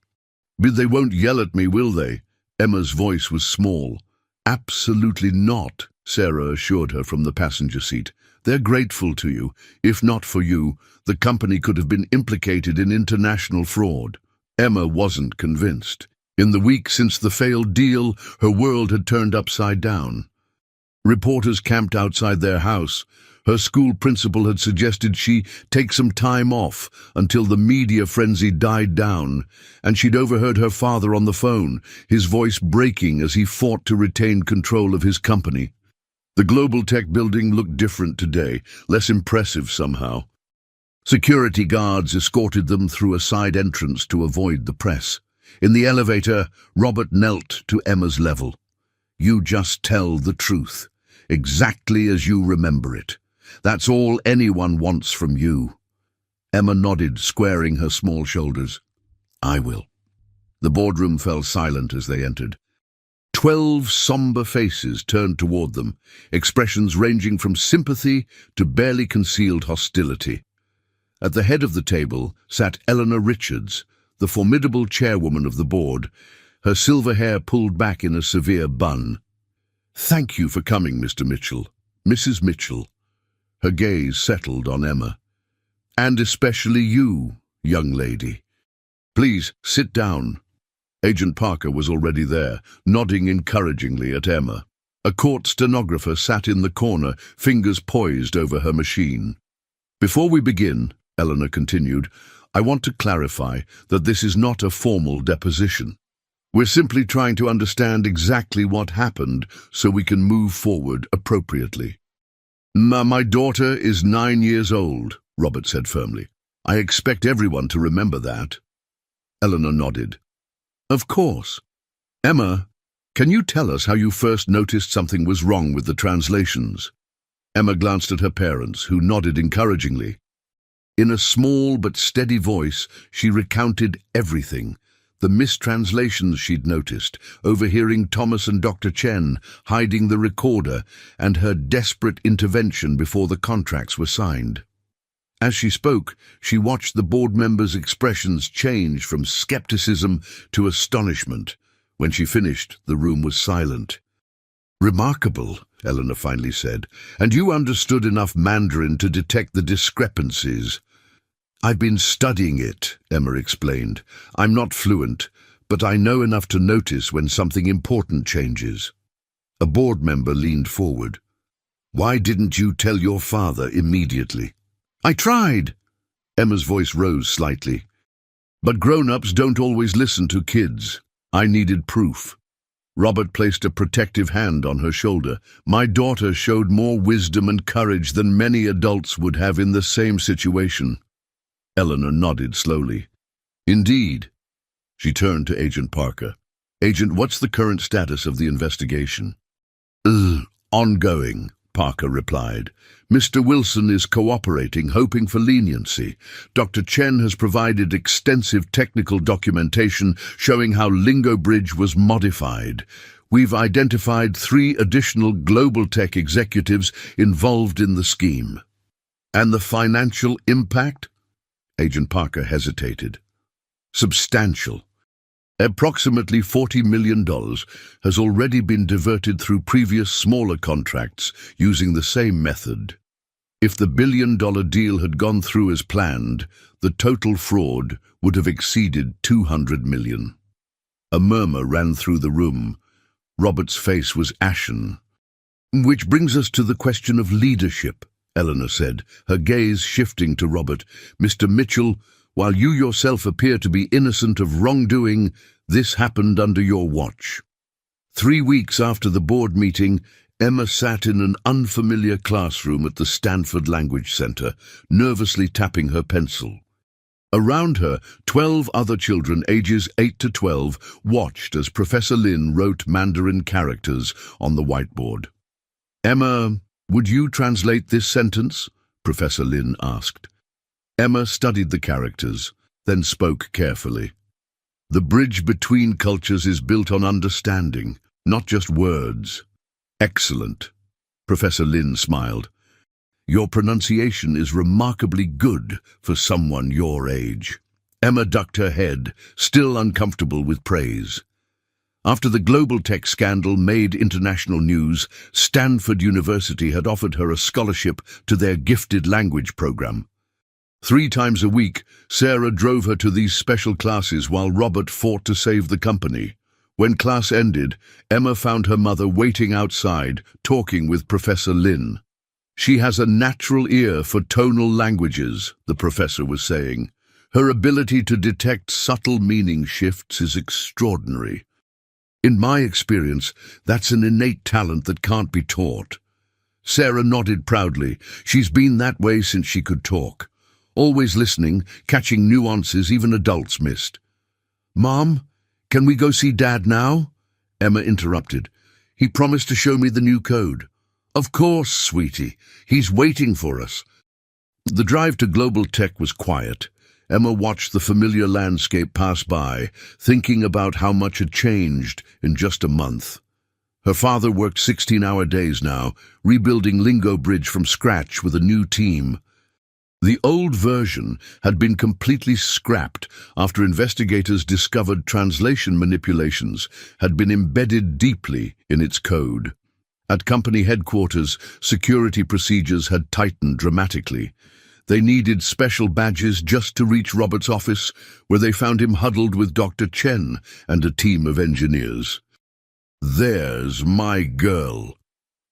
"But they won't yell at me, will they?" Emma's voice was small. "Absolutely not," Sarah assured her from the passenger seat. "They're grateful to you. If not for you, the company could have been implicated in international fraud." Emma wasn't convinced. In the week since the failed deal, her world had turned upside down. Reporters camped outside their house. Her school principal had suggested she take some time off until the media frenzy died down, and she'd overheard her father on the phone, his voice breaking as he fought to retain control of his company. The Global Tech building looked different today, less impressive somehow. Security guards escorted them through a side entrance to avoid the press. In the elevator, Robert knelt to Emma's level. "You just tell the truth, exactly as you remember it. That's all anyone wants from you." Emma nodded, squaring her small shoulders. "I will." The boardroom fell silent as they entered. 12 somber faces turned toward them, expressions ranging from sympathy to barely concealed hostility. At the head of the table sat Eleanor Richards, the formidable chairwoman of the board, her silver hair pulled back in a severe bun. "Thank you for coming, Mr. Mitchell. Mrs. Mitchell." Her gaze settled on Emma. "And especially you, young lady. Please sit down." Agent Parker was already there, nodding encouragingly at Emma. A court stenographer sat in the corner, fingers poised over her machine. "Before we begin," Eleanor continued, "I want to clarify that this is not a formal deposition. We're simply trying to understand exactly what happened so we can move forward appropriately." My daughter is 9 years old," Robert said firmly. "I expect everyone to remember that." Eleanor nodded. "Of course. Emma, can you tell us how you first noticed something was wrong with the translations?" Emma glanced at her parents, who nodded encouragingly. In a small but steady voice, she recounted everything. The mistranslations she'd noticed, overhearing Thomas and Dr. Chen, hiding the recorder, and her desperate intervention before the contracts were signed. As she spoke, she watched the board members' expressions change from skepticism to astonishment. When she finished, the room was silent. "Remarkable," Eleanor finally said. "And you understood enough Mandarin to detect the discrepancies." "I've been studying it," Emma explained. "I'm not fluent, but I know enough to notice when something important changes." A board member leaned forward. "Why didn't you tell your father immediately?" "I tried." Emma's voice rose slightly. "But grown-ups don't always listen to kids. I needed proof." Robert placed a protective hand on her shoulder. "My daughter showed more wisdom and courage than many adults would have in the same situation." Eleanor nodded slowly. "Indeed." She turned to Agent Parker. "Agent, what's the current status of the investigation?" "Ongoing," Parker replied. "Mr. Wilson is cooperating, hoping for leniency. Dr. Chen has provided extensive technical documentation showing how Lingo Bridge was modified. We've identified 3 additional Global Tech executives involved in the scheme." "And the financial impact?" Agent Parker hesitated. Substantial. Approximately $40 million has already been diverted through previous smaller contracts using the same method. If the billion-dollar deal had gone through as planned, the total fraud would have exceeded $200 million. A murmur ran through the room. Robert's face was ashen. "Which brings us to the question of leadership," Eleanor said, her gaze shifting to Robert. "Mr. Mitchell, while you yourself appear to be innocent of wrongdoing, this happened under your watch." 3 weeks after the board meeting, Emma sat in an unfamiliar classroom at the Stanford Language Center, nervously tapping her pencil. Around her, 12 other children ages 8 to 12 watched as Professor Lin wrote Mandarin characters on the whiteboard. "Emma, would you translate this sentence?" Professor Lin asked. Emma studied the characters, then spoke carefully. "The bridge between cultures is built on understanding, not just words." "Excellent." Professor Lin smiled. "Your pronunciation is remarkably good for someone your age." Emma ducked her head, still uncomfortable with praise. After the global tech scandal made international news, Stanford University had offered her a scholarship to their gifted language program. 3 times a week, Sarah drove her to these special classes while Robert fought to save the company. When class ended, Emma found her mother waiting outside, talking with Professor Lin. "She has a natural ear for tonal languages," the professor was saying. "Her ability to detect subtle meaning shifts is extraordinary. In my experience, that's an innate talent that can't be taught." Sarah nodded proudly. "She's been that way since she could talk. Always listening, catching nuances even adults missed." "Mom, can we go see Dad now?" Emma interrupted. "He promised to show me the new code." "Of course, sweetie. He's waiting for us." The drive to Global Tech was quiet. Emma watched the familiar landscape pass by, thinking about how much had changed in just a month. Her father worked 16-hour days now, rebuilding Lingo Bridge from scratch with a new team. The old version had been completely scrapped after investigators discovered translation manipulations had been embedded deeply in its code. At company headquarters, security procedures had tightened dramatically. They needed special badges just to reach Robert's office, where they found him huddled with Dr. Chen and a team of engineers. "There's my girl."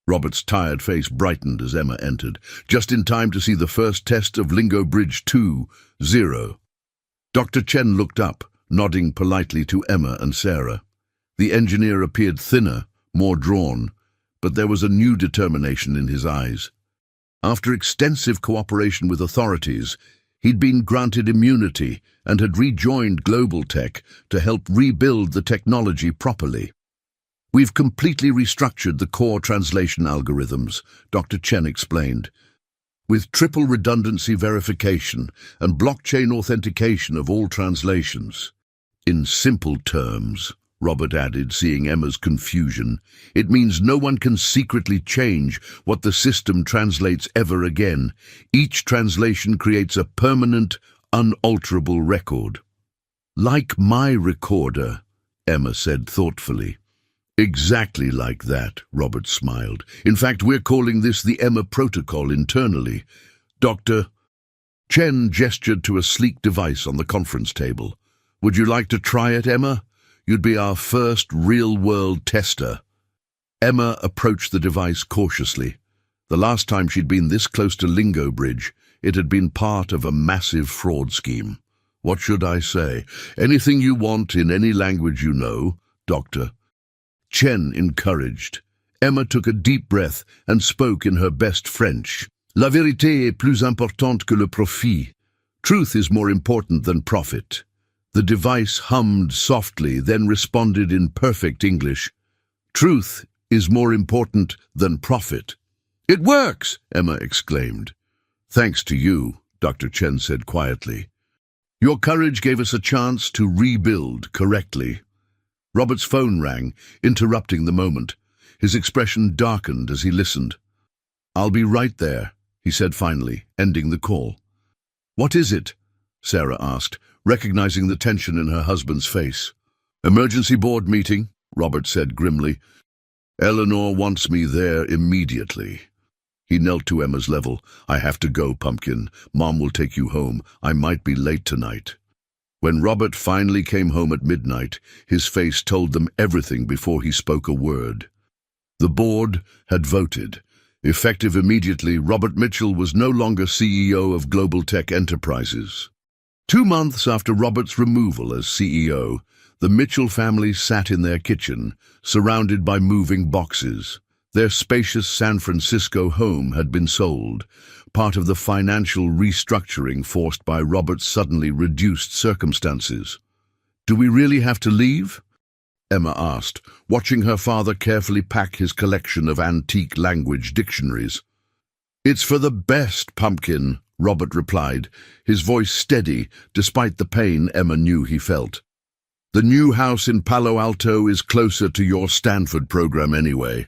Robert's tired face brightened as Emma entered, just in time to see the first test of Lingo Bridge 2.0. Dr. Chen looked up, nodding politely to Emma and Sarah. The engineer appeared thinner, more drawn, but there was a new determination in his eyes. After extensive cooperation with authorities, he'd been granted immunity and had rejoined Global Tech to help rebuild the technology properly. "We've completely restructured the core translation algorithms," Dr. Chen explained, "with triple redundancy verification and blockchain authentication of all translations." "In simple terms," Robert added, seeing Emma's confusion, "it means no one can secretly change what the system translates ever again. Each translation creates a permanent, unalterable record." "Like my recorder," Emma said thoughtfully. "Exactly like that," Robert smiled. "In fact, we're calling this the Emma Protocol internally." Dr. Chen gestured to a sleek device on the conference table. "Would you like to try it, Emma? You'd be our first real-world tester." Emma approached the device cautiously. The last time she'd been this close to Lingo Bridge, it had been part of a massive fraud scheme. "What should I say? Anything you want in any language you know, Doctor." Chen encouraged. Emma took a deep breath and spoke in her best French. "La vérité est plus importante que le profit." Truth is more important than profit. The device hummed softly, then responded in perfect English. "Truth is more important than profit." "It works!" Emma exclaimed. "Thanks to you," Dr. Chen said quietly. "Your courage gave us a chance to rebuild correctly." Robert's phone rang, interrupting the moment. His expression darkened as he listened. "I'll be right there," he said finally, ending the call. "What is it?" Sarah asked, recognizing the tension in her husband's face. "Emergency board meeting," Robert said grimly. "Eleanor wants me there immediately." He knelt to Emma's level. "I have to go, Pumpkin. Mom will take you home. I might be late tonight." When Robert finally came home at midnight, his face told them everything before he spoke a word. The board had voted. Effective immediately, Robert Mitchell was no longer CEO of Global Tech Enterprises. 2 months after Robert's removal as CEO, the Mitchell family sat in their kitchen, surrounded by moving boxes. Their spacious San Francisco home had been sold, part of the financial restructuring forced by Robert's suddenly reduced circumstances. "Do we really have to leave?" Emma asked, watching her father carefully pack his collection of antique language dictionaries. "It's for the best, Pumpkin," Robert replied, his voice steady despite the pain Emma knew he felt. "The new house in Palo Alto is closer to your Stanford program anyway."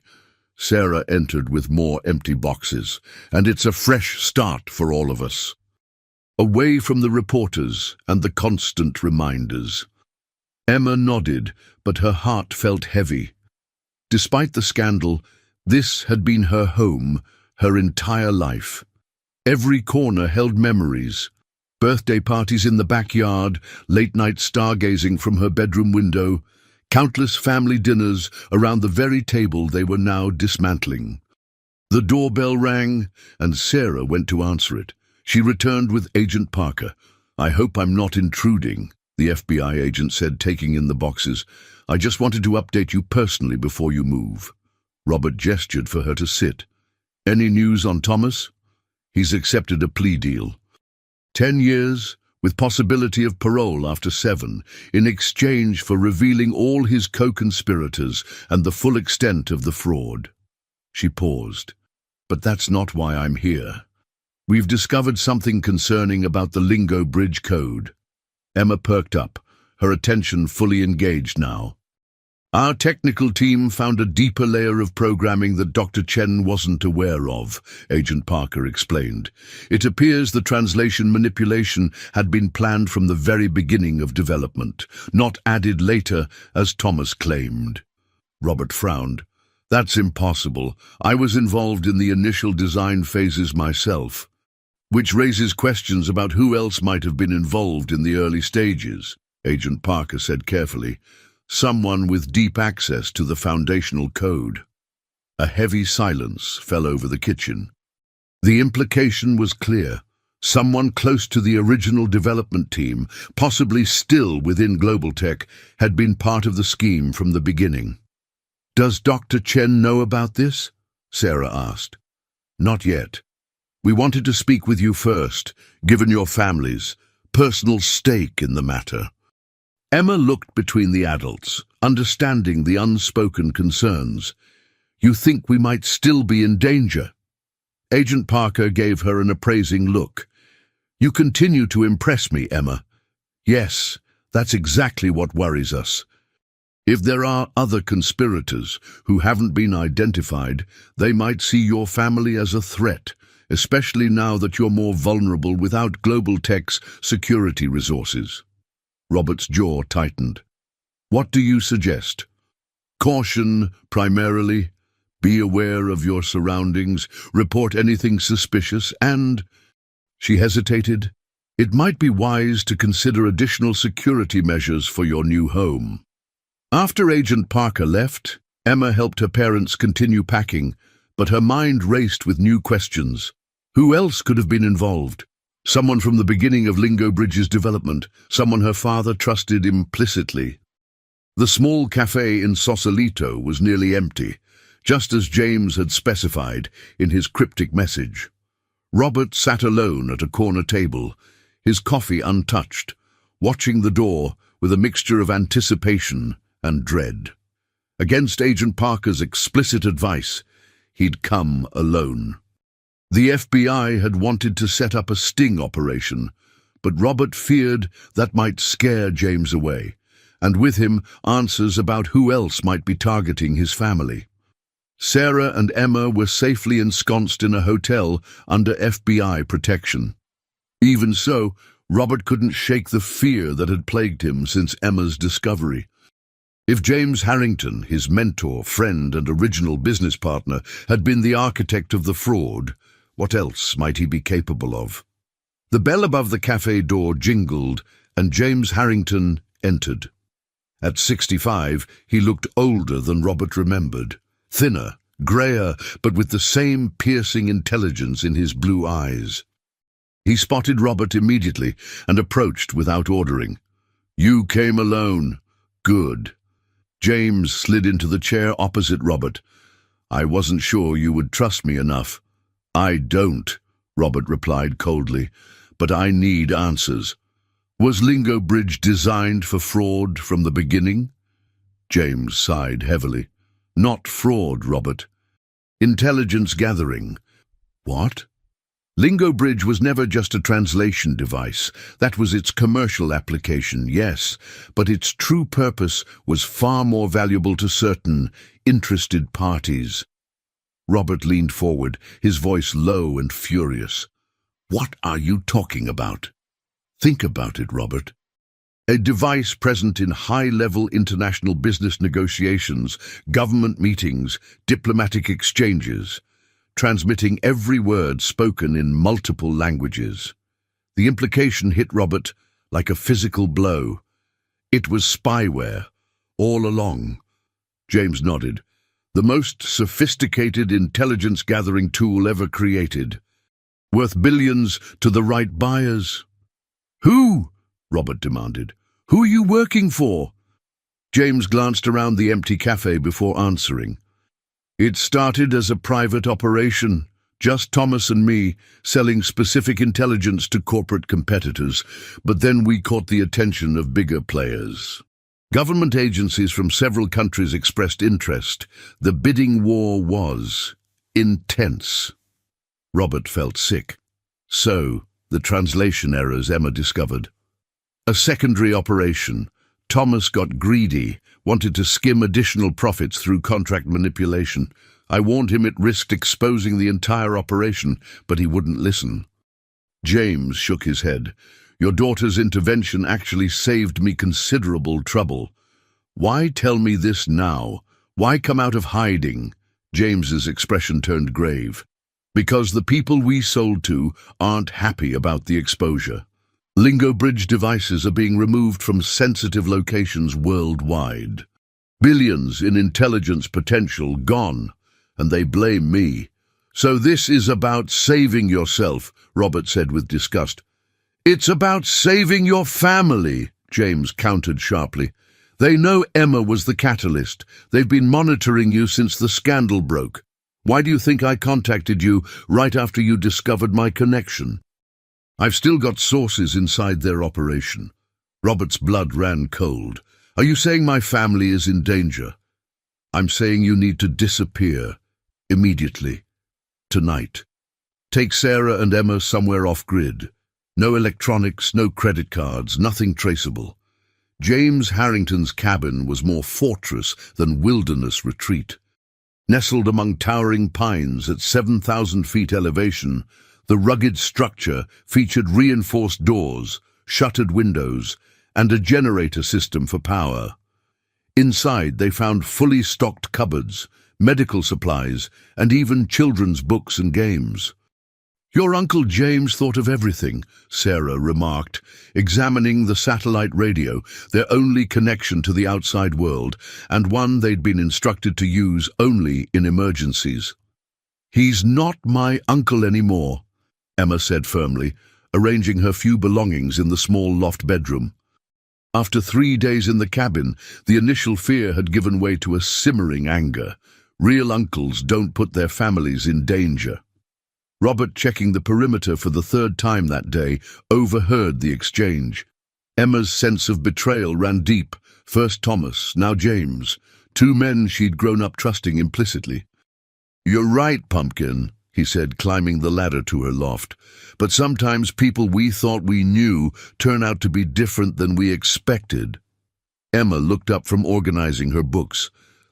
Sarah entered with more empty boxes, "and it's a fresh start for all of us." Away from the reporters and the constant reminders. Emma nodded, but her heart felt heavy. Despite the scandal, this had been her home, her entire life. Every corner held memories. Birthday parties in the backyard, late-night stargazing from her bedroom window, countless family dinners around the very table they were now dismantling. The doorbell rang, and Sarah went to answer it. She returned with Agent Parker. "I hope I'm not intruding," the FBI agent said, taking in the boxes. "I just wanted to update you personally before you move." Robert gestured for her to sit. "Any news on Thomas?" "He's accepted a plea deal. 10 years, with possibility of parole after 7, in exchange for revealing all his co-conspirators and the full extent of the fraud." She paused. "But that's not why I'm here. We've discovered something concerning about the Lingo Bridge Code." Emma perked up, her attention fully engaged now. "Our technical team found a deeper layer of programming that Dr. Chen wasn't aware of," Agent Parker explained. "It appears the translation manipulation had been planned from the very beginning of development, not added later, as Thomas claimed." Robert frowned. "That's impossible. I was involved in the initial design phases myself." "Which raises questions about who else might have been involved in the early stages," Agent Parker said carefully. "Someone with deep access to the foundational code." A heavy silence fell over the kitchen. The implication was clear. Someone close to the original development team, possibly still within Global Tech, had been part of the scheme from the beginning. "Does Dr. Chen know about this?" Sarah asked. "Not yet. We wanted to speak with you first, given your family's personal stake in the matter." Emma looked between the adults, understanding the unspoken concerns. "You think we might still be in danger?" Agent Parker gave her an appraising look. "You continue to impress me, Emma." "Yes, that's exactly what worries us. If there are other conspirators who haven't been identified, they might see your family as a threat, especially now that you're more vulnerable without Global Tech's security resources." Robert's jaw tightened. "What do you suggest?" "Caution, primarily. Be aware of your surroundings, report anything suspicious, and—" She hesitated. "It might be wise to consider additional security measures for your new home." After Agent Parker left, Emma helped her parents continue packing, but her mind raced with new questions. Who else could have been involved? Someone from the beginning of Lingo Bridge's development, someone her father trusted implicitly. The small cafe in Sausalito was nearly empty, just as James had specified in his cryptic message. Robert sat alone at a corner table, his coffee untouched, watching the door with a mixture of anticipation and dread. Against Agent Parker's explicit advice, he'd come alone. The FBI had wanted to set up a sting operation, but Robert feared that might scare James away, and with him answers about who else might be targeting his family. Sarah and Emma were safely ensconced in a hotel under FBI protection. Even so, Robert couldn't shake the fear that had plagued him since Emma's discovery. If James Harrington, his mentor, friend, and original business partner, had been the architect of the fraud, what else might he be capable of? The bell above the cafe door jingled, and James Harrington entered. At 65, he looked older than Robert remembered, thinner, greyer, but with the same piercing intelligence in his blue eyes. He spotted Robert immediately and approached without ordering. "You came alone. Good." James slid into the chair opposite Robert. "I wasn't sure you would trust me enough." "I don't," Robert replied coldly, "but I need answers. Was Lingo Bridge designed for fraud from the beginning?" James sighed heavily. "Not fraud, Robert. Intelligence gathering." "What?" Lingo Bridge was never just a translation device. That was its commercial application, yes, but its true purpose was far more valuable to certain interested parties. Robert leaned forward, his voice low and furious. "What are you talking about?" "Think about it, Robert. A device present in high-level international business negotiations, government meetings, diplomatic exchanges, transmitting every word spoken in multiple languages." The implication hit Robert like a physical blow. It was spyware, all along. James nodded. "The most sophisticated intelligence-gathering tool ever created. Worth billions to the right buyers." "Who?" Robert demanded. "Who are you working for?" James glanced around the empty cafe before answering. "It started as a private operation, just Thomas and me, selling specific intelligence to corporate competitors, but then we caught the attention of bigger players. Government agencies from several countries expressed interest. The bidding war was intense." Robert felt sick. So, the translation errors Emma discovered. A secondary operation. Thomas got greedy, wanted to skim additional profits through contract manipulation. I warned him it risked exposing the entire operation, but he wouldn't listen. James shook his head. "Your daughter's intervention actually saved me considerable trouble." "Why tell me this now? Why come out of hiding?" James's expression turned grave. "Because the people we sold to aren't happy about the exposure. Lingo Bridge devices are being removed from sensitive locations worldwide. Billions in intelligence potential gone, and they blame me." "So this is about saving yourself," Robert said with disgust. "It's about saving your family," James countered sharply. "They know Emma was the catalyst. They've been monitoring you since the scandal broke. Why do you think I contacted you right after you discovered my connection? I've still got sources inside their operation." Robert's blood ran cold. "Are you saying my family is in danger?" "I'm saying you need to disappear. Immediately. Tonight. Take Sarah and Emma somewhere off-grid. No electronics, no credit cards, nothing traceable." James Harrington's cabin was more fortress than wilderness retreat. Nestled among towering pines at 7,000 feet elevation, the rugged structure featured reinforced doors, shuttered windows, and a generator system for power. Inside, they found fully stocked cupboards, medical supplies, and even children's books and games. "Your Uncle James thought of everything," Sarah remarked, examining the satellite radio, their only connection to the outside world, and one they'd been instructed to use only in emergencies. "He's not my uncle anymore," Emma said firmly, arranging her few belongings in the small loft bedroom. After 3 days in the cabin, the initial fear had given way to a simmering anger. Real uncles don't put their families in danger. Robert, checking the perimeter for the 3rd time that day, overheard the exchange. Emma's sense of betrayal ran deep. First Thomas, now James. 2 men she'd grown up trusting implicitly. "You're right, Pumpkin," he said, climbing the ladder to her loft. "But sometimes people we thought we knew turn out to be different than we expected." Emma looked up from organizing her books.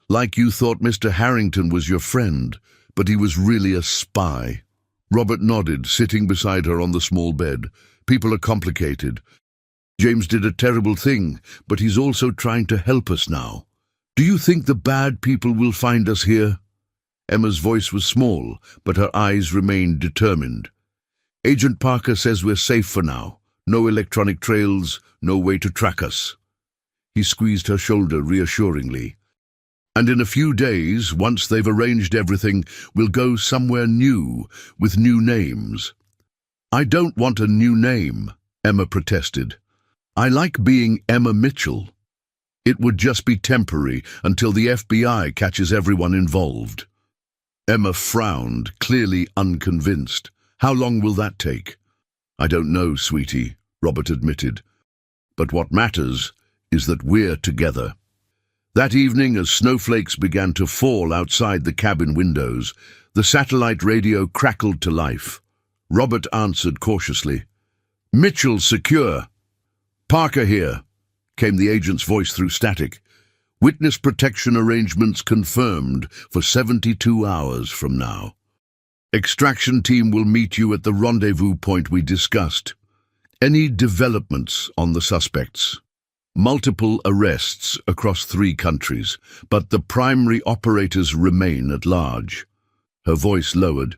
"Like you thought Mr. Harrington was your friend, but he was really a spy." Robert nodded, sitting beside her on the small bed. People are complicated. James did a terrible thing, but he's also trying to help us now. Do you think the bad people will find us here? Emma's voice was small, but her eyes remained determined. Agent Parker says we're safe for now. No electronic trails, no way to track us. He squeezed her shoulder reassuringly. And in a few days, once they've arranged everything, we'll go somewhere new, with new names. I don't want a new name, Emma protested. I like being Emma Mitchell. It would just be temporary until the FBI catches everyone involved. Emma frowned, clearly unconvinced. How long will that take? I don't know, sweetie, Robert admitted. But what matters is that we're together. That evening, as snowflakes began to fall outside the cabin windows, the satellite radio crackled to life. Robert answered cautiously. Mitchell secure. Parker here, came the agent's voice through static. Witness protection arrangements confirmed for 72 hours from now. Extraction team will meet you at the rendezvous point we discussed. Any developments on the suspects? Multiple arrests across 3 countries, but the primary operators remain at large. Her voice lowered.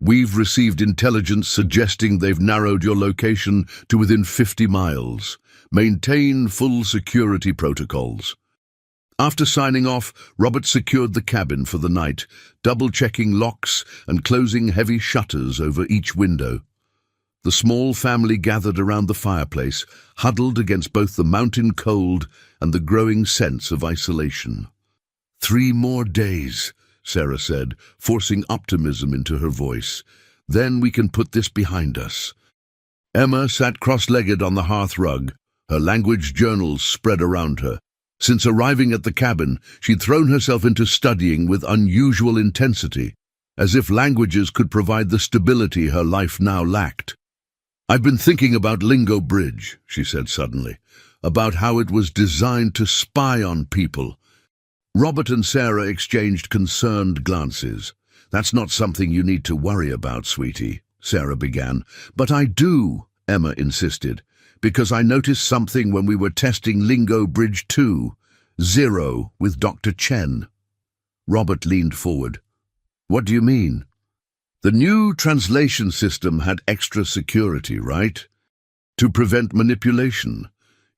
We've received intelligence suggesting they've narrowed your location to within 50 miles. Maintain full security protocols. After signing off, Robert secured the cabin for the night, double-checking locks and closing heavy shutters over each window. The small family gathered around the fireplace, huddled against both the mountain cold and the growing sense of isolation. 3 more days, Sarah said, forcing optimism into her voice. Then we can put this behind us. Emma sat cross-legged on the hearth rug, her language journals spread around her. Since arriving at the cabin, she'd thrown herself into studying with unusual intensity, as if languages could provide the stability her life now lacked. I've been thinking about Lingo Bridge, she said suddenly, about how it was designed to spy on people. Robert and Sarah exchanged concerned glances. That's not something you need to worry about, sweetie, Sarah began. But I do, Emma insisted, because I noticed something when we were testing Lingo Bridge 2, 0, with Dr. Chen. Robert leaned forward. What do you mean? The new translation system had extra security, right? To prevent manipulation.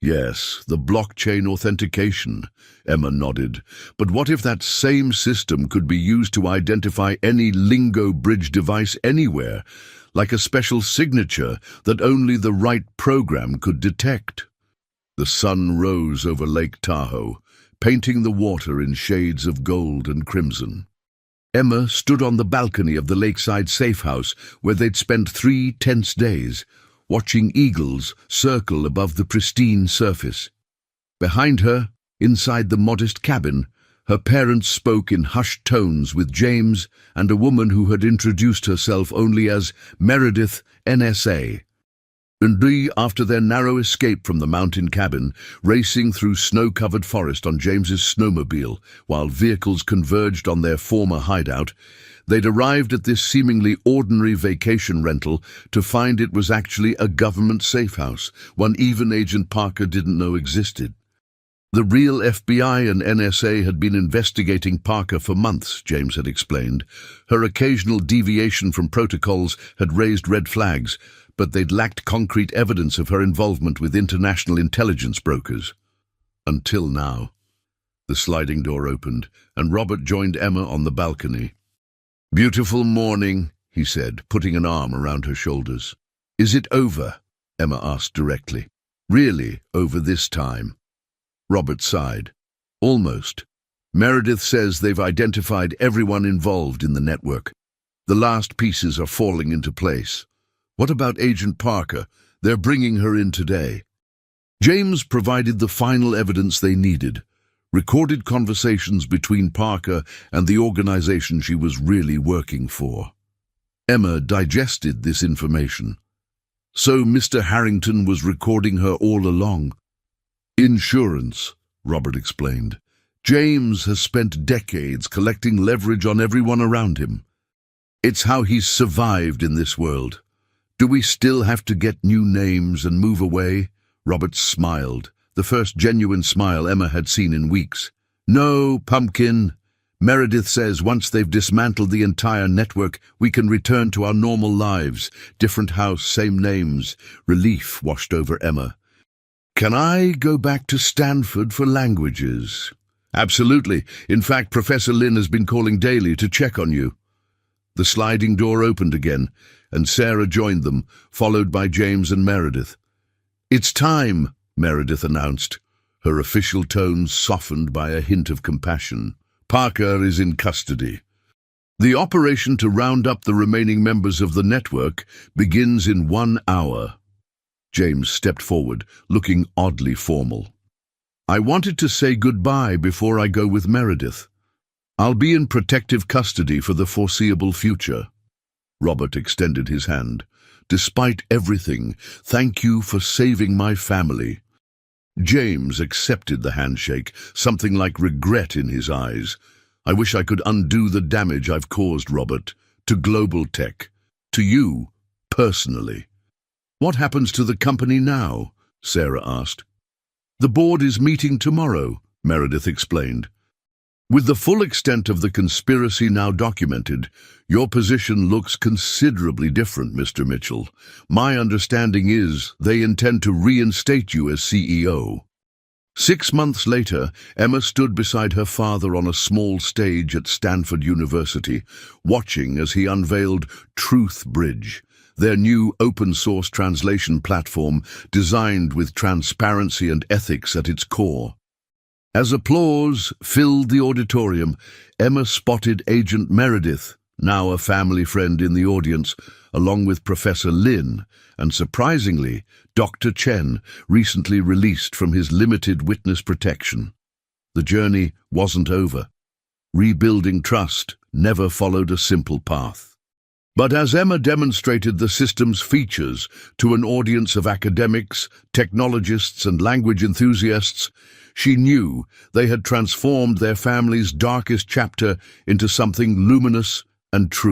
Yes, the blockchain authentication, Emma nodded. But what if that same system could be used to identify any Lingo Bridge device anywhere, like a special signature that only the right program could detect? The sun rose over Lake Tahoe, painting the water in shades of gold and crimson. Emma stood on the balcony of the lakeside safe house where they'd spent 3 tense days, watching eagles circle above the pristine surface. Behind her, inside the modest cabin, her parents spoke in hushed tones with James and a woman who had introduced herself only as Meredith, NSA. And after their narrow escape from the mountain cabin, racing through snow-covered forest on James's snowmobile, while vehicles converged on their former hideout, they'd arrived at this seemingly ordinary vacation rental to find it was actually a government safe house, one even Agent Parker didn't know existed. The real FBI and NSA had been investigating Parker for months, James had explained. Her occasional deviation from protocols had raised red flags, but they'd lacked concrete evidence of her involvement with international intelligence brokers. Until now. The sliding door opened, and Robert joined Emma on the balcony. "Beautiful morning," he said, putting an arm around her shoulders. "Is it over?" Emma asked directly. "Really over this time?" Robert sighed. "Almost. Meredith says they've identified everyone involved in the network. The last pieces are falling into place. What about Agent Parker? They're bringing her in today." James provided the final evidence they needed, recorded conversations between Parker and the organization she was really working for. Emma digested this information. So Mr. Harrington was recording her all along. "Insurance," Robert explained. "James has spent decades collecting leverage on everyone around him. It's how he's survived in this world. Do we still have to get new names and move away? Robert smiled, the first genuine smile Emma had seen in weeks. No, Pumpkin. Meredith says once they've dismantled the entire network, we can return to our normal lives. Different house, same names. Relief washed over Emma. Can I go back to Stanford for languages? Absolutely. In fact, Professor Lin has been calling daily to check on you. The sliding door opened again, and Sarah joined them, followed by James and Meredith. It's time, Meredith announced, her official tone softened by a hint of compassion. Parker is in custody. The operation to round up the remaining members of the network begins in 1 hour. James stepped forward, looking oddly formal. I wanted to say goodbye before I go with Meredith. I'll be in protective custody for the foreseeable future. Robert extended his hand. Despite everything, thank you for saving my family. James accepted the handshake, something like regret in his eyes. I wish I could undo the damage I've caused, Robert, to global tech, to you, personally. What happens to the company now? Sarah asked. The board is meeting tomorrow, Meredith explained. With the full extent of the conspiracy now documented, your position looks considerably different, Mr. Mitchell. My understanding is they intend to reinstate you as CEO. 6 months later, Emma stood beside her father on a small stage at Stanford University, watching as he unveiled Truth Bridge, their new open-source translation platform designed with transparency and ethics at its core. As applause filled the auditorium, Emma spotted Agent Meredith, now a family friend in the audience, along with Professor Lin, and surprisingly, Dr. Chen, recently released from his limited witness protection. The journey wasn't over. Rebuilding trust never followed a simple path. But as Emma demonstrated the system's features to an audience of academics, technologists, and language enthusiasts, she knew they had transformed their family's darkest chapter into something luminous and true.